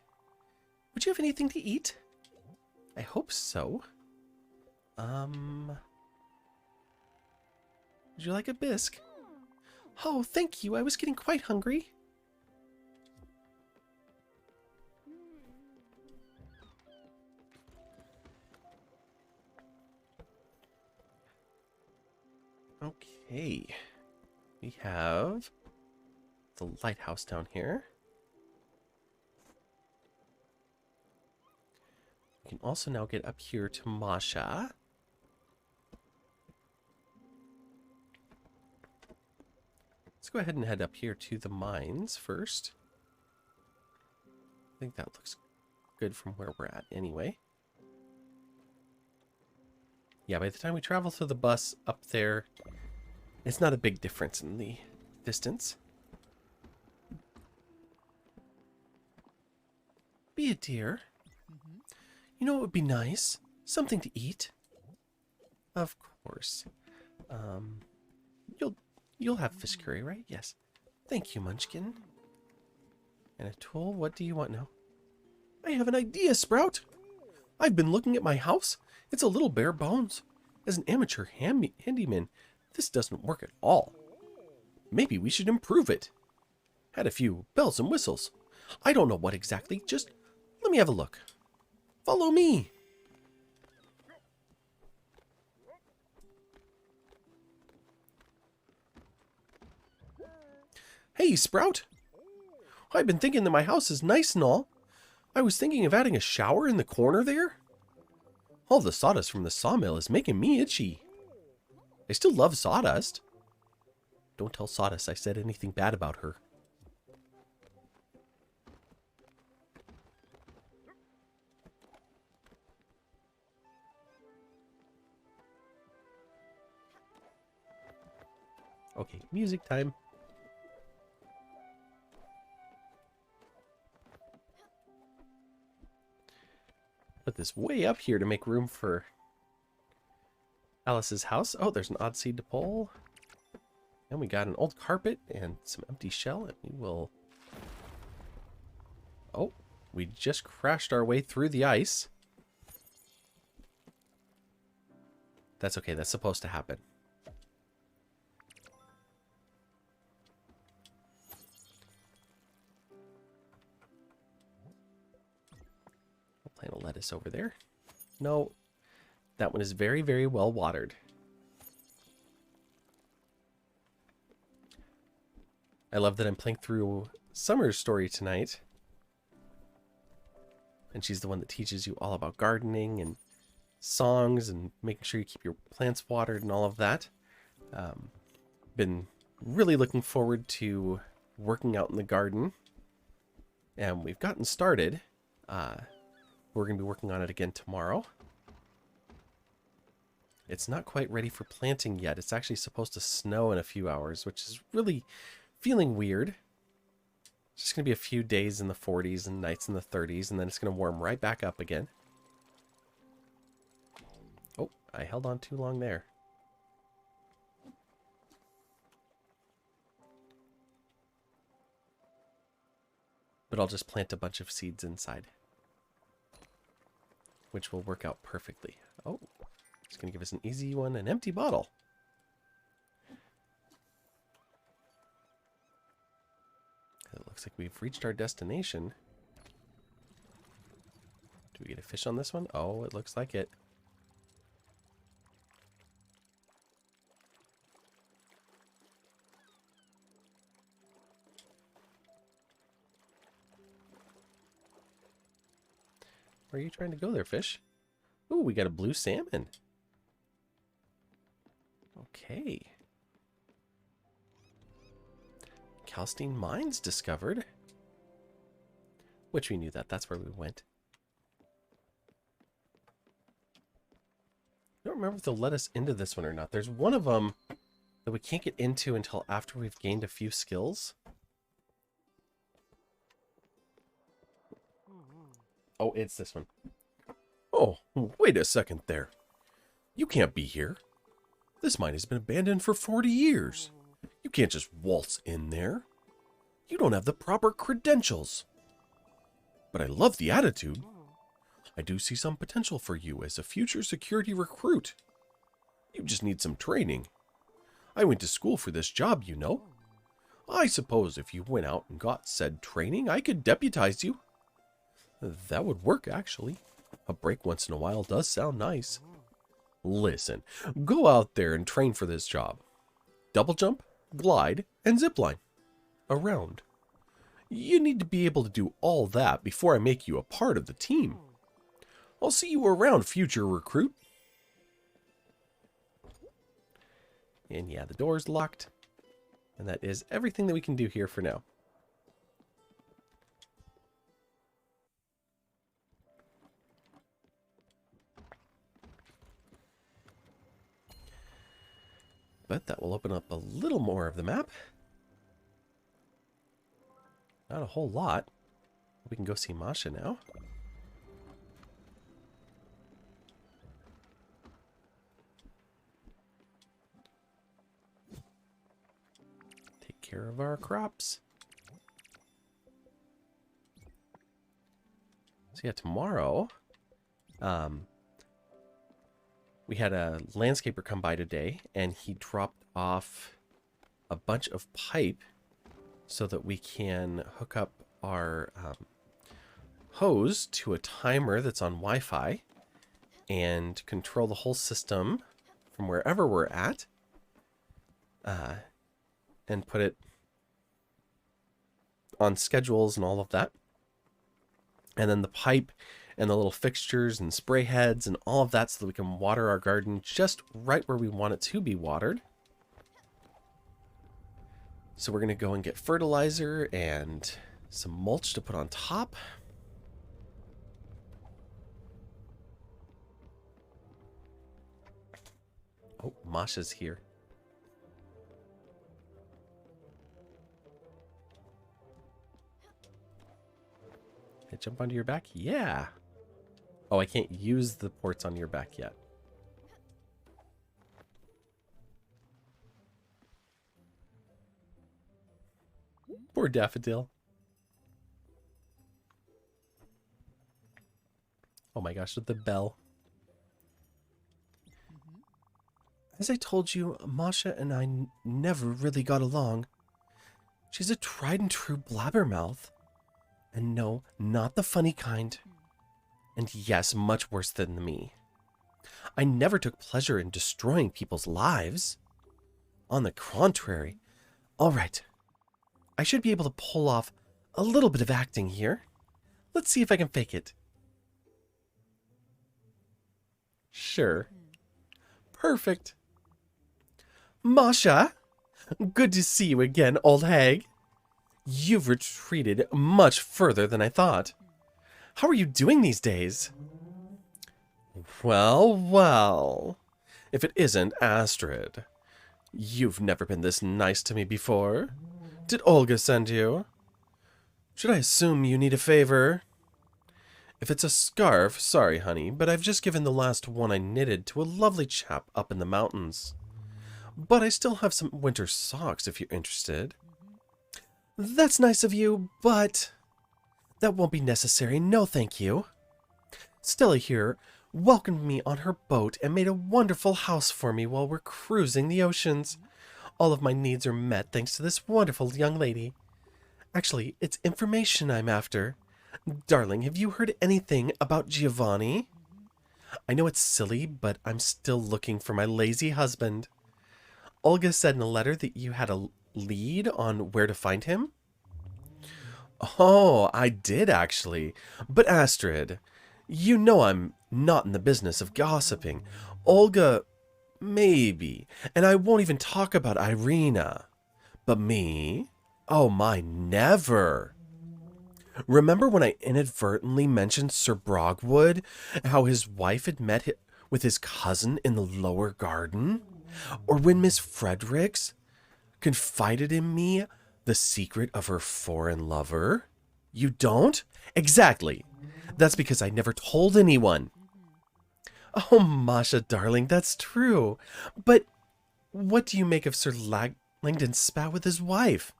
Would you have anything to eat? I hope so. Would you like a bisque? Oh, thank you. I was getting quite hungry. Okay. We have the lighthouse down here. We can also now get up here to Masha. Let's go ahead and head up here to the mines first. I think that looks good from where we're at anyway. Yeah, by the time we travel through the bus up there, it's not a big difference in the distance. Be a dear. You know what would be nice? Something to eat. Of course. You'll have fish curry, right? Yes. Thank you, Munchkin. And a tool? What do you want now? I have an idea, Sprout. I've been looking at my house. It's a little bare bones. As an amateur handyman, this doesn't work at all. Maybe we should improve it. Add a few bells and whistles. I don't know what exactly. Just let me have a look. Follow me. Hey, Sprout. I've been thinking that my house is nice and all. I was thinking of adding a shower in the corner there. All the sawdust from the sawmill is making me itchy. I still love sawdust. Don't tell Sawdust I said anything bad about her. Okay, music time. Put this way up here to make room for Alice's house. Oh, there's an odd seed to pull. And we got an old carpet and some empty shell, and we will... Oh, we just crashed our way through the ice. That's okay, that's supposed to happen. I'll plant a lettuce over there. No, that one is very, very well watered. I love that I'm playing through Summer's story tonight. And she's the one that teaches you all about gardening and songs and making sure you keep your plants watered and all of that. Been really looking forward to working out in the garden. And we've gotten started. We're going to be working on it again tomorrow. It's not quite ready for planting yet. It's actually supposed to snow in a few hours, which is really feeling weird. It's just going to be a few days in the 40s and nights in the 30s, and then it's going to warm right back up again. Oh, I held on too long there. But I'll just plant a bunch of seeds inside, which will work out perfectly. Oh, it's going to give us an easy one, an empty bottle. It looks like we've reached our destination. Do we get a fish on this one? Oh, it looks like it. Where are you trying to go there, fish? Ooh, we got a blue salmon. Okay. Calstein Mines discovered. Which we knew that. That's where we went. I don't remember if they'll let us into this one or not. There's one of them that we can't get into until after we've gained a few skills. Oh, it's this one. Oh, wait a second there. You can't be here. This mine has been abandoned for 40 years. You can't just waltz in there. You don't have the proper credentials. But I love the attitude. I do see some potential for you as a future security recruit. You just need some training. I went to school for this job, you know. I suppose if you went out and got said training, I could deputize you. That would work, actually. A break once in a while does sound nice. Listen, go out there and train for this job. Double jump, glide, and zipline. Around. You need to be able to do all that before I make you a part of the team. I'll see you around, future recruit. And yeah, the door's locked. And that is everything that we can do here for now. But that will open up a little more of the map. Not a whole lot. We can go see Masha now. Take care of our crops. So yeah, tomorrow, we had a landscaper come by today, and he dropped off a bunch of pipe so that we can hook up our hose to a timer that's on Wi-Fi and control the whole system from wherever we're at, and put it on schedules and all of that. And then the pipe and the little fixtures and spray heads and all of that so that we can water our garden just right where we want it to be watered. So we're going to go and get fertilizer and some mulch to put on top. Oh, Masha's here. I jump onto your back? Yeah. Oh, I can't use the ports on your back yet. Poor Daffodil. Oh my gosh, with the bell. As I told you, Masha and I never really got along. She's a tried and true blabbermouth. And no, not the funny kind. And yes, much worse than me. I never took pleasure in destroying people's lives. On the contrary. All right. I should be able to pull off a little bit of acting here. Let's see if I can fake it. Sure. Perfect. Masha, good to see you again, old hag. You've retreated much further than I thought. How are you doing these days? Well, well. If it isn't Astrid. You've never been this nice to me before. Did Olga send you? Should I assume you need a favor? If it's a scarf, sorry, honey, but I've just given the last one I knitted to a lovely chap up in the mountains. But I still have some winter socks if you're interested. That's nice of you, but that won't be necessary. No, thank you. Stella here welcomed me on her boat and made a wonderful house for me while we're cruising the oceans. All of my needs are met thanks to this wonderful young lady. Actually, it's information I'm after. Darling, have you heard anything about Giovanni? I know it's silly, but I'm still looking for my lazy husband. Olga said in a letter that you had a lead on where to find him? Oh, I did actually. But Astrid, you know I'm not in the business of gossiping. Olga, maybe. And I won't even talk about Irina. But me? Oh my, never. Remember when I inadvertently mentioned Sir Brogwood, how his wife had met with his cousin in the lower garden? Or when Miss Fredericks confided in me the secret of her foreign lover? You don't? Exactly. That's because I never told anyone. Oh, Masha, darling, that's true. But what do you make of Sir Langdon's spat with his wife?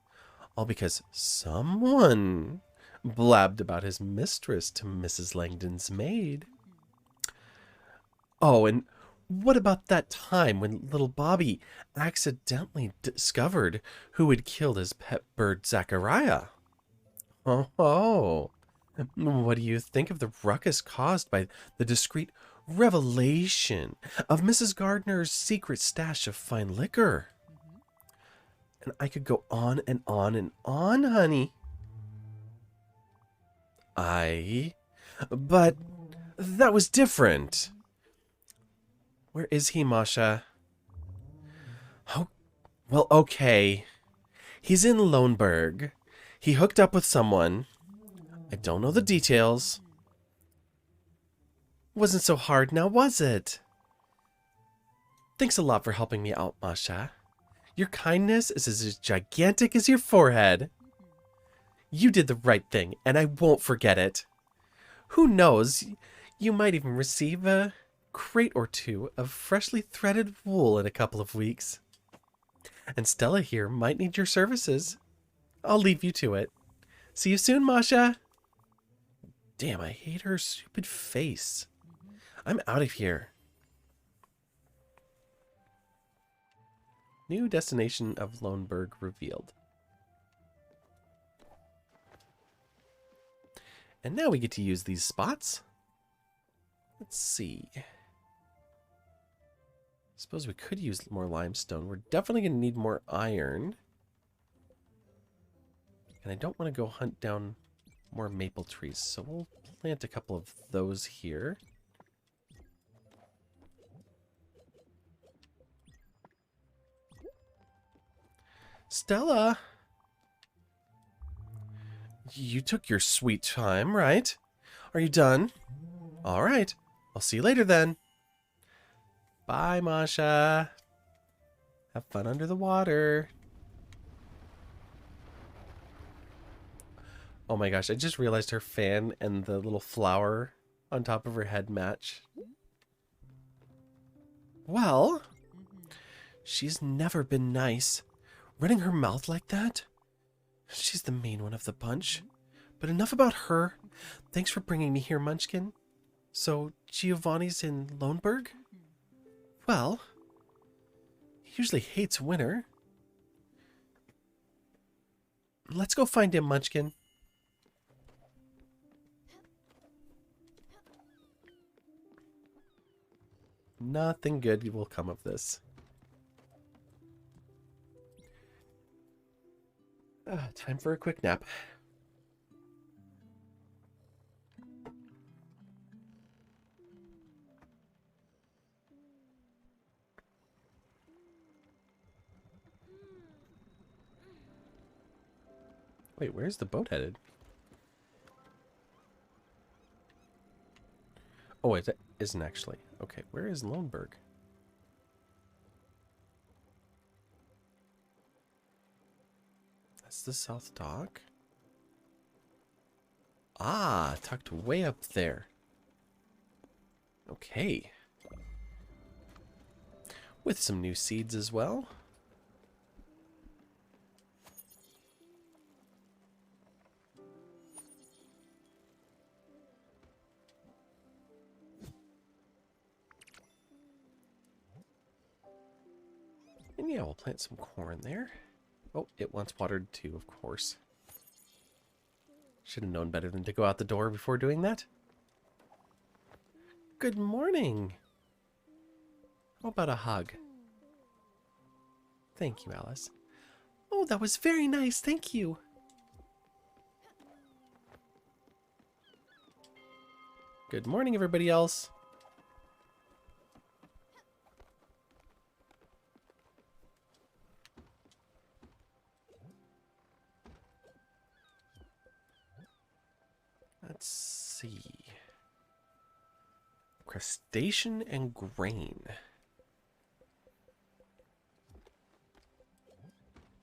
All because someone blabbed about his mistress to Mrs. Langdon's maid. Oh, and what about that time when little Bobby accidentally discovered who had killed his pet bird Zachariah? Oh, what do you think of the ruckus caused by the discreet revelation of Mrs. Gardner's secret stash of fine liquor? And I could go on and on and on, honey. But that was different. Where is he, Masha? Oh, well, okay. He's in Loneburg. He hooked up with someone. I don't know the details. Wasn't so hard now, was it? Thanks a lot for helping me out, Masha. Your kindness is as gigantic as your forehead. You did the right thing, and I won't forget it. Who knows, you might even receive a crate or two of freshly threaded wool in a couple of weeks. And Stella here might need your services. I'll leave you to it. See you soon, Masha. Damn, I hate her stupid face. I'm out of here. New destination of Loneburg revealed. And now we get to use these spots. Let's see. Suppose we could use more limestone. We're definitely going to need more iron. And I don't want to go hunt down more maple trees, so we'll plant a couple of those here. Stella! You took your sweet time, right? Are you done? All right. I'll see you later then. Bye, Masha. Have fun under the water. Oh my gosh, I just realized her fan and the little flower on top of her head match. Well, she's never been nice. Running her mouth like that? She's the main one of the bunch. But enough about her. Thanks for bringing me here, Munchkin. So, Giovanni's in Loneburg? Well, he usually hates winter. Let's go find him, Munchkin. Nothing good will come of this. Time for a quick nap. Wait, where's the boat headed? Oh, it isn't actually. Okay, where is Loneburg? That's the South Dock. Ah, tucked way up there. Okay. With some new seeds as well. And yeah, we'll plant some corn there. Oh, it wants watered too, of course. Should have known better than to go out the door before doing that. Good morning. How about a hug? Thank you, Alice. Oh, that was very nice. Thank you. Good morning, everybody else. Let's see. Crustacean and grain.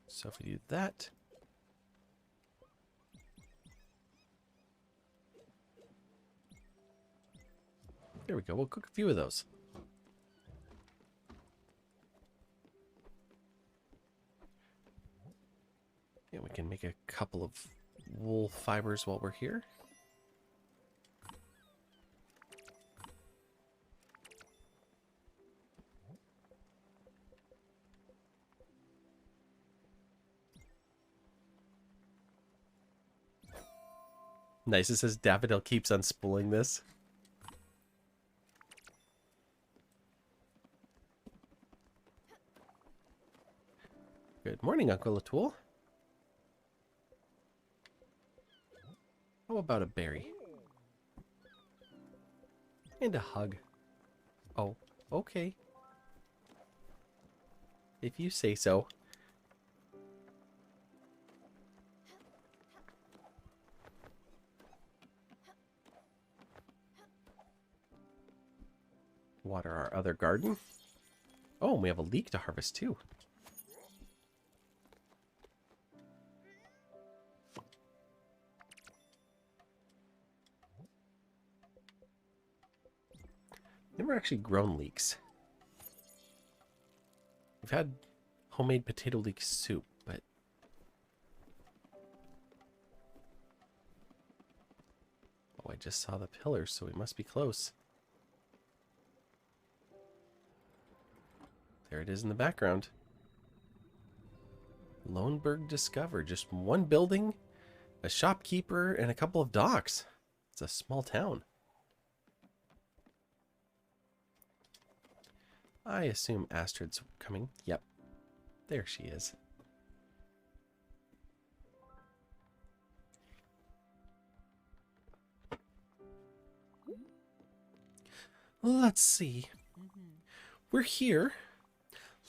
So if we do that. There we go. We'll cook a few of those. And we can make a couple of wool fibers while we're here. Nice. It says Daffodil keeps unspooling this. Good morning, Uncle Atul. How about a berry? And a hug. Oh, okay. If you say so. Water our other garden. Oh, and we have a leek to harvest too. Never actually grown leeks. We've had homemade potato leek soup, but oh, I just saw the pillars, so we must be close. There it is in the background. Loneburg discovered. Just one building, a shopkeeper, and a couple of docks. It's a small town. I assume Astrid's coming. Yep. There she is. Let's see. We're here.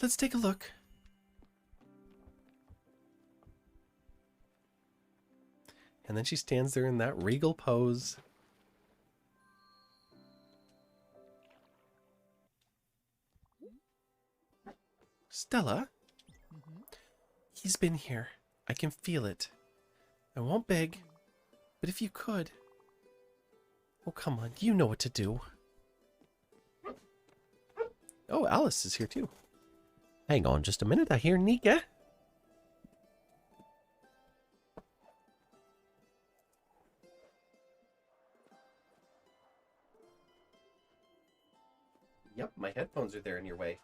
Let's take a look. And then she stands there in that regal pose. Stella? He's been here. I can feel it. I won't beg. But if you could... Oh, come on. You know what to do. Oh, Alice is here too. Hang on just a minute. I hear Nika. Yep, my headphones are there in your way.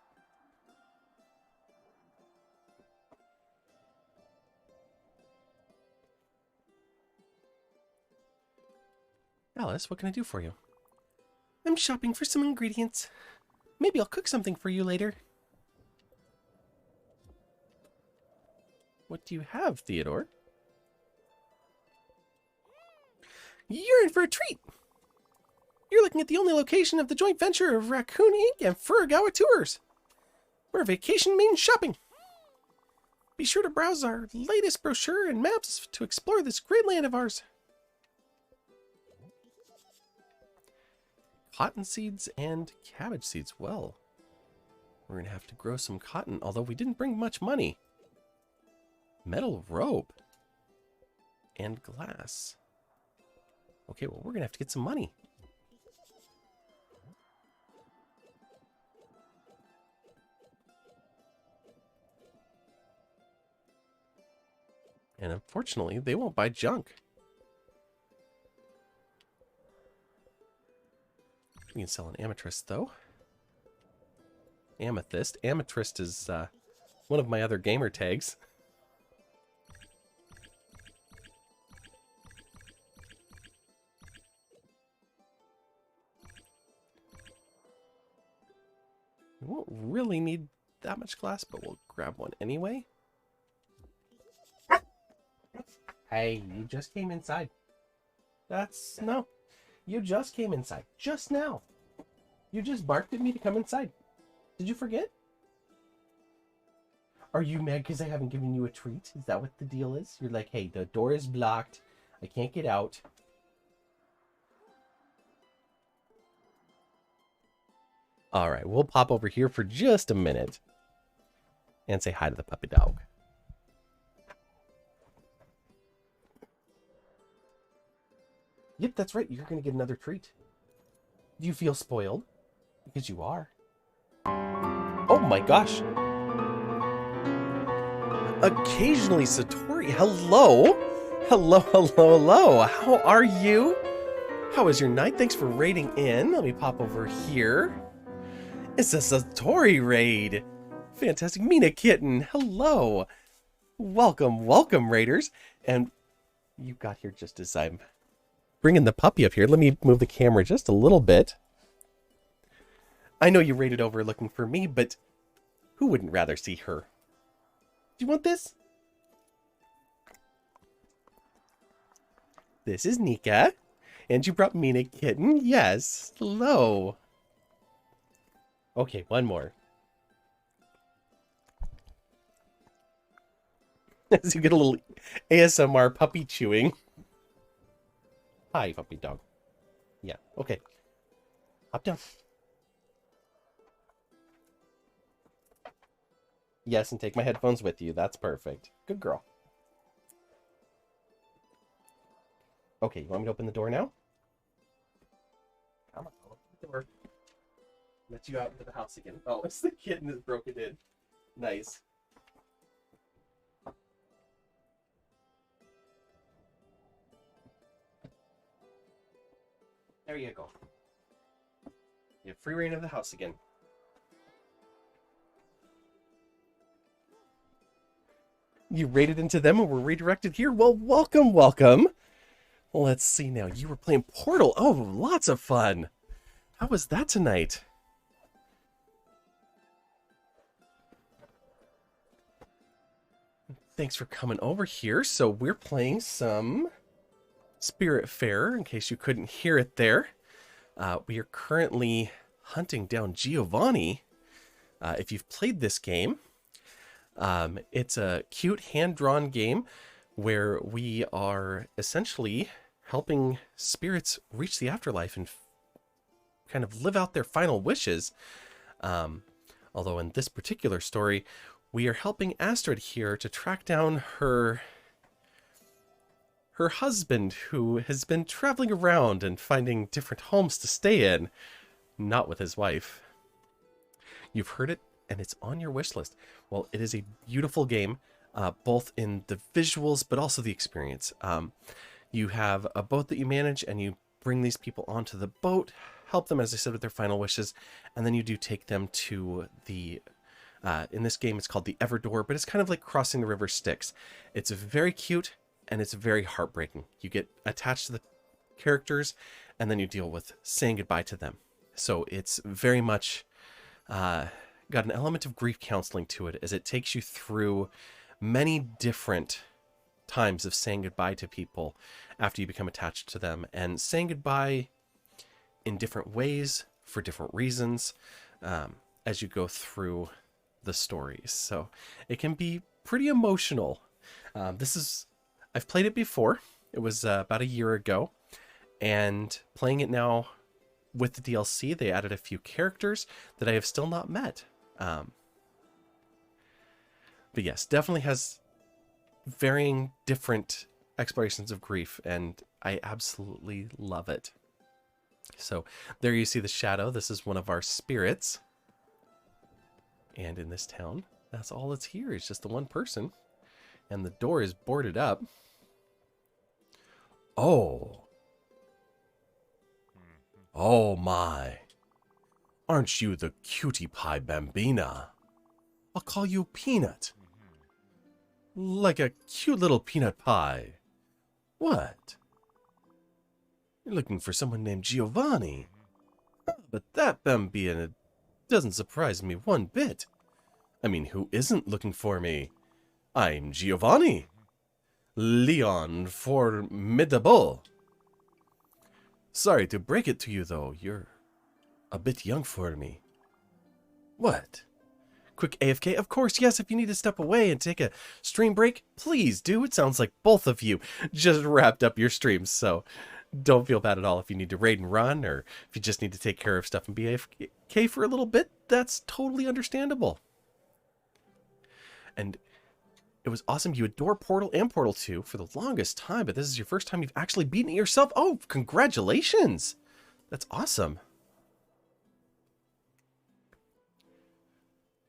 Alice, what can I do for you? I'm shopping for some ingredients. Maybe I'll cook something for you later. What do you have, Theodore? You're in for a treat! You're looking at the only location of the joint venture of Raccoon Inc. and Furugawa Tours, where vacation means shopping. Be sure to browse our latest brochure and maps to explore this great land of ours. Cotton seeds and cabbage seeds. Well, we're going to have to grow some cotton, although we didn't bring much money. Metal rope and glass. Okay, well, we're going to have to get some money. And unfortunately, they won't buy junk. We can sell an amethyst, though. Amethyst. Amethyst is one of my other gamer tags. We won't really need that much glass, but we'll grab one anyway. Hey, you just came inside. No. You just came inside. Just now. You just barked at me to come inside. Did you forget? Are you mad because I haven't given you a treat? Is that what the deal is? You're like, hey, the door is blocked. I can't get out. All right, we'll pop over here for just a minute and say hi to the puppy dog. Yep, that's right. You're going to get another treat. Do you feel spoiled? Because you are. Oh my gosh. Occasionally, Satori. Hello. Hello, hello, hello. How are you? How was your night? Thanks for raiding in. Let me pop over here. It's a Satori raid. Fantastic. Mina Kitten. Hello. Welcome, welcome, raiders. And you got here just as I'm bringing the puppy up here. Let me move the camera just a little bit. I know you raided over looking for me, but who wouldn't rather see her? Do you want this? This is Nika. And you brought Mina Kitten. Yes. Hello. Okay, one more. As you get a little ASMR puppy chewing. Hi, puppy dog. Yeah, okay. Hop down. Yes, and take my headphones with you. That's perfect. Good girl. Okay, you want me to open the door now? Come on, open the door. Let you out into the house again. Oh, it's the kitten that's broken in. Nice. There you go. You have free reign of the house again. You raided into them and were redirected here? Well, welcome, welcome. Let's see now. You were playing Portal. Oh, lots of fun. How was that tonight? Thanks for coming over here. So we're playing some Spiritfarer, in case you couldn't hear it there. We are currently hunting down Giovanni. If you've played this game, it's a cute hand-drawn game where we are essentially helping spirits reach the afterlife and kind of live out their final wishes. Although in this particular story, we are helping Astrid here to track down her her husband, who has been traveling around and finding different homes to stay in, not with his wife. You've heard it, and it's on your wish list. Well, it is a beautiful game, both in the visuals, but also the experience. You have a boat that you manage, and you bring these people onto the boat, help them, as I said, with their final wishes, and then you do take them to the... in this game, it's called the Everdoor, but it's kind of like crossing the river Styx. It's very cute, and it's very heartbreaking. You get attached to the characters, and then you deal with saying goodbye to them. So it's very much got an element of grief counseling to it, as it takes you through many different times of saying goodbye to people after you become attached to them, and saying goodbye in different ways for different reasons as you go through the stories. So it can be pretty emotional. I've played it before. It was about a year ago, and playing it now with the DLC, they added a few characters that I have still not met. But yes, definitely has varying different explorations of grief, and I absolutely love it. So there you see the shadow. This is one of our spirits. And in this town, that's all that's here. It's just the one person. And the door is boarded up. Oh. Oh my. Aren't you the cutie pie bambina? I'll call you Peanut. Like a cute little peanut pie. What? You're looking for someone named Giovanni. But that bambina doesn't surprise me one bit. I mean, who isn't looking for me? I'm Giovanni. Leon Formidable. Sorry to break it to you, though. You're a bit young for me. What? Quick AFK? Of course, yes, if you need to step away and take a stream break, please do. It sounds like both of you just wrapped up your streams, so don't feel bad at all if you need to raid and run, or if you just need to take care of stuff and be AFK for a little bit. That's totally understandable. And it was awesome. You adore Portal and Portal 2 for the longest time, but this is your first time you've actually beaten it yourself. Oh, congratulations. That's awesome.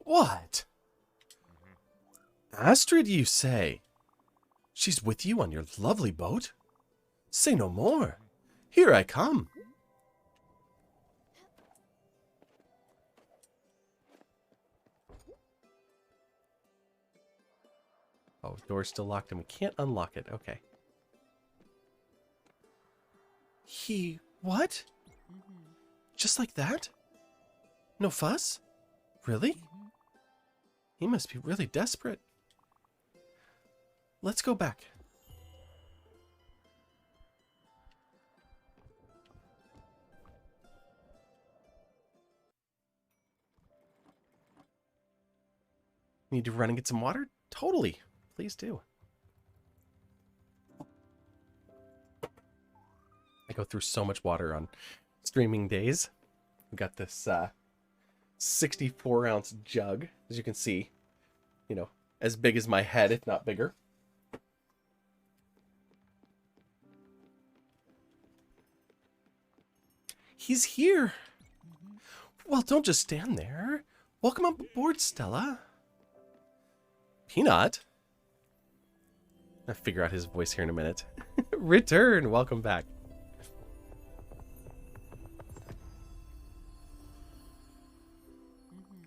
What? Astrid, you say? She's with you on your lovely boat? Say no more. Here I come. Oh, door's still locked and we can't unlock it. Okay. What? Just like that? No fuss? Really? He must be really desperate. Let's go back. Need to run and get some water? Totally. Please do. I go through so much water on streaming days. I've got this 64-ounce jug, as you can see. You know, as big as my head, if not bigger. He's here. Well, don't just stand there. Welcome on board, Stella. Peanut? I'll figure out his voice here in a minute. Return. Welcome back.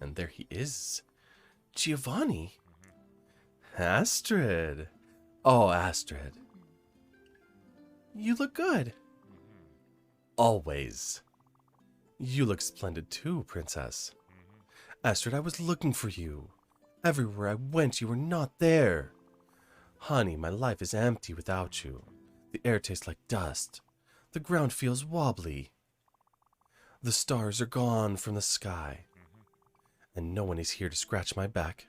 And there he is. Giovanni. Astrid. Oh, Astrid. You look good. Always. You look splendid too, Princess. Astrid, I was looking for you. Everywhere I went, you were not there. Honey, my life is empty without you. The air tastes like dust. The ground feels wobbly. The stars are gone from the sky. And no one is here to scratch my back.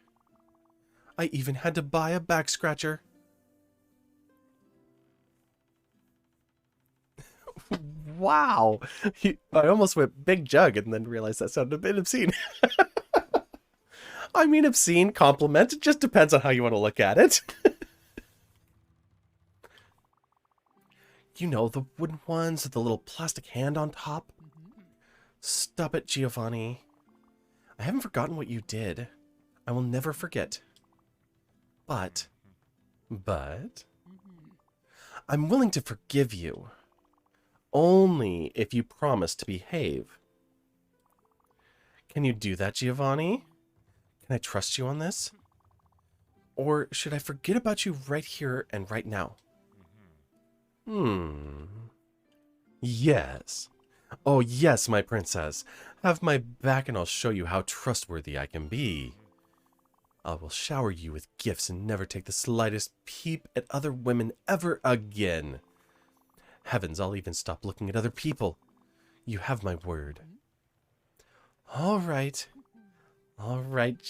I even had to buy a back scratcher. Wow. I almost went big jug and then realized that sounded a bit obscene. I mean, obscene, compliment. It just depends on how you want to look at it. You know, the wooden ones with the little plastic hand on top. Stop it, Giovanni. I haven't forgotten what you did. I will never forget. But, I'm willing to forgive you. Only if you promise to behave. Can you do that, Giovanni? Can I trust you on this? Or should I forget about you right here and right now? Yes. Oh, yes, my princess. Have my back and I'll show you how trustworthy I can be. I will shower you with gifts and never take the slightest peep at other women ever again. Heavens, I'll even stop looking at other people. You have my word. All right. All right,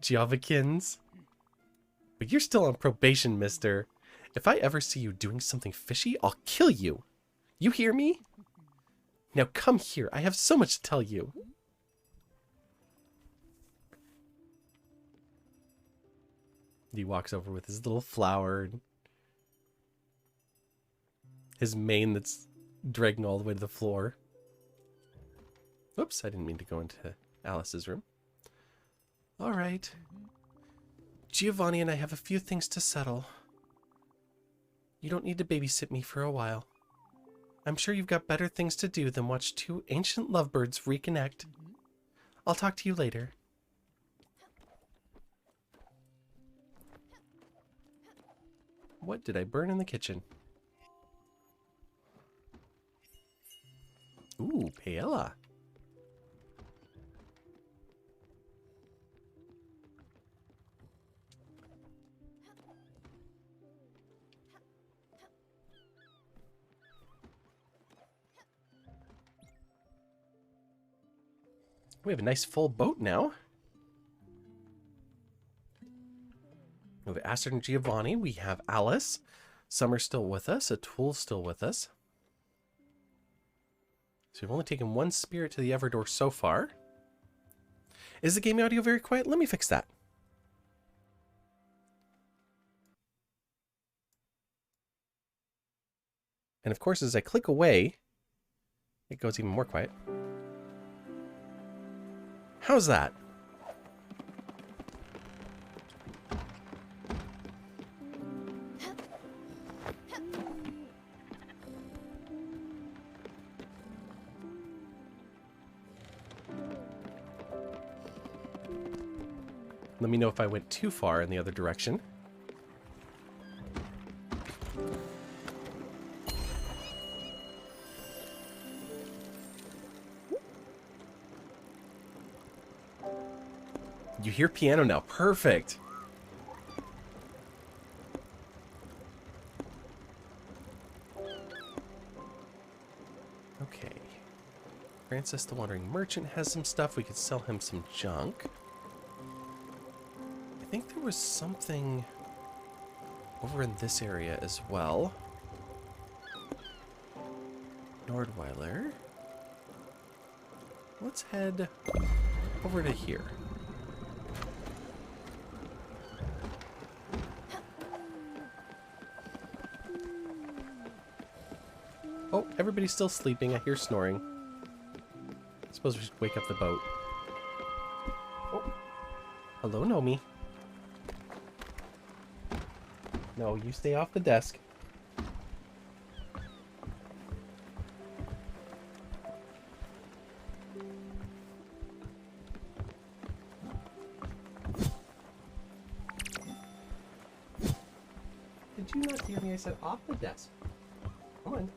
Giovakins. But you're still on probation, mister. If I ever see you doing something fishy, I'll kill you. You hear me? Now come here. I have so much to tell you. He walks over with his little flower and his mane that's dragging all the way to the floor. Oops, I didn't mean to go into Alice's room. All right. Giovanni and I have a few things to settle. You don't need to babysit me for a while. I'm sure you've got better things to do than watch two ancient lovebirds reconnect. I'll talk to you later. What did I burn in the kitchen? Ooh, paella. We have a nice full boat now. We have Astrid and Giovanni. We have Alice. Summer's still with us. Atul's still with us. So we've only taken one spirit to the Everdoor so far. Is the game audio very quiet? Let me fix that. And of course, as I click away, it goes even more quiet. How's that? Let me know if I went too far in the other direction. You hear piano now. Perfect. Okay. Francis the Wandering Merchant has some stuff. We could sell him some junk. I think there was something over in this area as well. Nordweiler. Let's head over to here. Oh, everybody's still sleeping. I hear snoring. I suppose we should wake up the boat. Oh. Hello, Nomi. No, you stay off the desk. Did you not hear me? I said off the desk. Come on.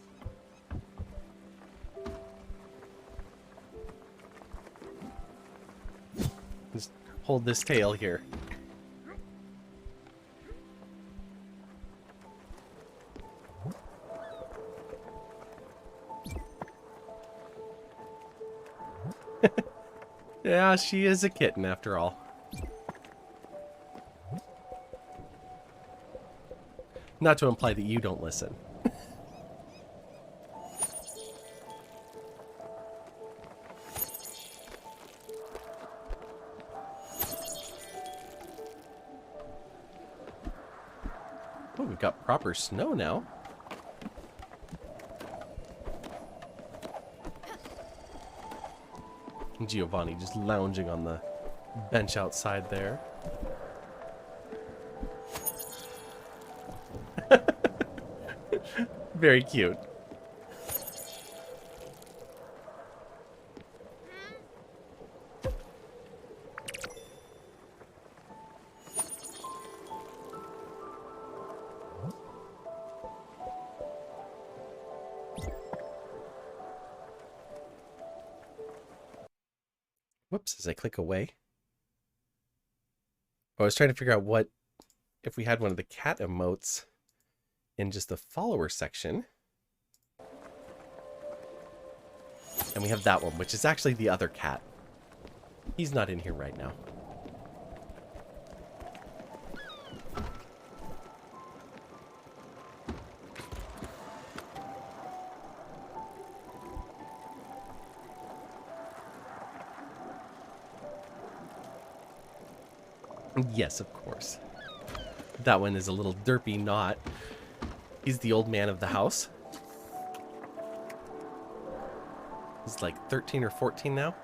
Just hold this tail here. Yeah, she is a kitten after all. Not to imply that you don't listen. Oh, we've got proper snow now. Giovanni just lounging on the bench outside there. Very cute. Whoops, as I click away. I was trying to figure out what, if we had one of the cat emotes in just the follower section. And we have that one, which is actually the other cat. He's not in here right now. Yes, of course. That one is a little derpy knot. He's the old man of the house. He's like 13 or 14 now.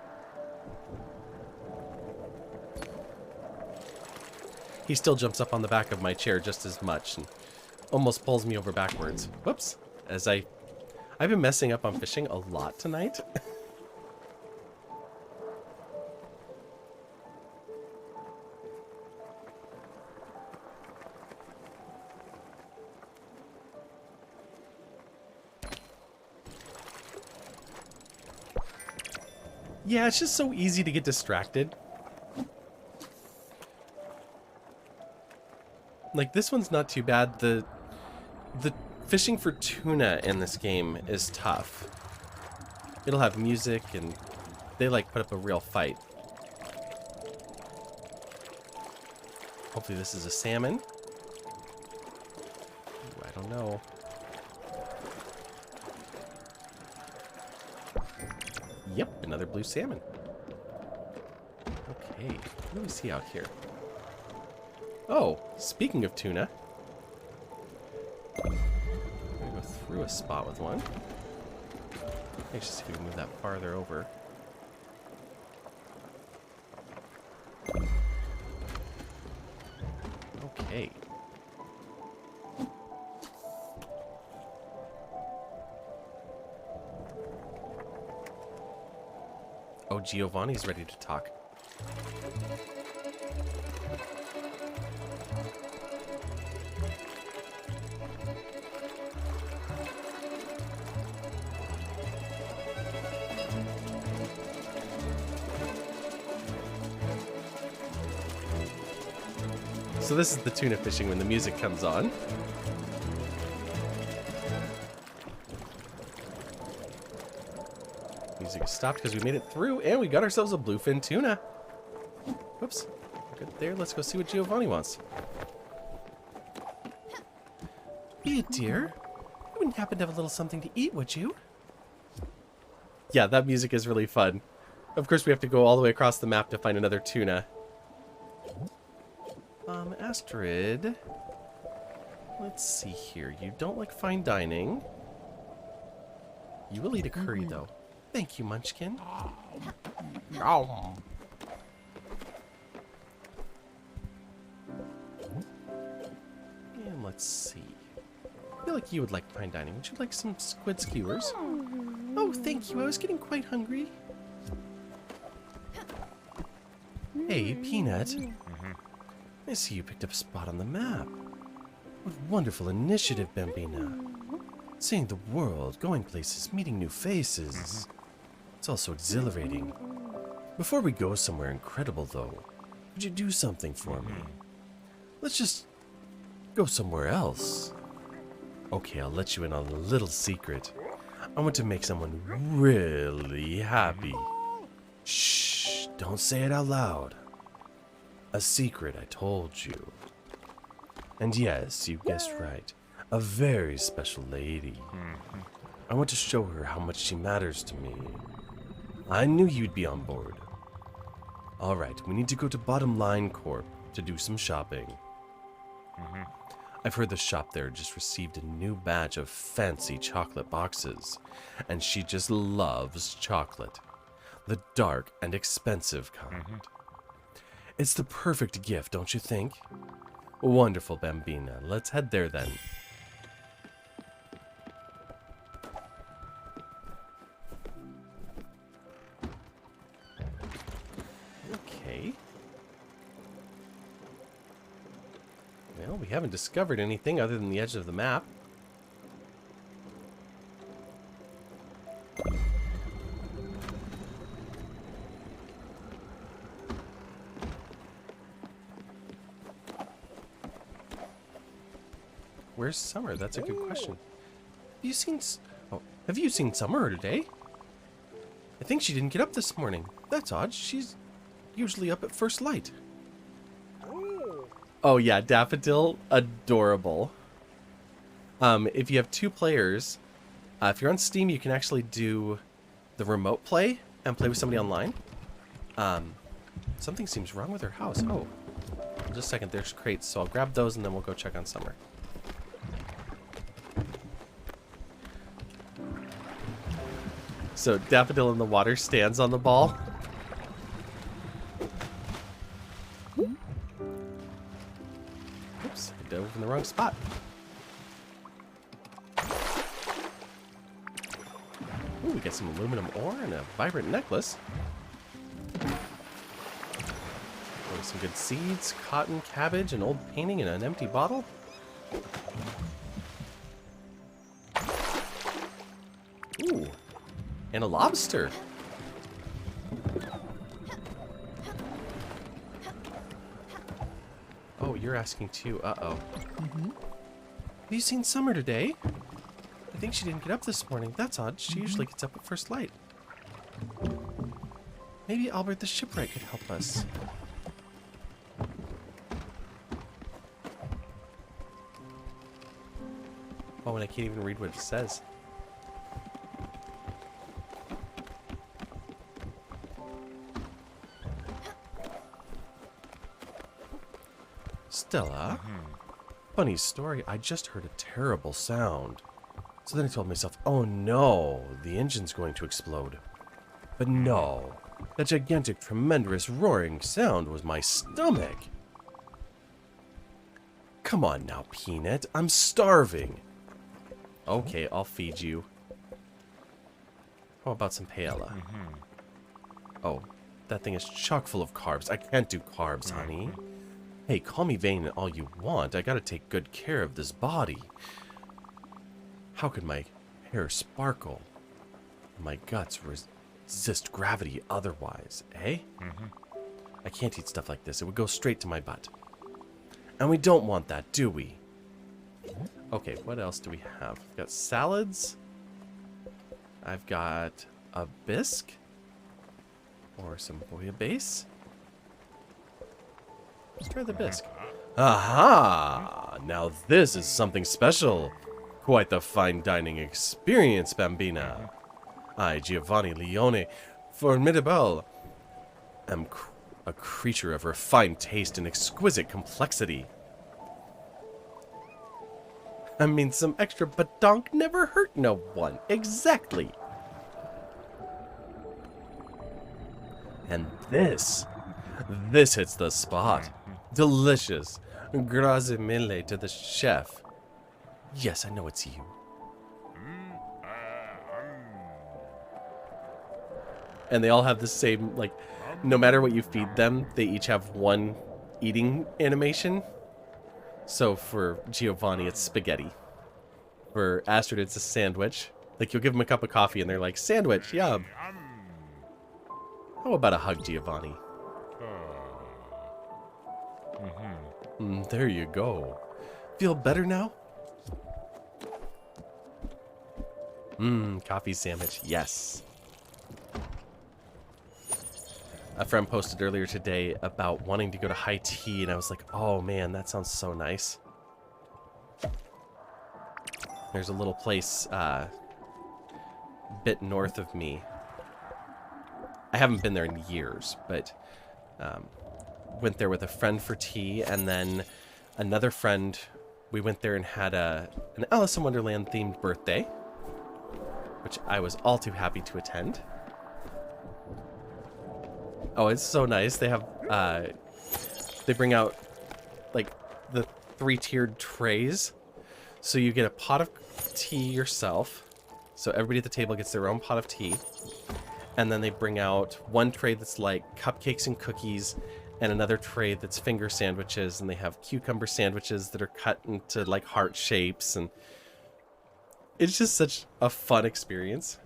He still jumps up on the back of my chair just as much and almost pulls me over backwards. Whoops. As I've been messing up on fishing a lot tonight. Yeah, it's just so easy to get distracted. Like, this one's not too bad. The fishing for tuna in this game is tough. It'll have music, and they, like, put up a real fight. Hopefully this is a salmon. Ooh, I don't know. Yep, another blue salmon. Okay, what do we see out here? Oh, speaking of tuna. I'm gonna go through a spot with one. Let's just see if we can move that farther over. Okay. Oh, Giovanni's ready to talk. So this is the tuna fishing when the music comes on. Music is stopped because we made it through and we got ourselves a bluefin tuna. Whoops. Good there. Let's go see what Giovanni wants. Be it, dear. You wouldn't happen to have a little something to eat, would you? Yeah, that music is really fun. Of course, we have to go all the way across the map to find another tuna. Astrid. Let's see here. You don't like fine dining. You will eat a curry, though. Thank you, Munchkin. And let's see. I feel like you would like fine dining. Would you like some squid skewers? Oh, thank you. I was getting quite hungry. Hey, Peanut. I see you picked up a spot on the map. What wonderful initiative, Bambina. Seeing the world, going places, meeting new faces. It's also exhilarating. Before we go somewhere incredible, though, would you do something for me? Let's just go somewhere else. Okay, I'll let you in on a little secret. I want to make someone really happy. Shh, don't say it out loud. A secret, I told you. And yes, you guessed right. A very special lady. I want to show her how much she matters to me. I knew you'd be on board. Alright, we need to go to Bottom Line Corp to do some shopping. I've heard the shop there just received a new batch of fancy chocolate boxes, and she just loves chocolate. The dark and expensive kind. It's the perfect gift, don't you think? Wonderful, Bambina. Let's head there then. Okay. Well, we haven't discovered anything other than the edge of the map. Where's Summer? That's a good question. Have you seen Summer today? I think she didn't get up this morning. That's odd. She's usually up at first light. Oh yeah, Daffodil, adorable. If you have 2 players, if you're on Steam, you can actually do the remote play and play with somebody online. Something seems wrong with her house. Oh, just a second. There's crates, so I'll grab those and then we'll go check on Summer. So Daffodil in the water stands on the ball. Oops, I dove in the wrong spot. Ooh, we got some aluminum ore and a vibrant necklace. Oh, some good seeds, cotton, cabbage, an old painting, and an empty bottle. Ooh. And a lobster. Oh, you're asking too. Uh-oh. Have you seen Summer today? I think she didn't get up this morning. That's odd. She usually gets up at first light. Maybe Albert the shipwright could help us. Oh, and I can't even read what it says. Stella? Funny story, I just heard a terrible sound. So then I told myself, oh no, the engine's going to explode. But no, that gigantic, tremendous, roaring sound was my stomach. Come on now, Peanut, I'm starving. Okay, I'll feed you. How about some paella? Oh, that thing is chock full of carbs. I can't do carbs, honey. Hey, call me vain all you want. I gotta take good care of this body. How could my hair sparkle? My guts resist gravity otherwise, eh? I can't eat stuff like this. It would go straight to my butt. And we don't want that, do we? Okay, what else do we have? We've got salads. I've got a bisque. Or some bouillabaisse. Let's try the bisque. Aha! Now this is something special. Quite the fine dining experience, Bambina. I, Giovanni Leone, formidable, am a creature of refined taste and exquisite complexity. I mean, some extra badonk never hurt no one. Exactly. And this hits the spot. Delicious. Grazie mille to the chef. Yes, I know it's you. And they all have the same, like, no matter what you feed them, they each have one eating animation. So for Giovanni, it's spaghetti. For Astrid, it's a sandwich. Like, you'll give them a cup of coffee and they're like, sandwich, yum. How about a hug, Giovanni? There you go. Feel better now? Coffee sandwich, yes. A friend posted earlier today about wanting to go to high tea, and I was like, oh man, that sounds so nice. There's a little place a bit north of me. I haven't been there in years, but went there with a friend for tea, and then another friend, we went there and had an Alice in Wonderland themed birthday, which I was all too happy to attend. Oh, it's so nice. They have, they bring out, like, the 3-tiered trays. So you get a pot of tea yourself. So everybody at the table gets their own pot of tea. And then they bring out one tray that's like cupcakes and cookies, and another tray that's finger sandwiches, and they have cucumber sandwiches that are cut into like heart shapes, and it's just such a fun experience.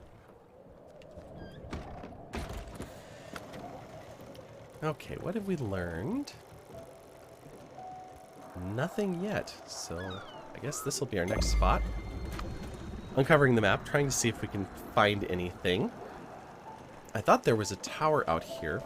Okay, what have we learned? Nothing yet, so I guess this will be our next spot. Uncovering the map, trying to see if we can find anything. I thought there was a tower out here.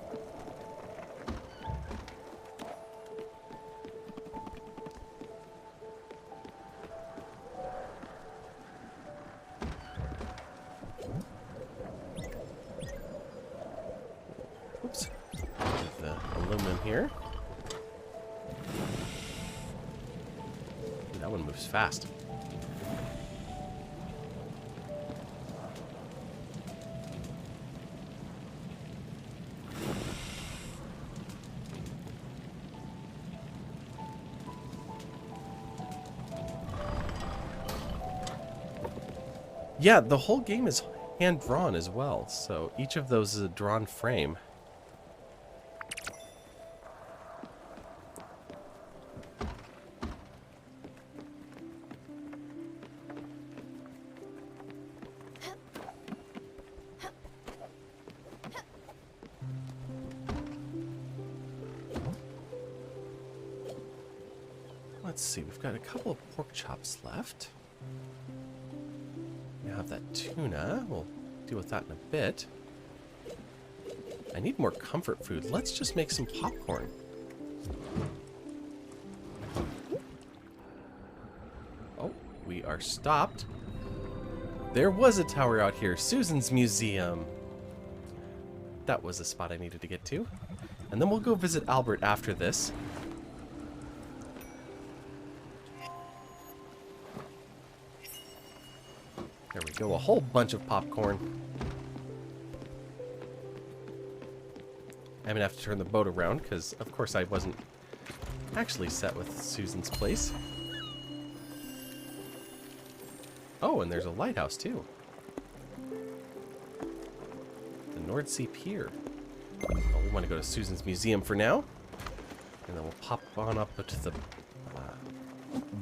Oops. The aluminum here. Ooh, that one moves fast. Yeah, the whole game is hand-drawn as well, so each of those is a drawn frame. Let's see, we've got a couple of pork chops left. We have that tuna. We'll deal with that in a bit. I need more comfort food. Let's just make some popcorn. Oh, we are stopped. There was a tower out here. Susan's Museum. That was the spot I needed to get to. And then we'll go visit Albert after this. There we go, a whole bunch of popcorn. I'm gonna have to turn the boat around because, of course, I wasn't actually set with Susan's place. Oh, and there's a lighthouse too. The North Sea Pier. Well, we want to go to Susan's Museum for now. And then we'll pop on up to the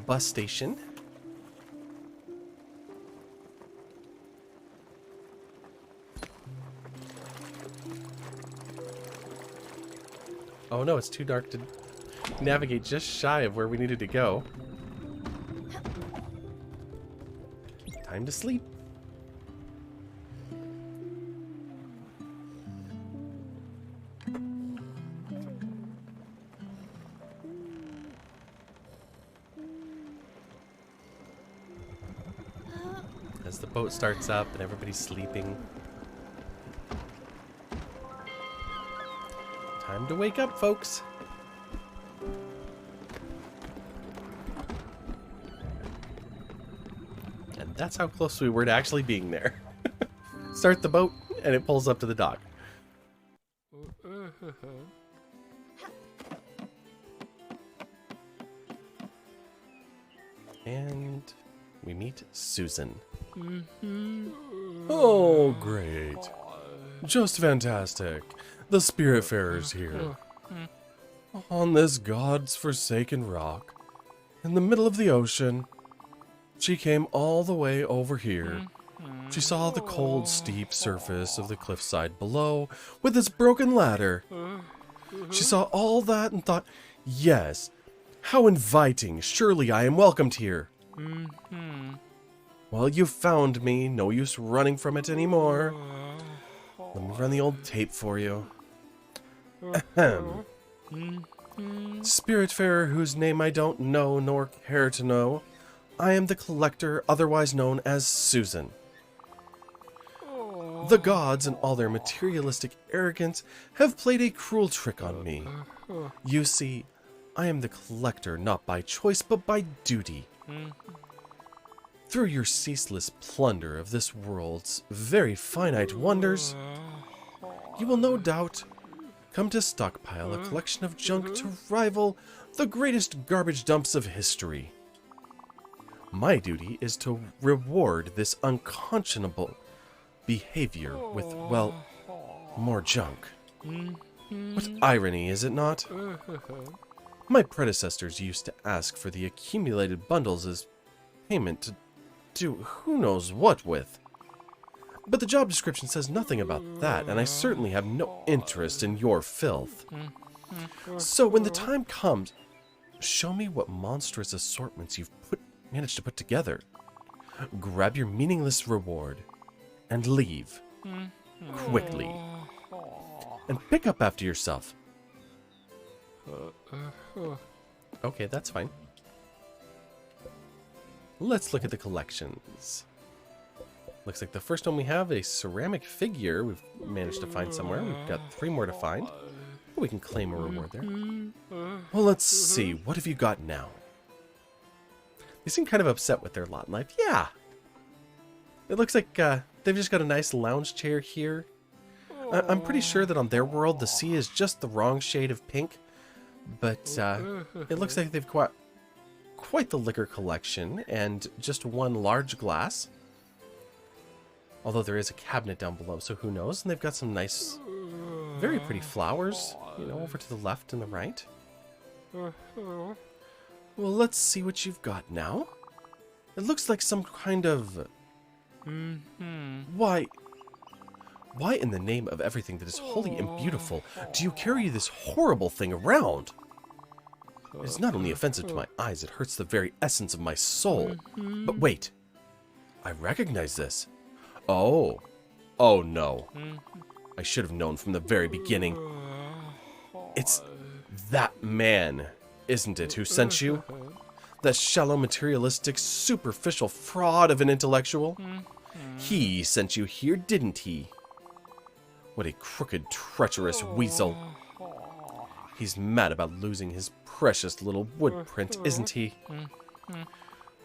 bus station. Oh no, it's too dark to navigate just shy of where we needed to go. Time to sleep. As the boat starts up and everybody's sleeping. Time to wake up, folks. And that's how close we were to actually being there. Start the boat, and it pulls up to the dock. And we meet Susan. Oh, great. Just fantastic. The Spiritfarer's here. On this God's forsaken rock, in the middle of the ocean, she came all the way over here. She saw the cold, steep surface of the cliffside below with its broken ladder. She saw all that and thought, yes, how inviting. Surely I am welcomed here. Well, you found me. No use running from it anymore. Let me run the old tape for you. Ahem. Spiritfarer, whose name I don't know nor care to know. I am the collector, otherwise known as Susan. The gods, in all their materialistic arrogance, have played a cruel trick on me. You see, I am the collector not by choice but by duty. Through your ceaseless plunder of this world's very finite wonders, you will no doubt come to stockpile a collection of junk to rival the greatest garbage dumps of history. My duty is to reward this unconscionable behavior with, well, more junk. What irony, is it not? My predecessors used to ask for the accumulated bundles as payment to do who knows what with. But the job description says nothing about that, and I certainly have no interest in your filth. So when the time comes, show me what monstrous assortments you've managed to put together. Grab your meaningless reward and leave. Quickly. And pick up after yourself. Okay, that's fine. Let's look at the collections. Looks like the first one we have, a ceramic figure we've managed to find somewhere. We've got 3 more to find. We can claim a reward there. Well, let's see. What have you got now? They seem kind of upset with their lot in life. Yeah. It looks like they've just got a nice lounge chair here. I'm pretty sure that on their world, the sea is just the wrong shade of pink. But it looks like they've got quite the liquor collection and just one large glass. Although there is a cabinet down below, so who knows? And they've got some nice, very pretty flowers, you know, over to the left and the right. Well, let's see what you've got now. It looks like some kind of... Why in the name of everything that is holy and beautiful do you carry this horrible thing around? It's not only offensive to my eyes, it hurts the very essence of my soul. But wait, I recognize this. Oh no. I should have known from the very beginning. It's that man, isn't it, who sent you? That shallow, materialistic, superficial fraud of an intellectual? He sent you here, didn't he? What a crooked, treacherous weasel. He's mad about losing his precious little wood print, isn't he?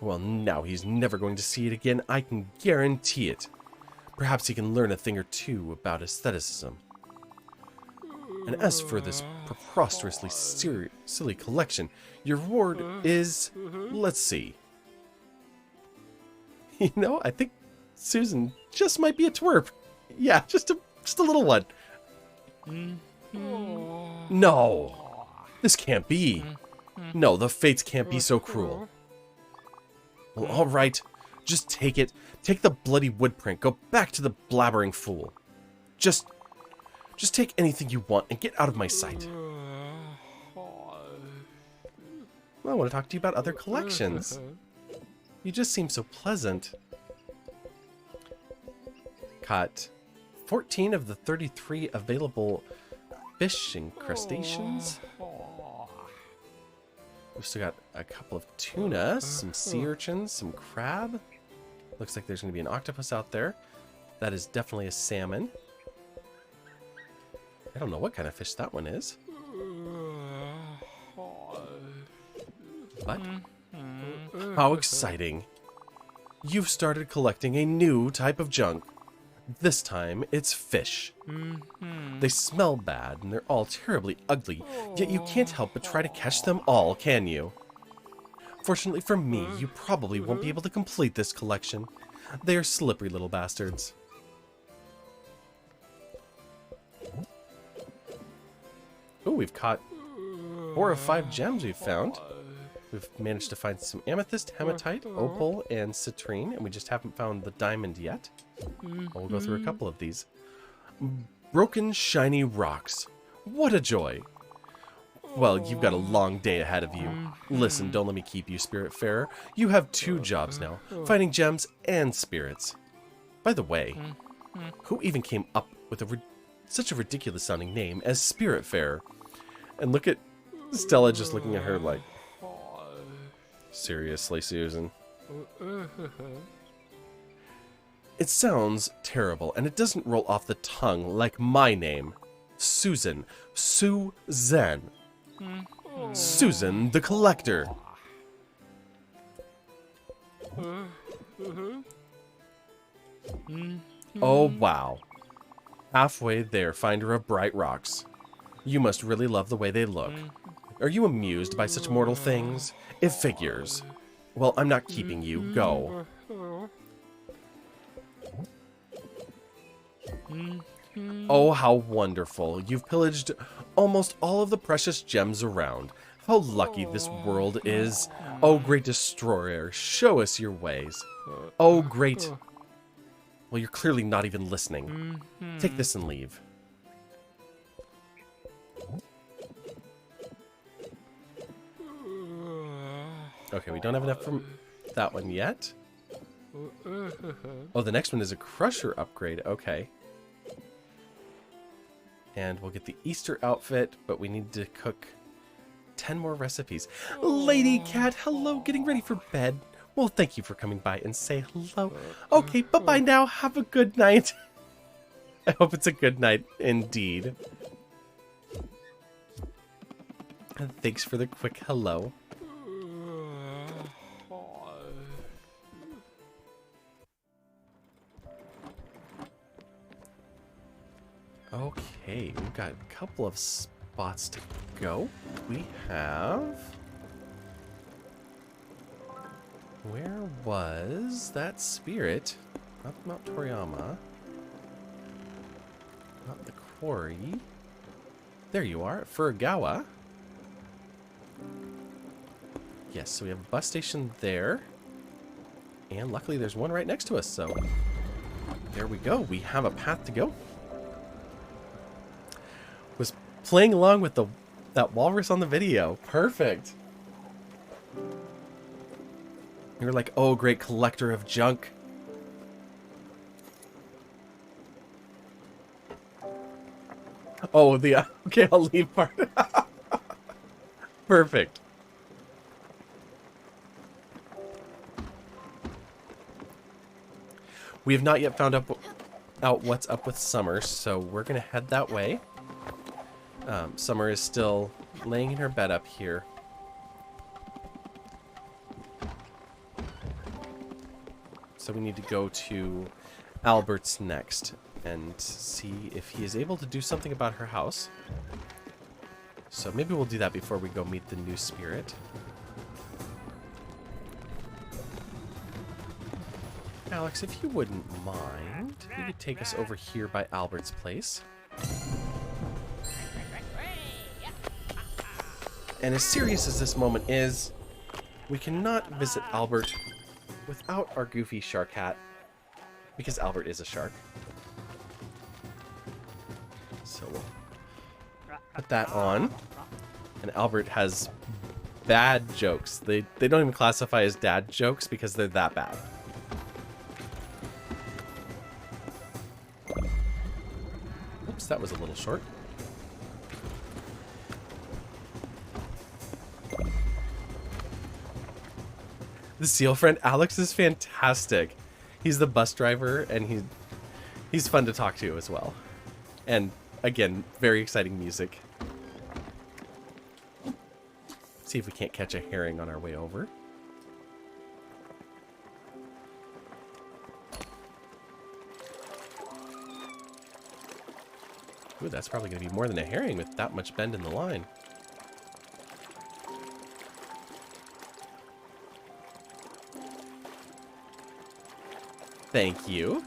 Well, now he's never going to see it again, I can guarantee it. Perhaps he can learn a thing or two about aestheticism. And as for this preposterously silly collection, your reward is... let's see. You know, I think Susan just might be a twerp. Yeah, just a little one. No! This can't be. No, the fates can't be so cruel. Well, alright. Just take it. Take the bloody wood print. Go back to the blabbering fool. Just take anything you want and get out of my sight. Well, I want to talk to you about other collections. You just seem so pleasant. Caught 14 of the 33 available fish and crustaceans. We've still got a couple of tuna, some sea urchins, some crab. Looks like there's going to be an octopus out there. That is definitely a salmon. I don't know what kind of fish that one is. But how exciting. You've started collecting a new type of junk. This time, it's fish. They smell bad, and they're all terribly ugly, yet you can't help but try to catch them all, can you? Fortunately for me, you probably won't be able to complete this collection. They are slippery little bastards. Ooh, we've caught 4 of 5 gems we've found. We've managed to find some amethyst, hematite, opal, and citrine, and we just haven't found the diamond yet. We'll go through a couple of these. Broken, shiny rocks. What a joy. Well, you've got a long day ahead of you. Listen, don't let me keep you, Spiritfarer. You have 2 jobs now, finding gems and spirits. By the way, who even came up with such a ridiculous-sounding name as Spiritfarer? And look at Stella just looking at her like, seriously, Susan? It sounds terrible, and it doesn't roll off the tongue like my name. Susan. Suzanne. Susan the Collector. Oh, wow. Halfway there, finder of bright rocks. You must really love the way they look. Are you amused by such mortal things? It figures. Well, I'm not keeping you. Go. Oh, how wonderful. You've pillaged almost all of the precious gems around. How lucky this world is. Oh, great destroyer, show us your ways. Oh, great... Well, you're clearly not even listening. Take this and leave. Okay, we don't have enough from that one yet. Oh, the next one is a crusher upgrade. Okay. And we'll get the Easter outfit, but we need to cook 10 more recipes. Lady Cat, hello, getting ready for bed. Well, thank you for coming by and say hello. Okay, bye-bye now. Have a good night. I hope it's a good night indeed. And thanks for the quick hello. Okay, we've got a couple of spots to go. We have... Where was that spirit? Not Mount Toriyama. Not the quarry. There you are, at Furugawa. Yes, so we have a bus station there. And luckily there's one right next to us, so... There we go, we have a path to go. Was playing along with that walrus on the video. Perfect. You're like, oh, great collector of junk. Oh, the... Okay, I'll leave part. Perfect. We have not yet found out what's up with Summer, so we're going to head that way. Summer is still laying in her bed up here. So we need to go to Albert's next and see if he is able to do something about her house. So maybe we'll do that before we go meet the new spirit. Alex, if you wouldn't mind, you could take us over here by Albert's place. And as serious as this moment is, we cannot visit Albert without our goofy shark hat, because Albert is a shark. So we'll put that on. And Albert has bad jokes. They don't even classify as dad jokes because they're that bad. Oops, that was a little short. The seal friend Alex is fantastic. He's the bus driver, and he's fun to talk to as well. And again, very exciting music. See if we can't catch a herring on our way over. Ooh, that's probably going to be more than a herring with that much bend in the line. Thank you.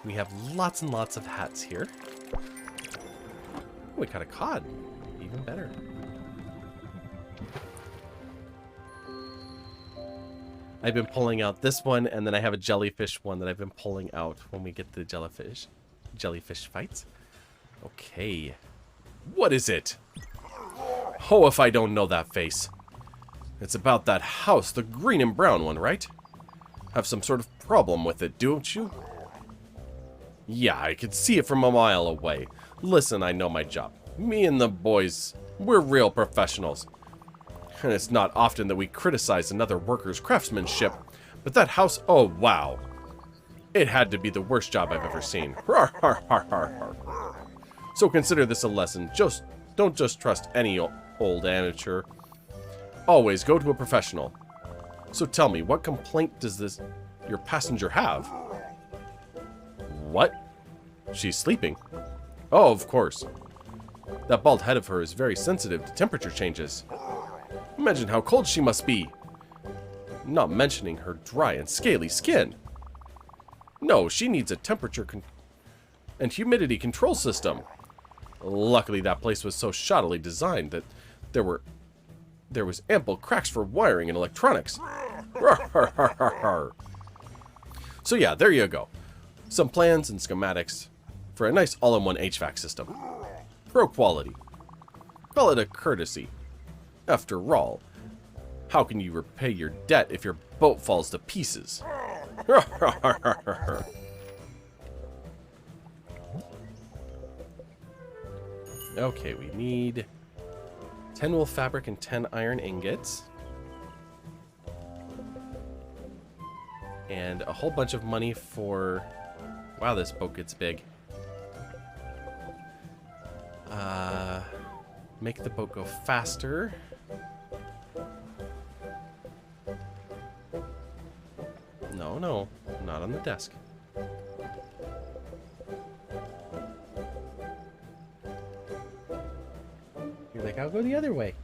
We have lots and lots of hats here. Oh, we caught a cod. Even better. I've been pulling out this one, and then I have a jellyfish one that I've been pulling out when we get the jellyfish fights. Okay. What is it? Oh, if I don't know that face. It's about that house, the green and brown one, right? Have some sort of problem with it, don't you? Yeah, I could see it from a mile away. Listen, I know my job. Me and the boys, we're real professionals. And it's not often that we criticize another worker's craftsmanship, but that house, oh wow. It had to be the worst job I've ever seen. Har, har, har, har, har. So consider this a lesson. Don't just trust any old amateur. Always go to a professional. So tell me, what complaint does your passenger have? What? She's sleeping. Oh, of course. That bald head of hers is very sensitive to temperature changes. Imagine how cold she must be. Not mentioning her dry and scaly skin. No, she needs a temperature and humidity control system. Luckily, that place was so shoddily designed that there was ample cracks for wiring and electronics. So yeah, there you go. Some plans and schematics for a nice all-in-one HVAC system. Pro quality. Call it a courtesy. After all, how can you repay your debt if your boat falls to pieces? Okay, we need 10 wool fabric and 10 iron ingots. And a whole bunch of money for... Wow, this boat gets big. Make the boat go faster. No, no, not on the desk. You're like, I'll go the other way.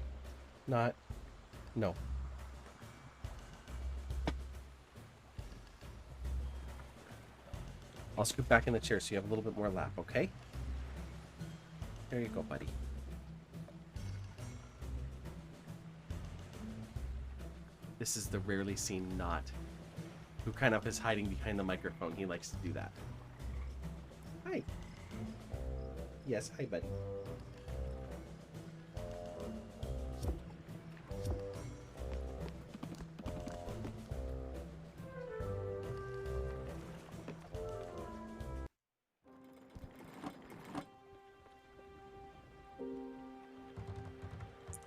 Not. No. I'll scoot back in the chair so you have a little bit more lap, okay? There you go, buddy. This is the rarely seen Knot, who kind of is hiding behind the microphone. He likes to do that. Hi. Yes, hi, buddy.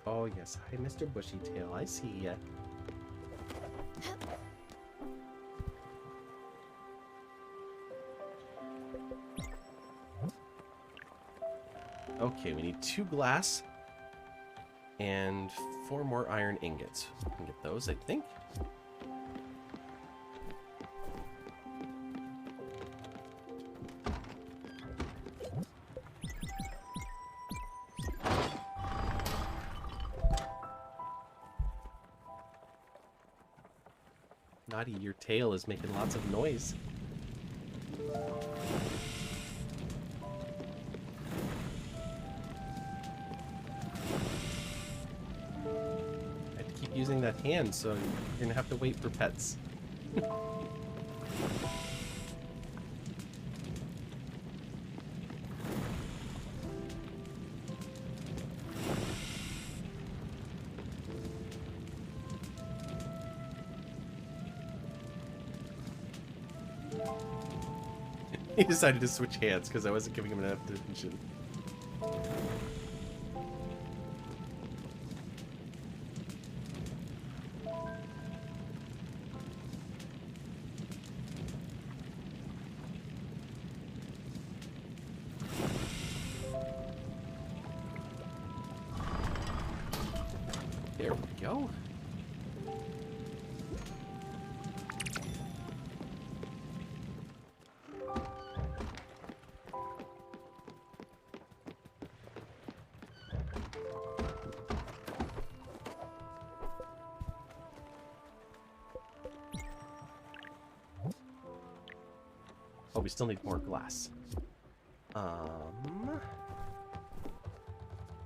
Oh, yes. Hi, Mr. Bushytail. I see ya. Okay, we need 2 glass and 4 more iron ingots. We can get those, I think. Naughty, your tail is making lots of noise. I have to keep using that hand, so you're gonna have to wait for pets. He decided to switch hands because I wasn't giving him enough attention. There we go. Oh, we still need more glass.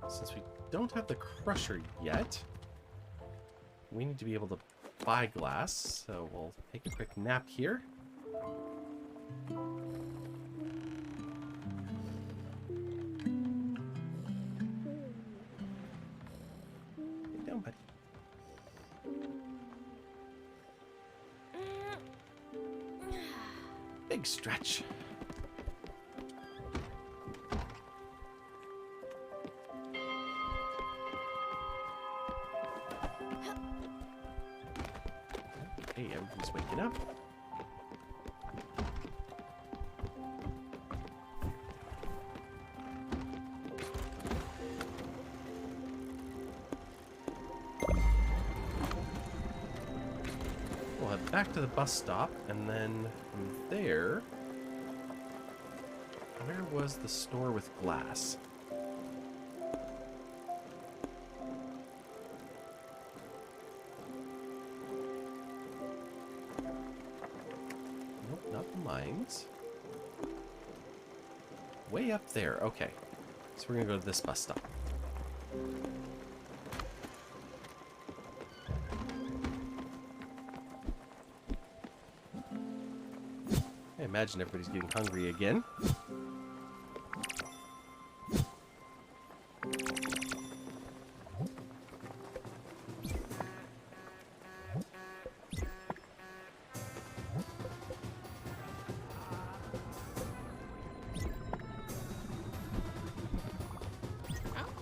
Since we don't have the crusher yet, we need to be able to buy glass, so we'll take a quick nap here. Get down, buddy. Big stretch. Hey, everybody's waking up. We'll head back to the bus stop, and then from there, was the store with glass? Nope, not the mines. Way up there. Okay. So we're going to go to this bus stop. I imagine everybody's getting hungry again.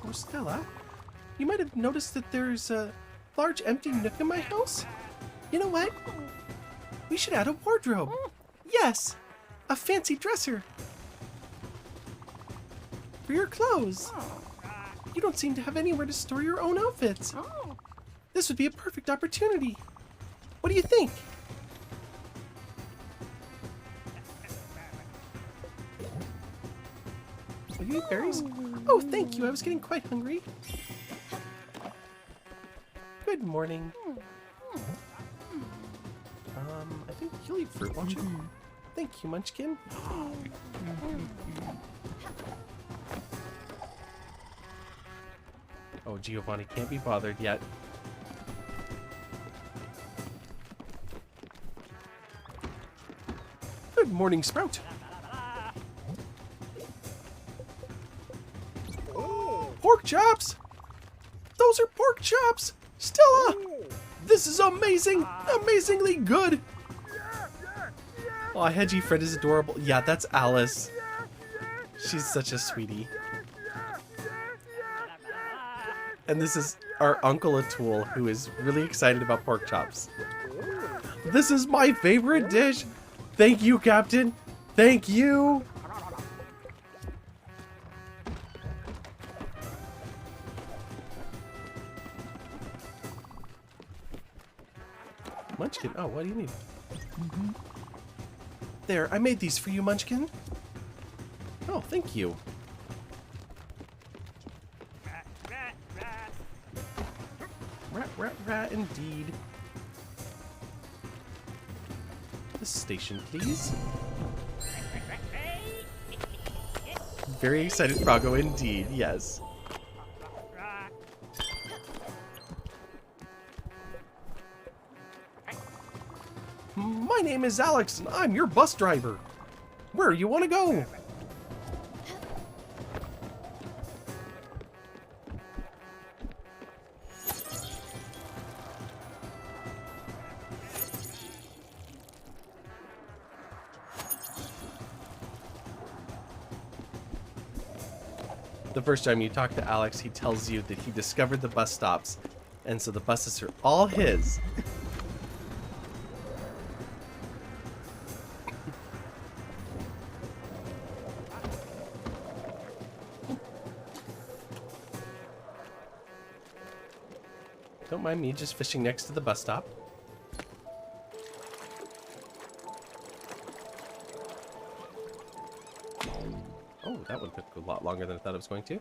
Oh, Stella, you might have noticed that there's a large empty nook in my house. You know what? We should add a wardrobe. Yes, a fancy dresser for your clothes. You don't seem to have anywhere to store your own outfits. This would be a perfect opportunity. What do you think? Will you eat berries? Oh, thank you. I was getting quite hungry. Good morning. I think you'll eat fruit, won't you? Thank you, Munchkin. Oh, Giovanni can't be bothered yet. Good morning, Sprout. Pork chops! Those are pork chops! Stella! This is amazing! Amazingly good! Oh, Hedgie Fred is adorable. Yeah, that's Alice. She's such a sweetie. And this is our Uncle Atul, who is really excited about pork chops. This is my favorite dish! Thank you, Captain! Thank you! Munchkin, oh, what do you need? There, I made these for you, Munchkin. Oh, thank you. Rat, indeed. This station, please. Very excited, Froggo, indeed, yes. My name is Alex, and I'm your bus driver. Where you want to go? The first time you talk to Alex, he tells you that he discovered the bus stops, and so the buses are all his. Don't mind me just fishing next to the bus stop. Oh, that one took a lot longer than I thought it was going to.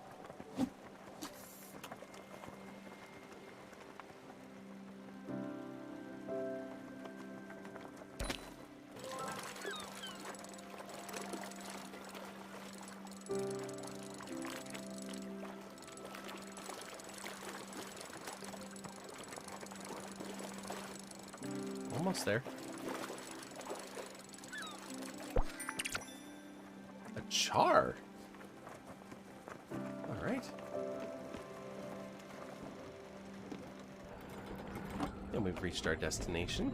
Almost there. A char. All right. And we've reached our destination.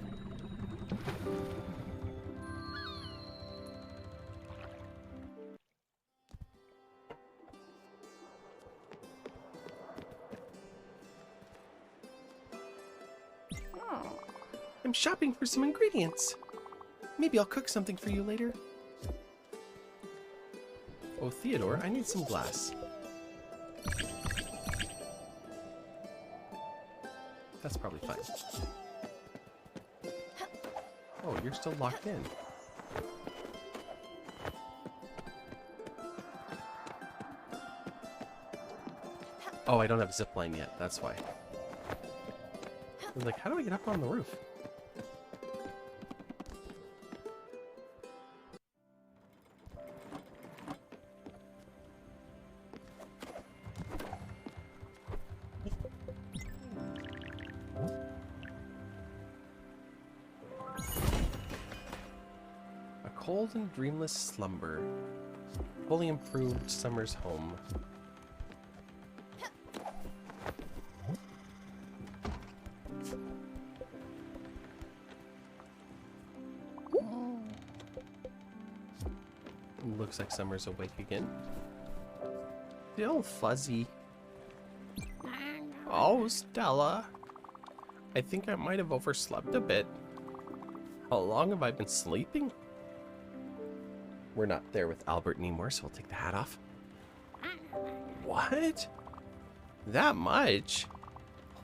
I'm shopping for some ingredients. Maybe I'll cook something for you later. Oh, Theodore, I need some glass. That's probably fine. Oh, you're still locked in. Oh, I don't have a zip line yet. That's why. I was like, how do I get up on the roof? A cold and dreamless slumber. Fully improved summer's home. Looks like Summer's awake again. Still fuzzy. Oh, Stella. I think I might have overslept a bit. How long have I been sleeping? We're not there with Albert anymore, so we'll take the hat off. What? That much?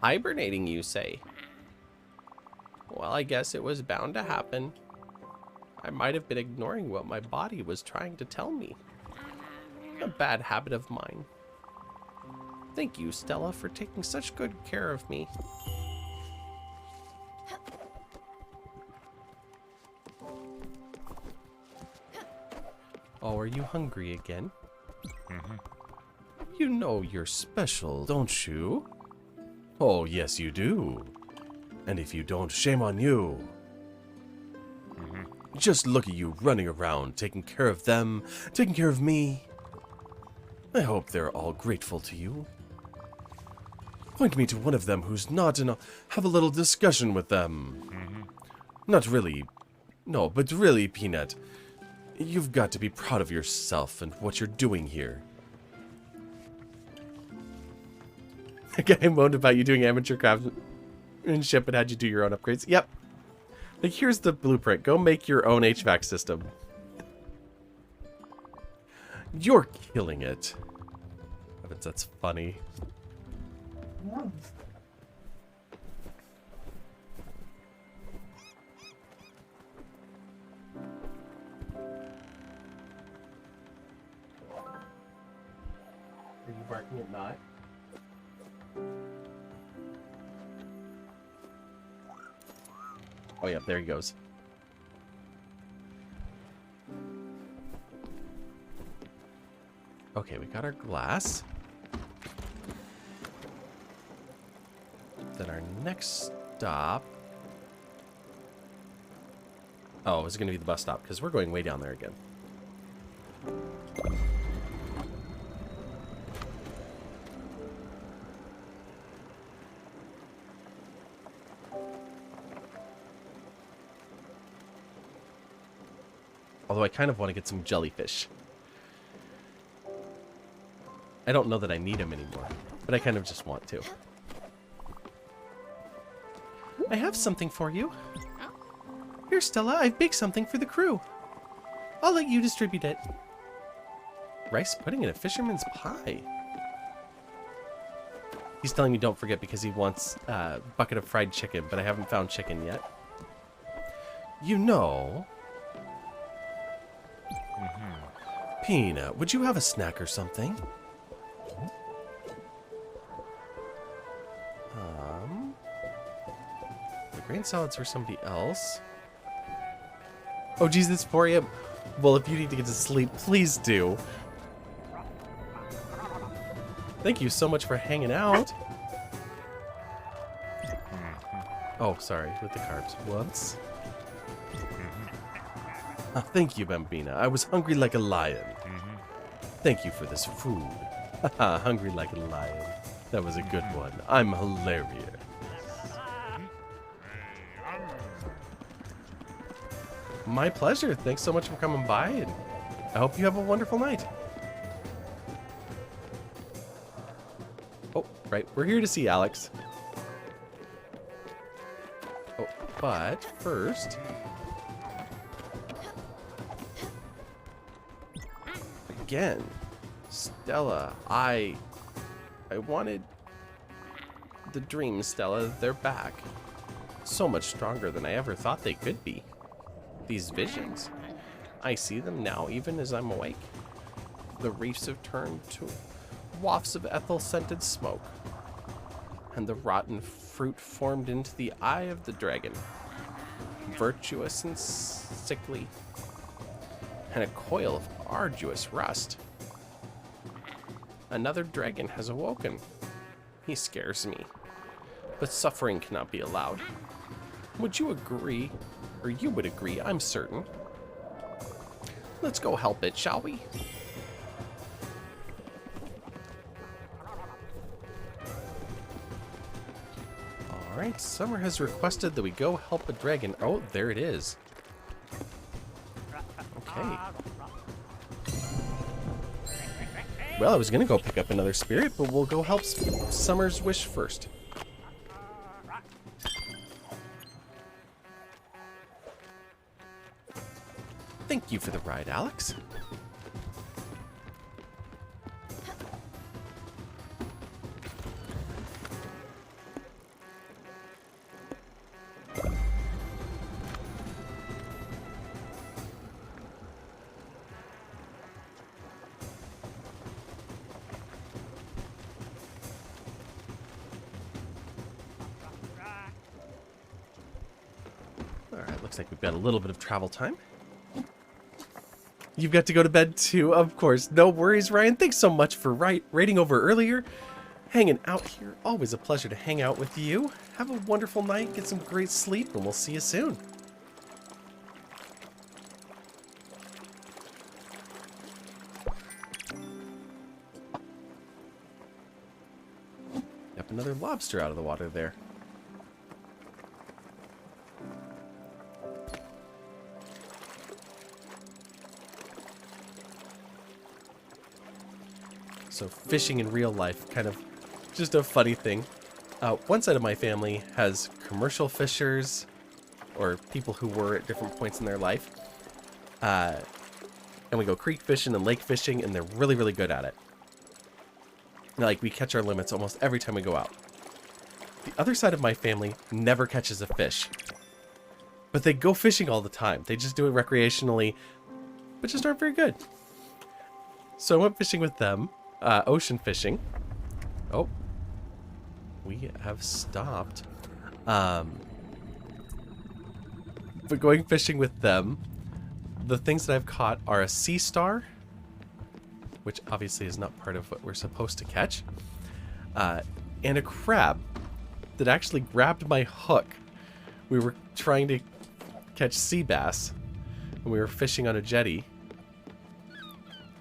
Hibernating, you say? Well, I guess it was bound to happen. I might have been ignoring what my body was trying to tell me. A bad habit of mine. Thank you, Stella, for taking such good care of me. Oh, are you hungry again? You know you're special, don't you? Oh, yes, you do. And if you don't, shame on you. Just look at you running around, taking care of them, taking care of me. I hope they're all grateful to you. Point me to one of them who's not, and I'll have a little discussion with them. Not really. No, but really, Peanut. You've got to be proud of yourself and what you're doing here. The guy moaned about you doing amateur craftsmanship and had you do your own upgrades. Yep. Like, here's the blueprint. Go make your own HVAC system. You're killing it. That's funny. Are you barking at not? Oh yeah, there he goes. Okay, we got our glass. Then our next stop... Oh, it's going to be the bus stop, because we're going way down there again. Although I kind of want to get some jellyfish. I don't know that I need them anymore, but I kind of just want to. I have something for you. Here, Stella, I've baked something for the crew. I'll let you distribute it. Rice pudding and a fisherman's pie. He's telling me don't forget because he wants a bucket of fried chicken, but I haven't found chicken yet. You know... Peanut, would you have a snack or something? The grain salad's for somebody else. Oh, geez, it's 4 a.m. Well, if you need to get to sleep, please do. Thank you so much for hanging out. Oh, sorry, with the carbs. Whoops. Oh, thank you, Bambina. I was hungry like a lion. Thank you for this food. Haha, hungry like a lion. That was a good one. I'm hilarious. My pleasure. Thanks so much for coming by, and I hope you have a wonderful night. Oh, right. We're here to see Alex. Oh, but first... Again, Stella, I wanted the dreams, Stella. They're back. So much stronger than I ever thought they could be. These visions. I see them now, even as I'm awake. The reefs have turned to wafts of ethyl-scented smoke, and the rotten fruit formed into the eye of the dragon, virtuous and sickly, and a coil of arduous rust. Another dragon has awoken. He scares me, but suffering cannot be allowed. Would you agree? Or you would agree, I'm certain. Let's go help it, shall we? Alright, Summer has requested that we go help a dragon. Oh, there it is. Okay. Well, I was gonna go pick up another spirit, but we'll go help Summer's wish first. Thank you for the ride, Alex. Alright, looks like we've got a little bit of travel time. You've got to go to bed too, of course. No worries, Ryan. Thanks so much for raiding over earlier. Hanging out here. Always a pleasure to hang out with you. Have a wonderful night, get some great sleep, and we'll see you soon. Yep, another lobster out of the water there. So fishing in real life, kind of just a funny thing. One side of my family has commercial fishers, or people who were at different points in their life. And we go creek fishing and lake fishing, and they're really, really good at it. Like, we catch our limits almost every time we go out. The other side of my family never catches a fish. But they go fishing all the time. They just do it recreationally, but just aren't very good. So I went fishing with them. Ocean fishing. Oh, we have stopped. But going fishing with them, the things that I've caught are a sea star, which obviously is not part of what we're supposed to catch, and a crab that actually grabbed my hook. We were trying to catch sea bass, and we were fishing on a jetty.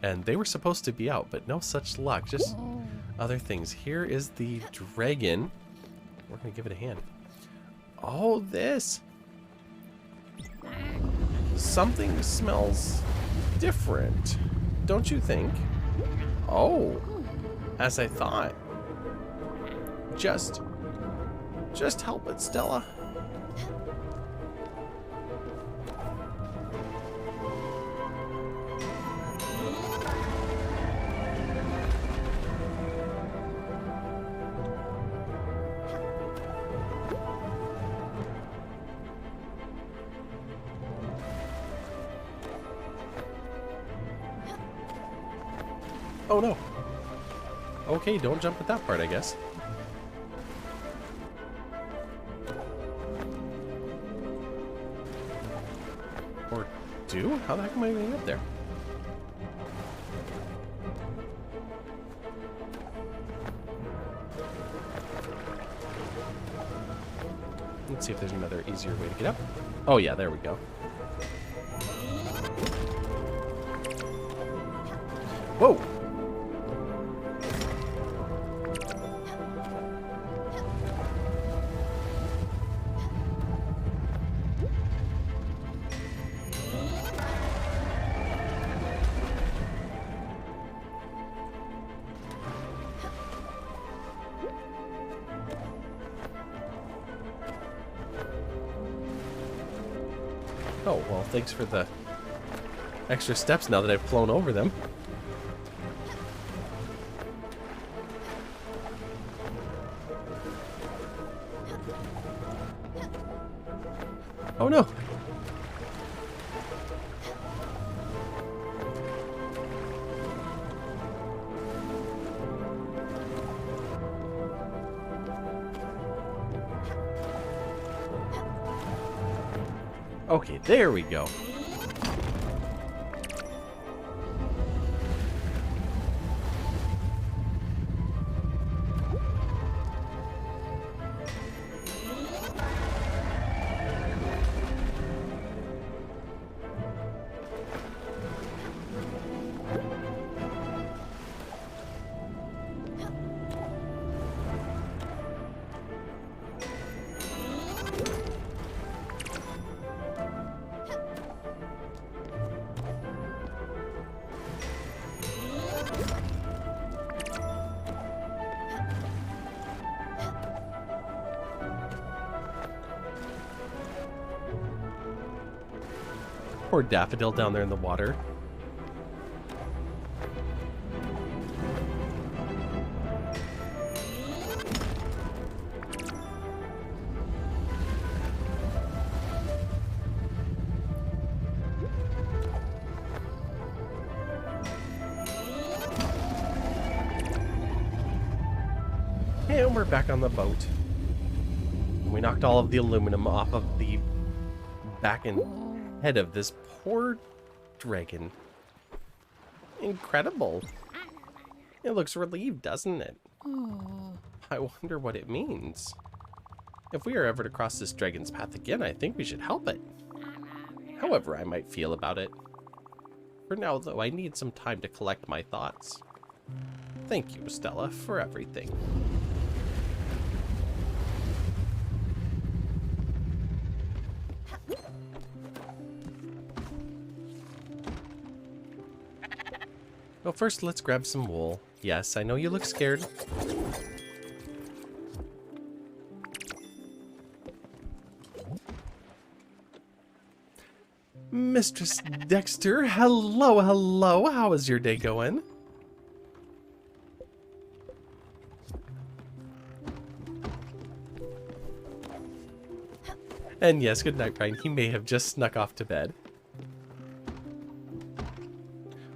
And they were supposed to be out, but no such luck. Just other things. Here is the dragon. We're going to give it a hand. Oh, this. Something smells different. Don't you think? Oh, as I thought. Just help it, Stella. Oh no. Okay, don't jump at that part, I guess. Or do? How the heck am I getting up there? Let's see if there's another easier way to get up. Oh yeah, there we go. Whoa! Oh, well, thanks for the extra steps now that I've flown over them. Oh no! Okay, there we go. Poor Daffodil down there in the water. And we're back on the boat. We knocked all of the aluminum off of the back and head of this poor dragon. Incredible. It looks relieved, doesn't it? I wonder what it means. If we are ever to cross this dragon's path again, I think we should help it. However I might feel about it. For now, though, I need some time to collect my thoughts. Thank you, Stella, for everything. Well, first let's grab some wool. Yes, I know you look scared. Mistress Dexter, hello, hello. How is your day going? And yes, good night, Brian. He may have just snuck off to bed.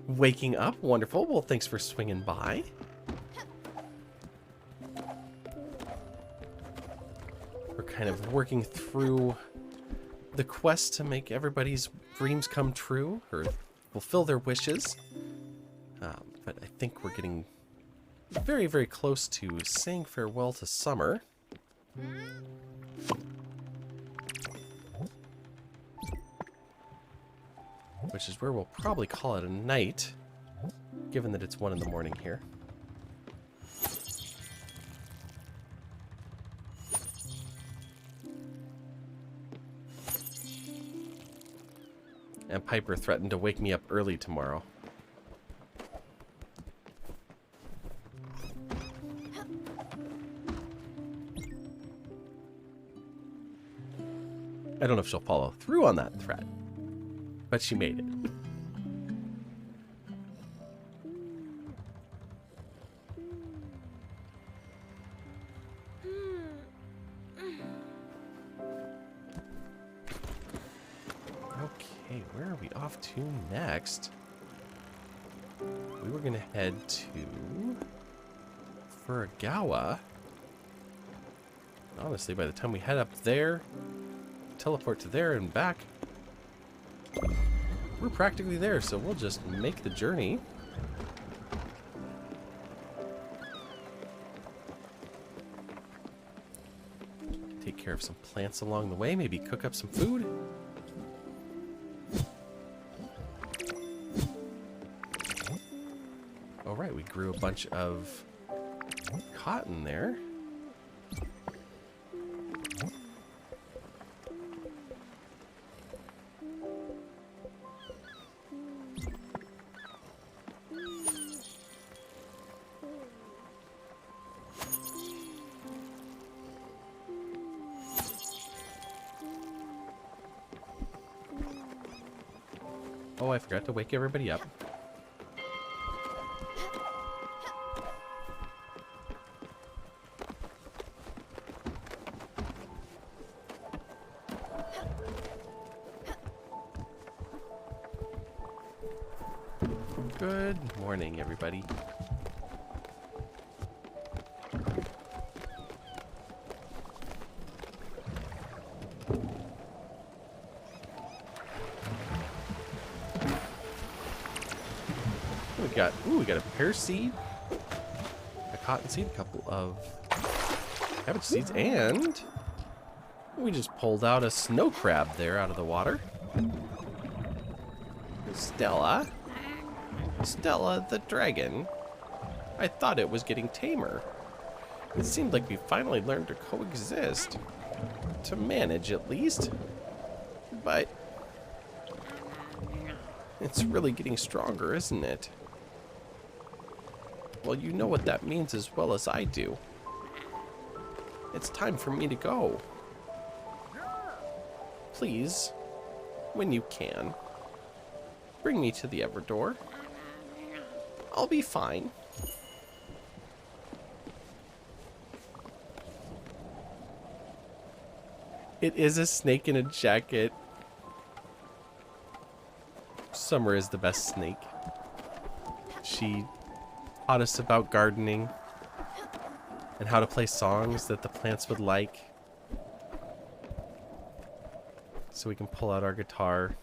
Waking up, wonderful. Well, thanks for swinging by. We're kind of working through the quest to make everybody's dreams come true, or fulfill their wishes. But I think we're getting very, very close to saying farewell to summer. Which is where we'll probably call it a night, given that it's 1 in the morning here. And Piper threatened to wake me up early tomorrow. I don't know if she'll follow through on that threat, but she made it. Okay, where are we off to next? We were going to head to Furagawa. Honestly, by the time we head up there, teleport to there and back, we're practically there, so we'll just make the journey. Take care of some plants along the way, maybe cook up some food. All right, we grew a bunch of cotton there. Oh, I forgot to wake everybody up. Good morning, everybody. we got a pear seed, a cotton seed, a couple of cabbage seeds, and we just pulled out a snow crab there out of the water. Stella the dragon. I thought it was getting tamer. It seemed like we finally learned to coexist. To manage, at least. But it's really getting stronger, isn't it? Well, you know what that means as well as I do. It's time for me to go. Please, when you can, bring me to the Everdoor. I'll be fine. It is a snake in a jacket. Summer is the best snake. She taught us about gardening and how to play songs that the plants would like. So we can pull out our guitar.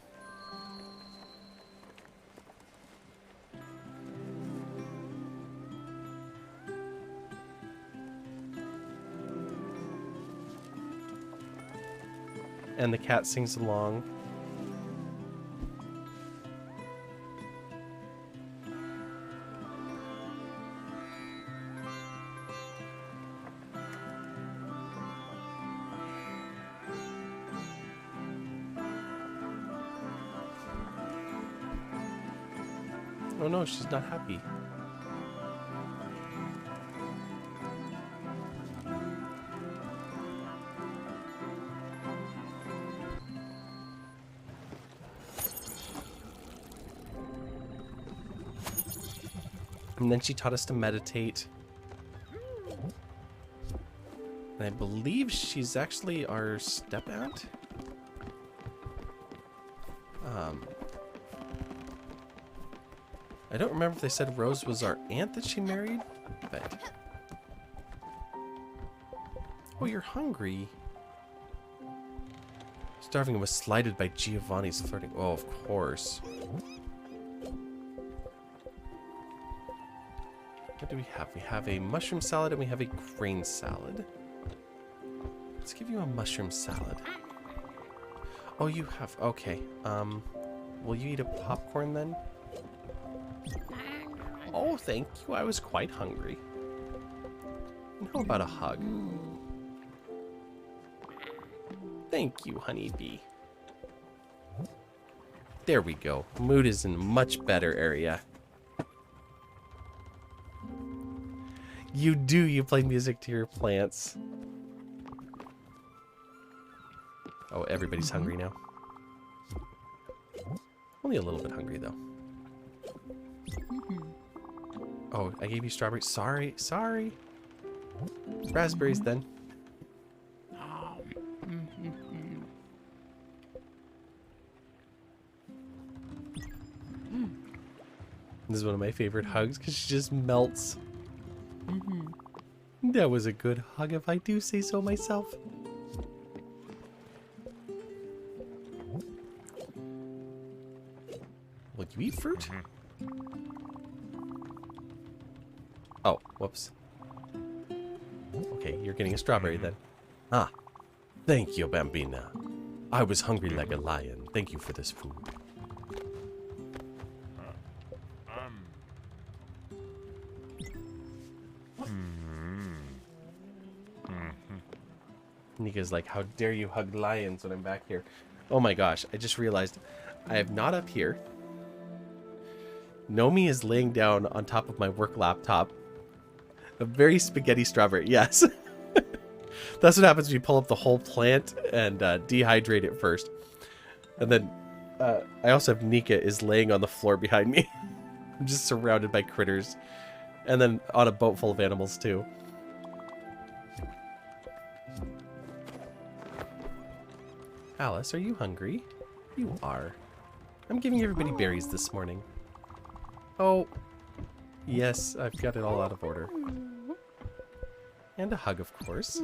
And the cat sings along. Oh no, she's not happy. And then she taught us to meditate. And I believe she's actually our step-aunt. I don't remember if they said Rose was our aunt that she married, but... Oh, you're hungry. Starving was slighted by Giovanni's flirting. Oh, of course. What do we have? We have a mushroom salad and we have a grain salad. Let's give you a mushroom salad. Oh, you have... Okay. Will you eat a popcorn then? Oh, thank you. I was quite hungry. And how about a hug? Thank you, honeybee. There we go. Mood is in a much better area. You do. You play music to your plants. Oh, everybody's hungry now. Only a little bit hungry, though. Oh, I gave you strawberries. Sorry, sorry. Raspberries, then. This is one of my favorite hugs because she just melts. That was a good hug if I do say so myself. Will you eat fruit? Oh, whoops. Okay, you're getting a strawberry then. Ah, thank you, Bambina. I was hungry like a lion. Thank you for this food. Nika's like, how dare you hug lions when I'm back here? Oh my gosh, I just realized I am not up here. Nomi is laying down on top of my work laptop. A very spaghetti strawberry, yes. That's what happens when you pull up the whole plant and dehydrate it first. And then I also have Nika is laying on the floor behind me. I'm just surrounded by critters. And then on a boat full of animals too. Alice, are you hungry? You are. I'm giving everybody berries this morning. Oh, yes, I've got it all out of order. And a hug, of course.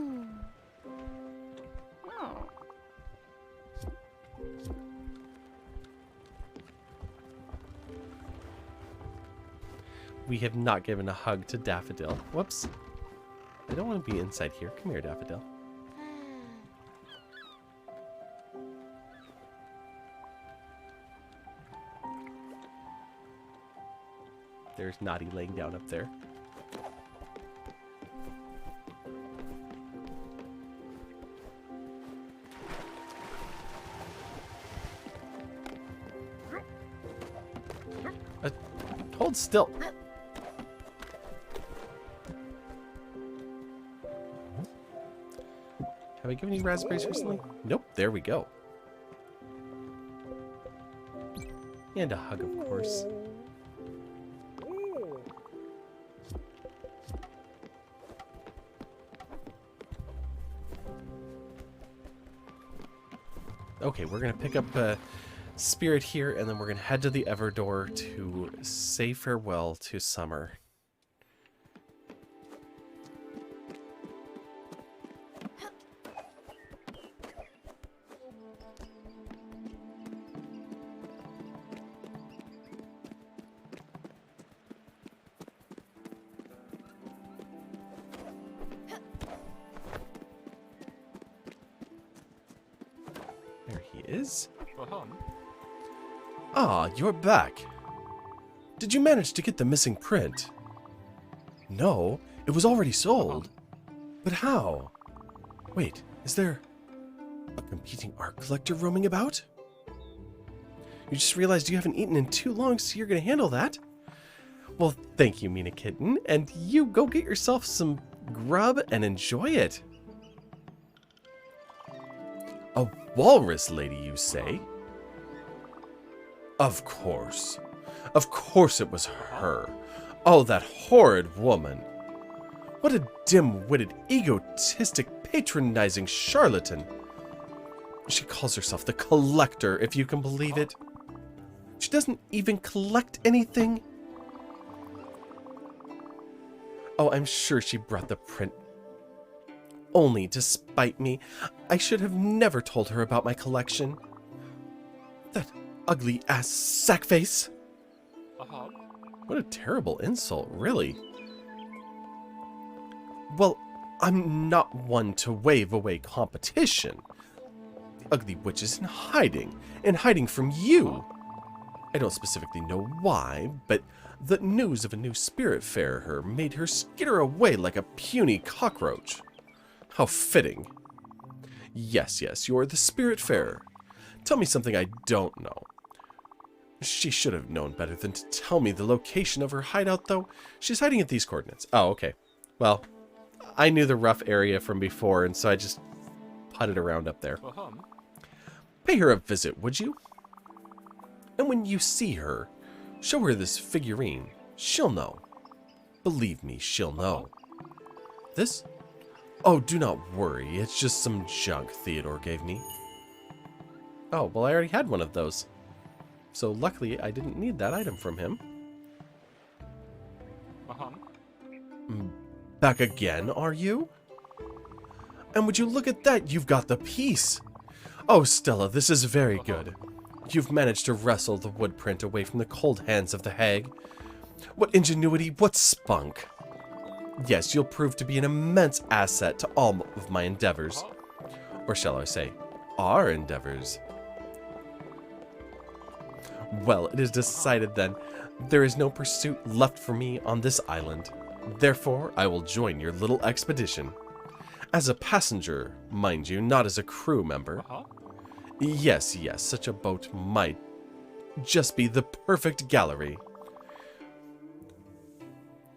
we have not given a hug to Daffodil. Whoops. I don't want to be inside here. Come here, Daffodil. There's Naughty laying down up there. Hold still. Have I given you raspberries recently? Nope, there we go. And a hug, of course. Okay, we're going to pick up Spirit here, and then we're going to head to the Everdoor to say farewell to summer. There he is. Ah, you're back. Did you manage to get the missing print? No, it was already sold. But how? Wait, is there a competing art collector roaming about? You just realized you haven't eaten in too long, so you're gonna handle that? Well, thank you, Mina Kitten, and you go get yourself some grub and enjoy it. A walrus lady, you say? Of course. Of course it was her. Oh, that horrid woman. What a dim-witted, egotistic, patronizing charlatan. She calls herself the collector, if you can believe it. She doesn't even collect anything. Oh, I'm sure she brought the print only to spite me. I should have never told her about my collection. That ugly ass sackface. What a terrible insult, really. Well, I'm not one to wave away competition. The ugly witch is in hiding from you. I don't specifically know why, but the news of a new Spiritfarer made her skitter away like a puny cockroach. How fitting. Yes, you're the Spiritfarer. Tell me something I don't know. She should have known better than to tell me the location of her hideout, though. She's hiding at these coordinates. Oh, okay. Well, I knew the rough area from before, and so I just putted around up there. Pay her a visit, would you? And when you see her, show her this figurine. She'll know. Believe me, she'll know. This? Oh, do not worry. It's just some junk Theodore gave me. Oh, well, I already had one of those. So luckily, I didn't need that item from him. Back again, are you? And would you look at that? You've got the piece. Oh, Stella, this is very good. You've managed to wrestle the wood print away from the cold hands of the hag. What ingenuity, what spunk. Yes, you'll prove to be an immense asset to all of my endeavors. Or shall I say, our endeavors. Well, it is decided then. There is no pursuit left for me on this island. Therefore, I will join your little expedition. As a passenger, mind you, not as a crew member. Yes, such a boat might just be the perfect gallery.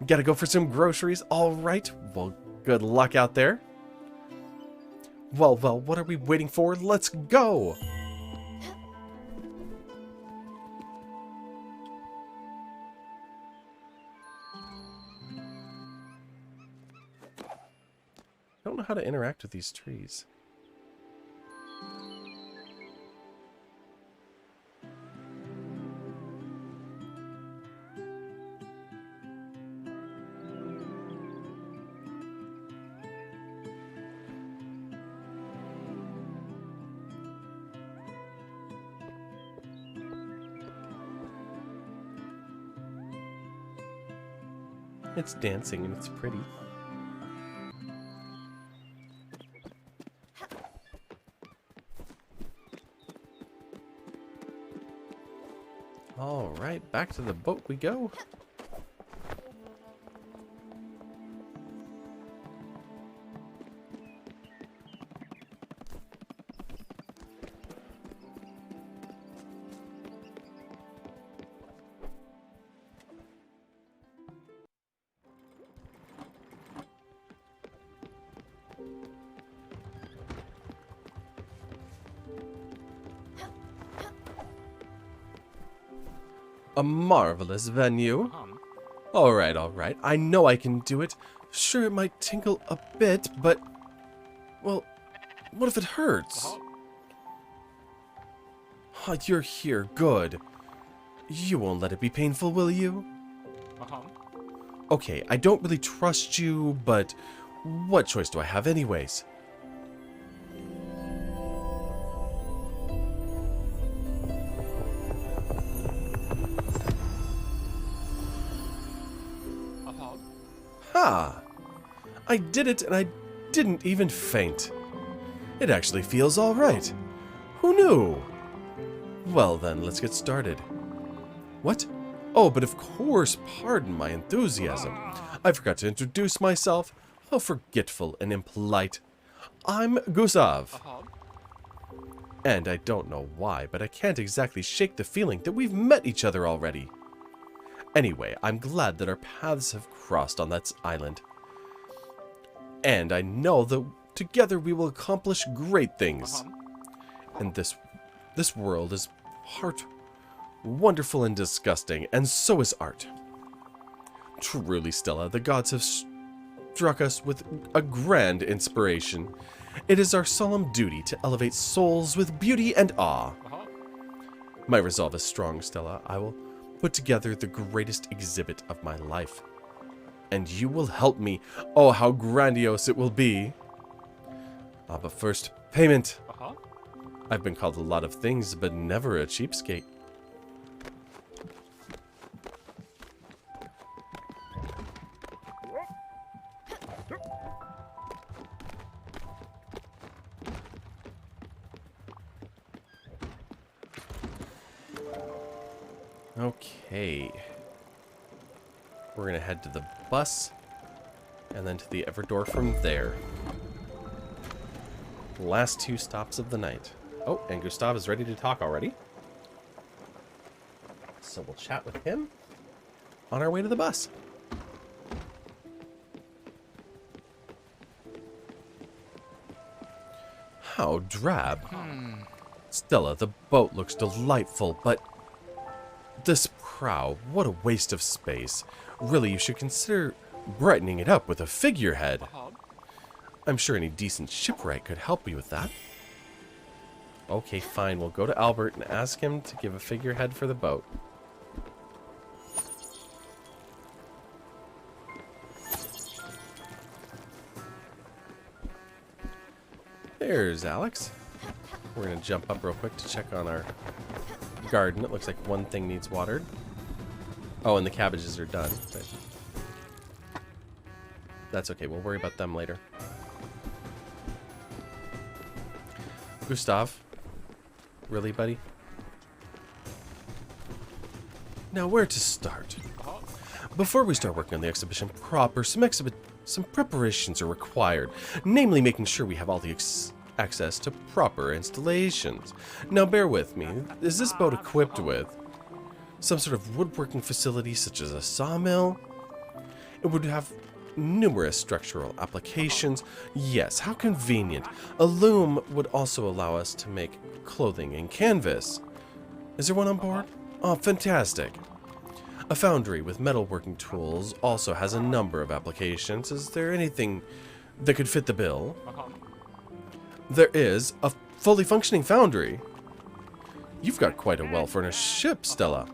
Gotta go for some groceries, all right. Well, good luck out there. Well, what are we waiting for? Let's go! I don't know how to interact with these trees. It's dancing and it's pretty. All right, back to the boat we go. A marvelous venue. Alright, alright. I know I can do it. Sure, it might tinkle a bit, but... Well, what if it hurts? Oh, you're here. Good. You won't let it be painful, will you? Okay, I don't really trust you, but what choice do I have anyways? Ha! I did it and I didn't even faint. It actually feels alright. Who knew? Well then, let's get started. What? Oh, but of course, pardon my enthusiasm. I forgot to introduce myself. How forgetful and impolite. I'm Gustav. And I don't know why, but I can't exactly shake the feeling that we've met each other already. Anyway, I'm glad that our paths have crossed on that island. And I know that together we will accomplish great things. And this world is wonderful and disgusting, and so is art. Truly, Stella, the gods have struck us with a grand inspiration. It is our solemn duty to elevate souls with beauty and awe. My resolve is strong, Stella. I will put together the greatest exhibit of my life. And you will help me. Oh, how grandiose it will be. But first, payment. I've been called a lot of things, but never a cheapskate. Okay. We're gonna head to the bus and then to the Everdoor from there. Last 2 stops of the night. Oh, and Gustav is ready to talk already. So we'll chat with him on our way to the bus. How drab. Stella, the boat looks delightful, but this prow, what a waste of space. Really, you should consider brightening it up with a figurehead. I'm sure any decent shipwright could help you with that. Okay, fine. We'll go to Albert and ask him to give a figurehead for the boat. There's Alex. We're going to jump up real quick to check on our garden. It looks like one thing needs watered. Oh, and the cabbages are done. But that's okay. We'll worry about them later. Gustav. Really, buddy? Now, where to start? Before we start working on the exhibition proper, some preparations are required. Namely, making sure we have all the access to proper installations. Now, bear with me. Is this boat equipped with some sort of woodworking facility, such as a sawmill? It would have numerous structural applications. Yes, how convenient. A loom would also allow us to make clothing and canvas. Is there one on board? Oh, fantastic. A foundry with metalworking tools also has a number of applications. Is there anything that could fit the bill? There is a fully functioning foundry. You've got quite a well-furnished ship, Stella.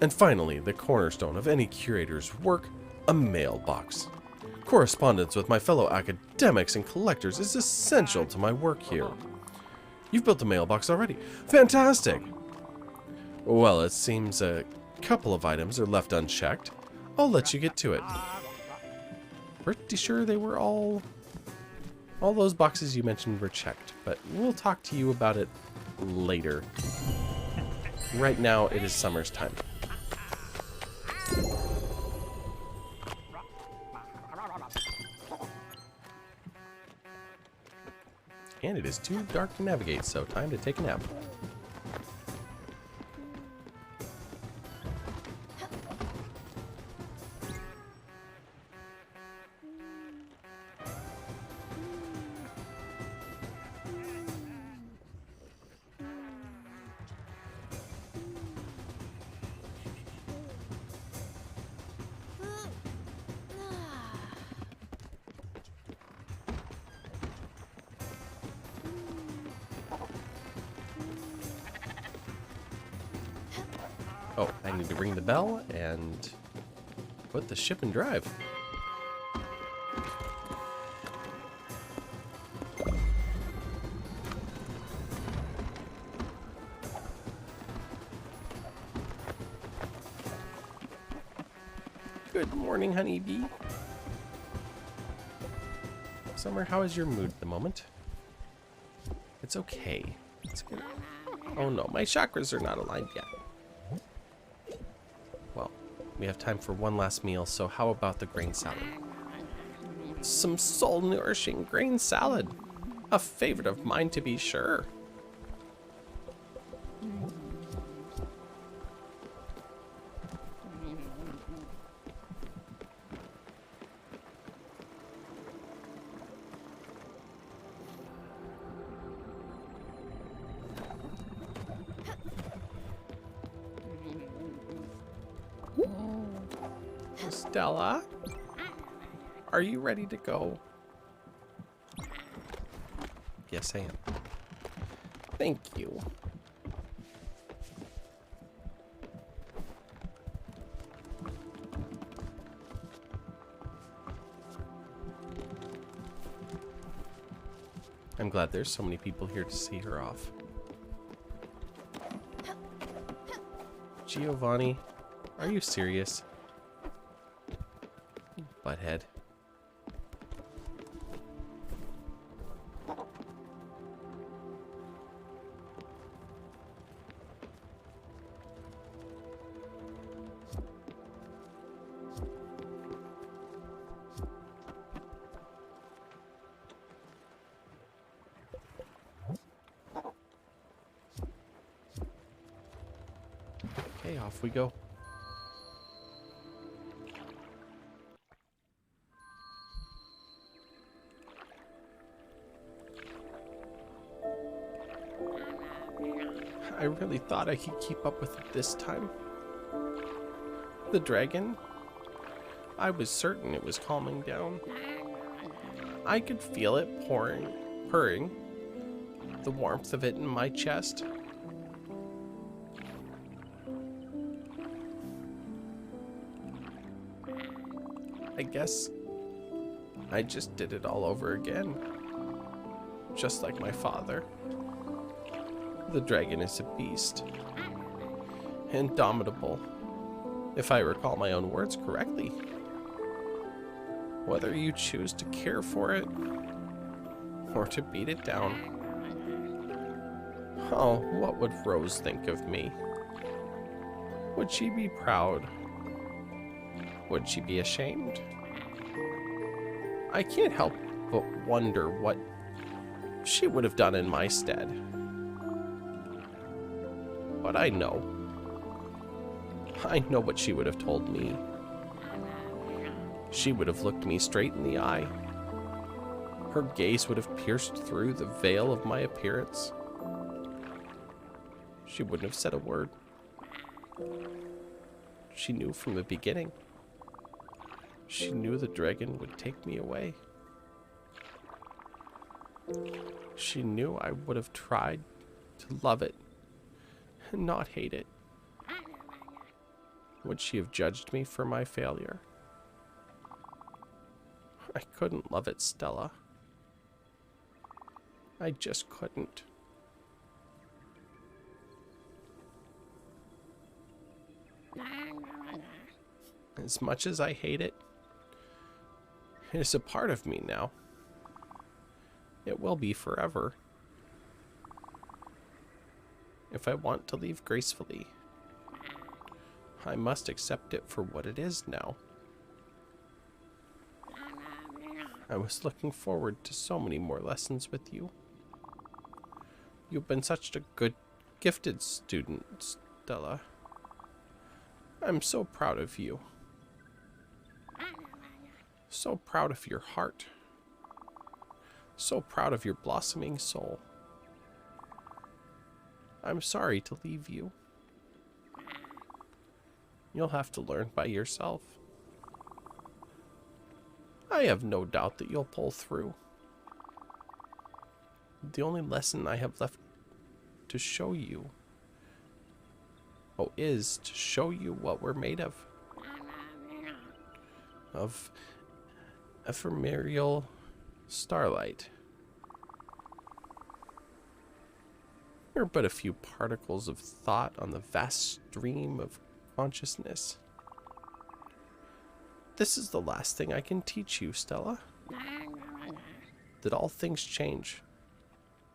And finally, the cornerstone of any curator's work, a mailbox. Correspondence with my fellow academics and collectors is essential to my work here. You've built a mailbox already. Fantastic! Well, it seems a couple of items are left unchecked. I'll let you get to it. Pretty sure they were all those boxes you mentioned were checked, but we'll talk to you about it later. Right now, it is summer's time. And it is too dark to navigate, so time to take a nap. Oh, I need to ring the bell and put the ship in drive. Good morning, honeybee. Summer, how is your mood at the moment? It's okay. It's good. Oh no, my chakras are not aligned yet. Well, we have time for one last meal, so how about the grain salad? Some soul-nourishing grain salad. A favorite of mine, to be sure. Stella, are you ready to go? Yes, I am. Thank you. I'm glad there's so many people here to see her off. Giovanni, are you serious? Butthead. Okay, off we go. I really thought I could keep up with it this time. The dragon? I was certain it was calming down. I could feel it purring, the warmth of it in my chest. I guess I just did it all over again, just like my father. The dragon is a beast. Indomitable, if I recall my own words correctly. Whether you choose to care for it, or to beat it down. Oh, what would Rose think of me? Would she be proud? Would she be ashamed? I can't help but wonder what she would have done in my stead. But I know what she would have told me. She would have looked me straight in the eye. Her gaze would have pierced through the veil of my appearance. She wouldn't have said a word. She knew from the beginning. She knew the dragon would take me away. She knew I would have tried to love it and not hate it. Would she have judged me for my failure? I couldn't love it, Stella. I just couldn't. As much as I hate it, it is a part of me now. It will be forever. If I want to leave gracefully, I must accept it for what it is now. I was looking forward to so many more lessons with you. You've been such a good, gifted student, Stella. I'm so proud of you. So proud of your heart. So proud of your blossoming soul. I'm sorry to leave you. You'll have to learn by yourself. I have no doubt that you'll pull through. The only lesson I have left to show you, is to show you what we're made of. Of ephemeral starlight. We're but a few particles of thought on the vast stream of consciousness. This is the last thing I can teach you, Stella. That all things change.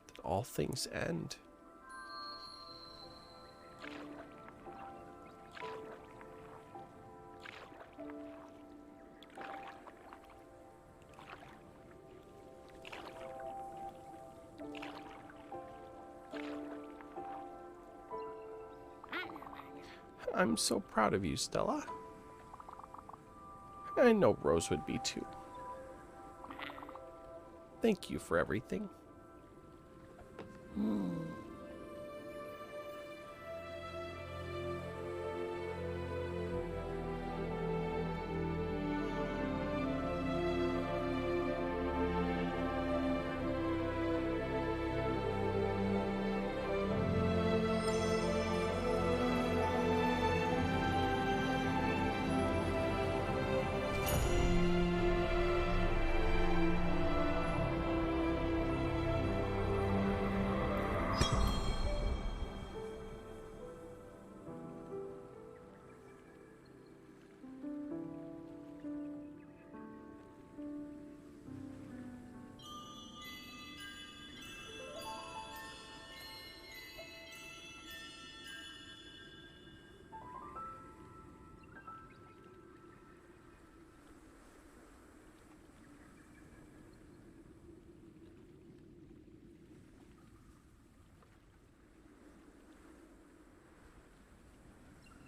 That all things end. I'm so proud of you, Stella. I know Rose would be too. Thank you for everything.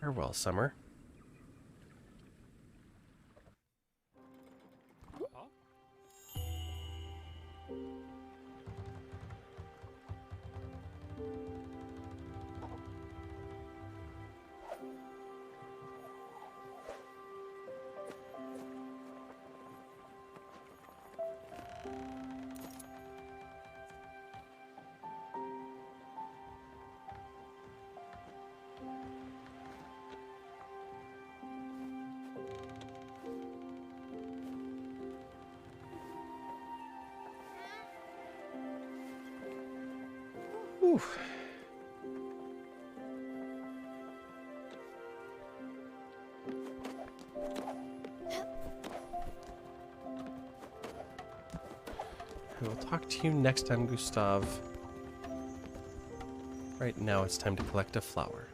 Farewell, Summer. Whew. I will talk to you next time, Gustav. Right now it's time to collect a flower.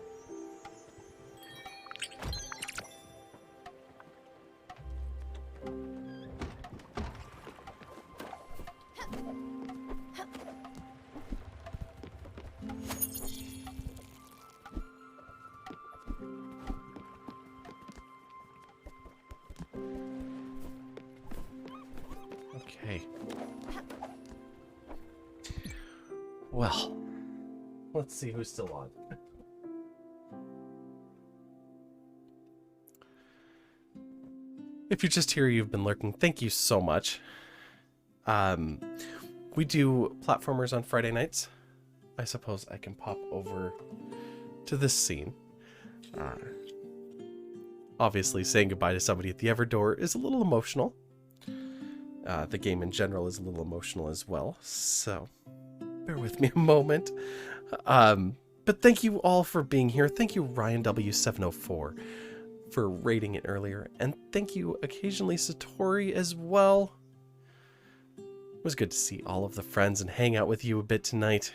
Okay. Well, let's see who's still on. If you're just here, you've been lurking, thank you so much. We do platformers on Friday nights. I suppose I can pop over to this scene. Obviously, saying goodbye to somebody at the Everdoor is a little emotional. The game in general is a little emotional as well, so bear with me a moment. But thank you all for being here. Thank you, Ryan W704, for rating it earlier. And thank you occasionally, Satori, as well. It was good to see all of the friends and hang out with you a bit tonight.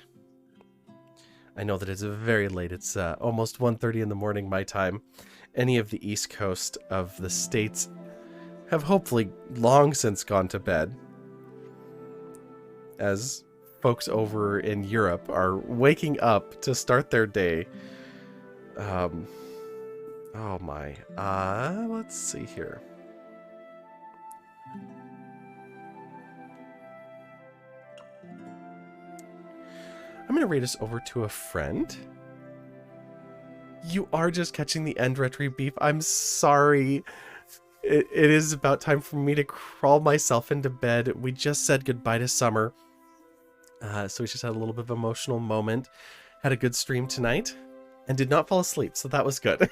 I know that it's very late. It's almost 1:30 in the morning my time. Any of the East Coast of the States have hopefully long since gone to bed, as folks over in Europe are waking up to start their day. Oh my. Let's see here. I'm going to rate us over to a friend. You are just catching the end, Retry Beef. I'm sorry. It is about time for me to crawl myself into bed. We just said goodbye to summer. So we just had a little bit of an emotional moment. Had a good stream tonight. And did not fall asleep, so that was good.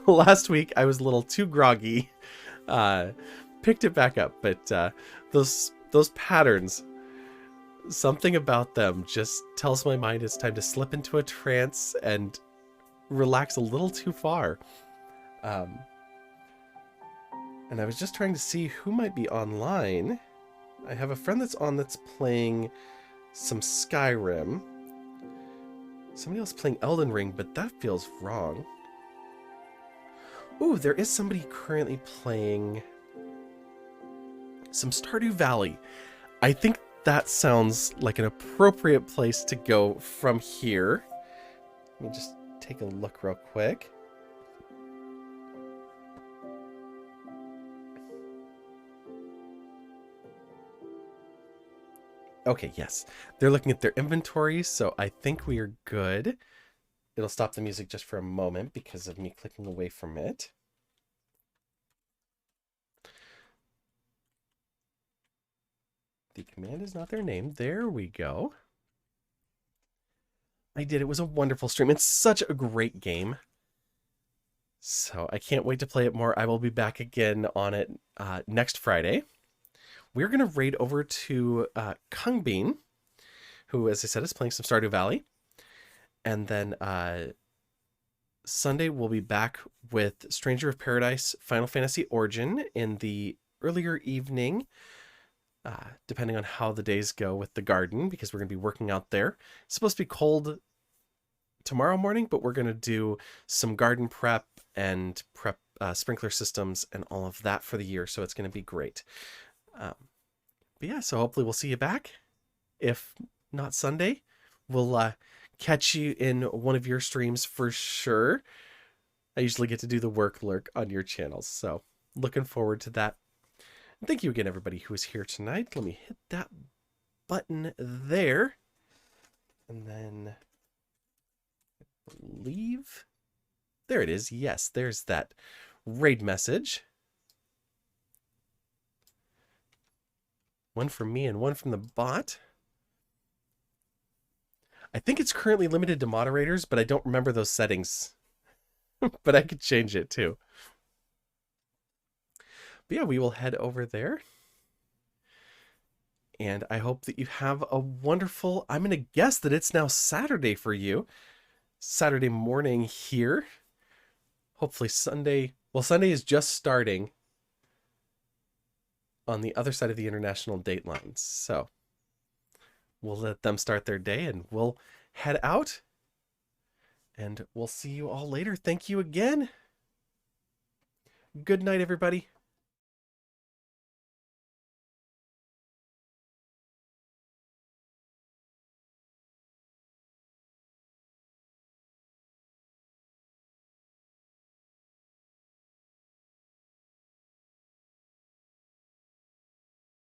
Last week, I was a little too groggy. Picked it back up, but those patterns, something about them just tells my mind it's time to slip into a trance and relax a little too far. And I was just trying to see who might be online. I have a friend that's on that's playing some Skyrim. Somebody else playing Elden Ring, but that feels wrong. Ooh, there is somebody currently playing some Stardew Valley. I think that sounds like an appropriate place to go from here. Let me just take a look real quick. Okay, yes. They're looking at their inventory, so I think we are good. It'll stop the music just for a moment because of me clicking away from it. The command is not their name. There we go. I did. It was a wonderful stream. It's such a great game. So I can't wait to play it more. I will be back again on it next Friday. We're going to raid over to Kung Bean, who, as I said, is playing some Stardew Valley. And then Sunday, we'll be back with Stranger of Paradise Final Fantasy Origin in the earlier evening, depending on how the days go with the garden, because we're going to be working out there. It's supposed to be cold tomorrow morning, but we're going to do some garden prep and prep sprinkler systems and all of that for the year, so it's going to be great. But yeah, so hopefully we'll see you back. If not Sunday, we'll catch you in one of your streams for sure. I usually get to do the work lurk on your channels, so looking forward to that. And thank you again, everybody who is here tonight. Let me hit that button there. And then I believe there it is. Yes, there's that raid message. One from me and one from the bot. I think it's currently limited to moderators, but I don't remember those settings. But I could change it too. But yeah, we will head over there. And I hope that you have a wonderful, I'm going to guess that it's now Saturday for you. Saturday morning here. Hopefully Sunday, well, Sunday is just starting on the other side of the international date lines. So we'll let them start their day and we'll head out. And we'll see you all later. Thank you again. Good night, everybody.